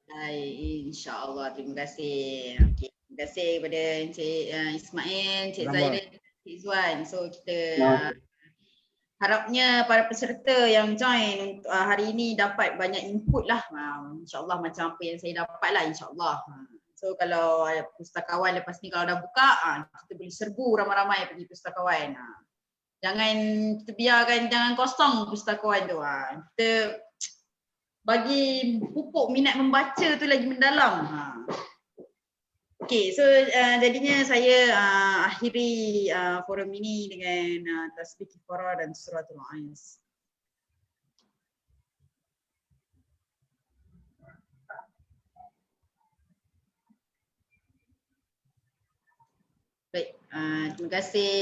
Baik, insya-Allah. Terima kasih. Okay. Terima kasih kepada Encik Ismail, Encik Zairil, Cik Izwan. So kita harapnya para peserta yang join hari ini dapat banyak input lah. InsyaAllah macam apa yang saya dapat lah, insyaAllah. So kalau pustakawan lepas ni kalau dah buka, kita boleh serbu ramai-ramai pergi pustakawan. Jangan kita biarkan, jangan kosong pustakawan tu. Kita bagi pupuk minat membaca tu lagi mendalam. Okay, so jadinya saya akhiri forum ini dengan tasbih kifarah dan suratul ais. Baik, terima kasih.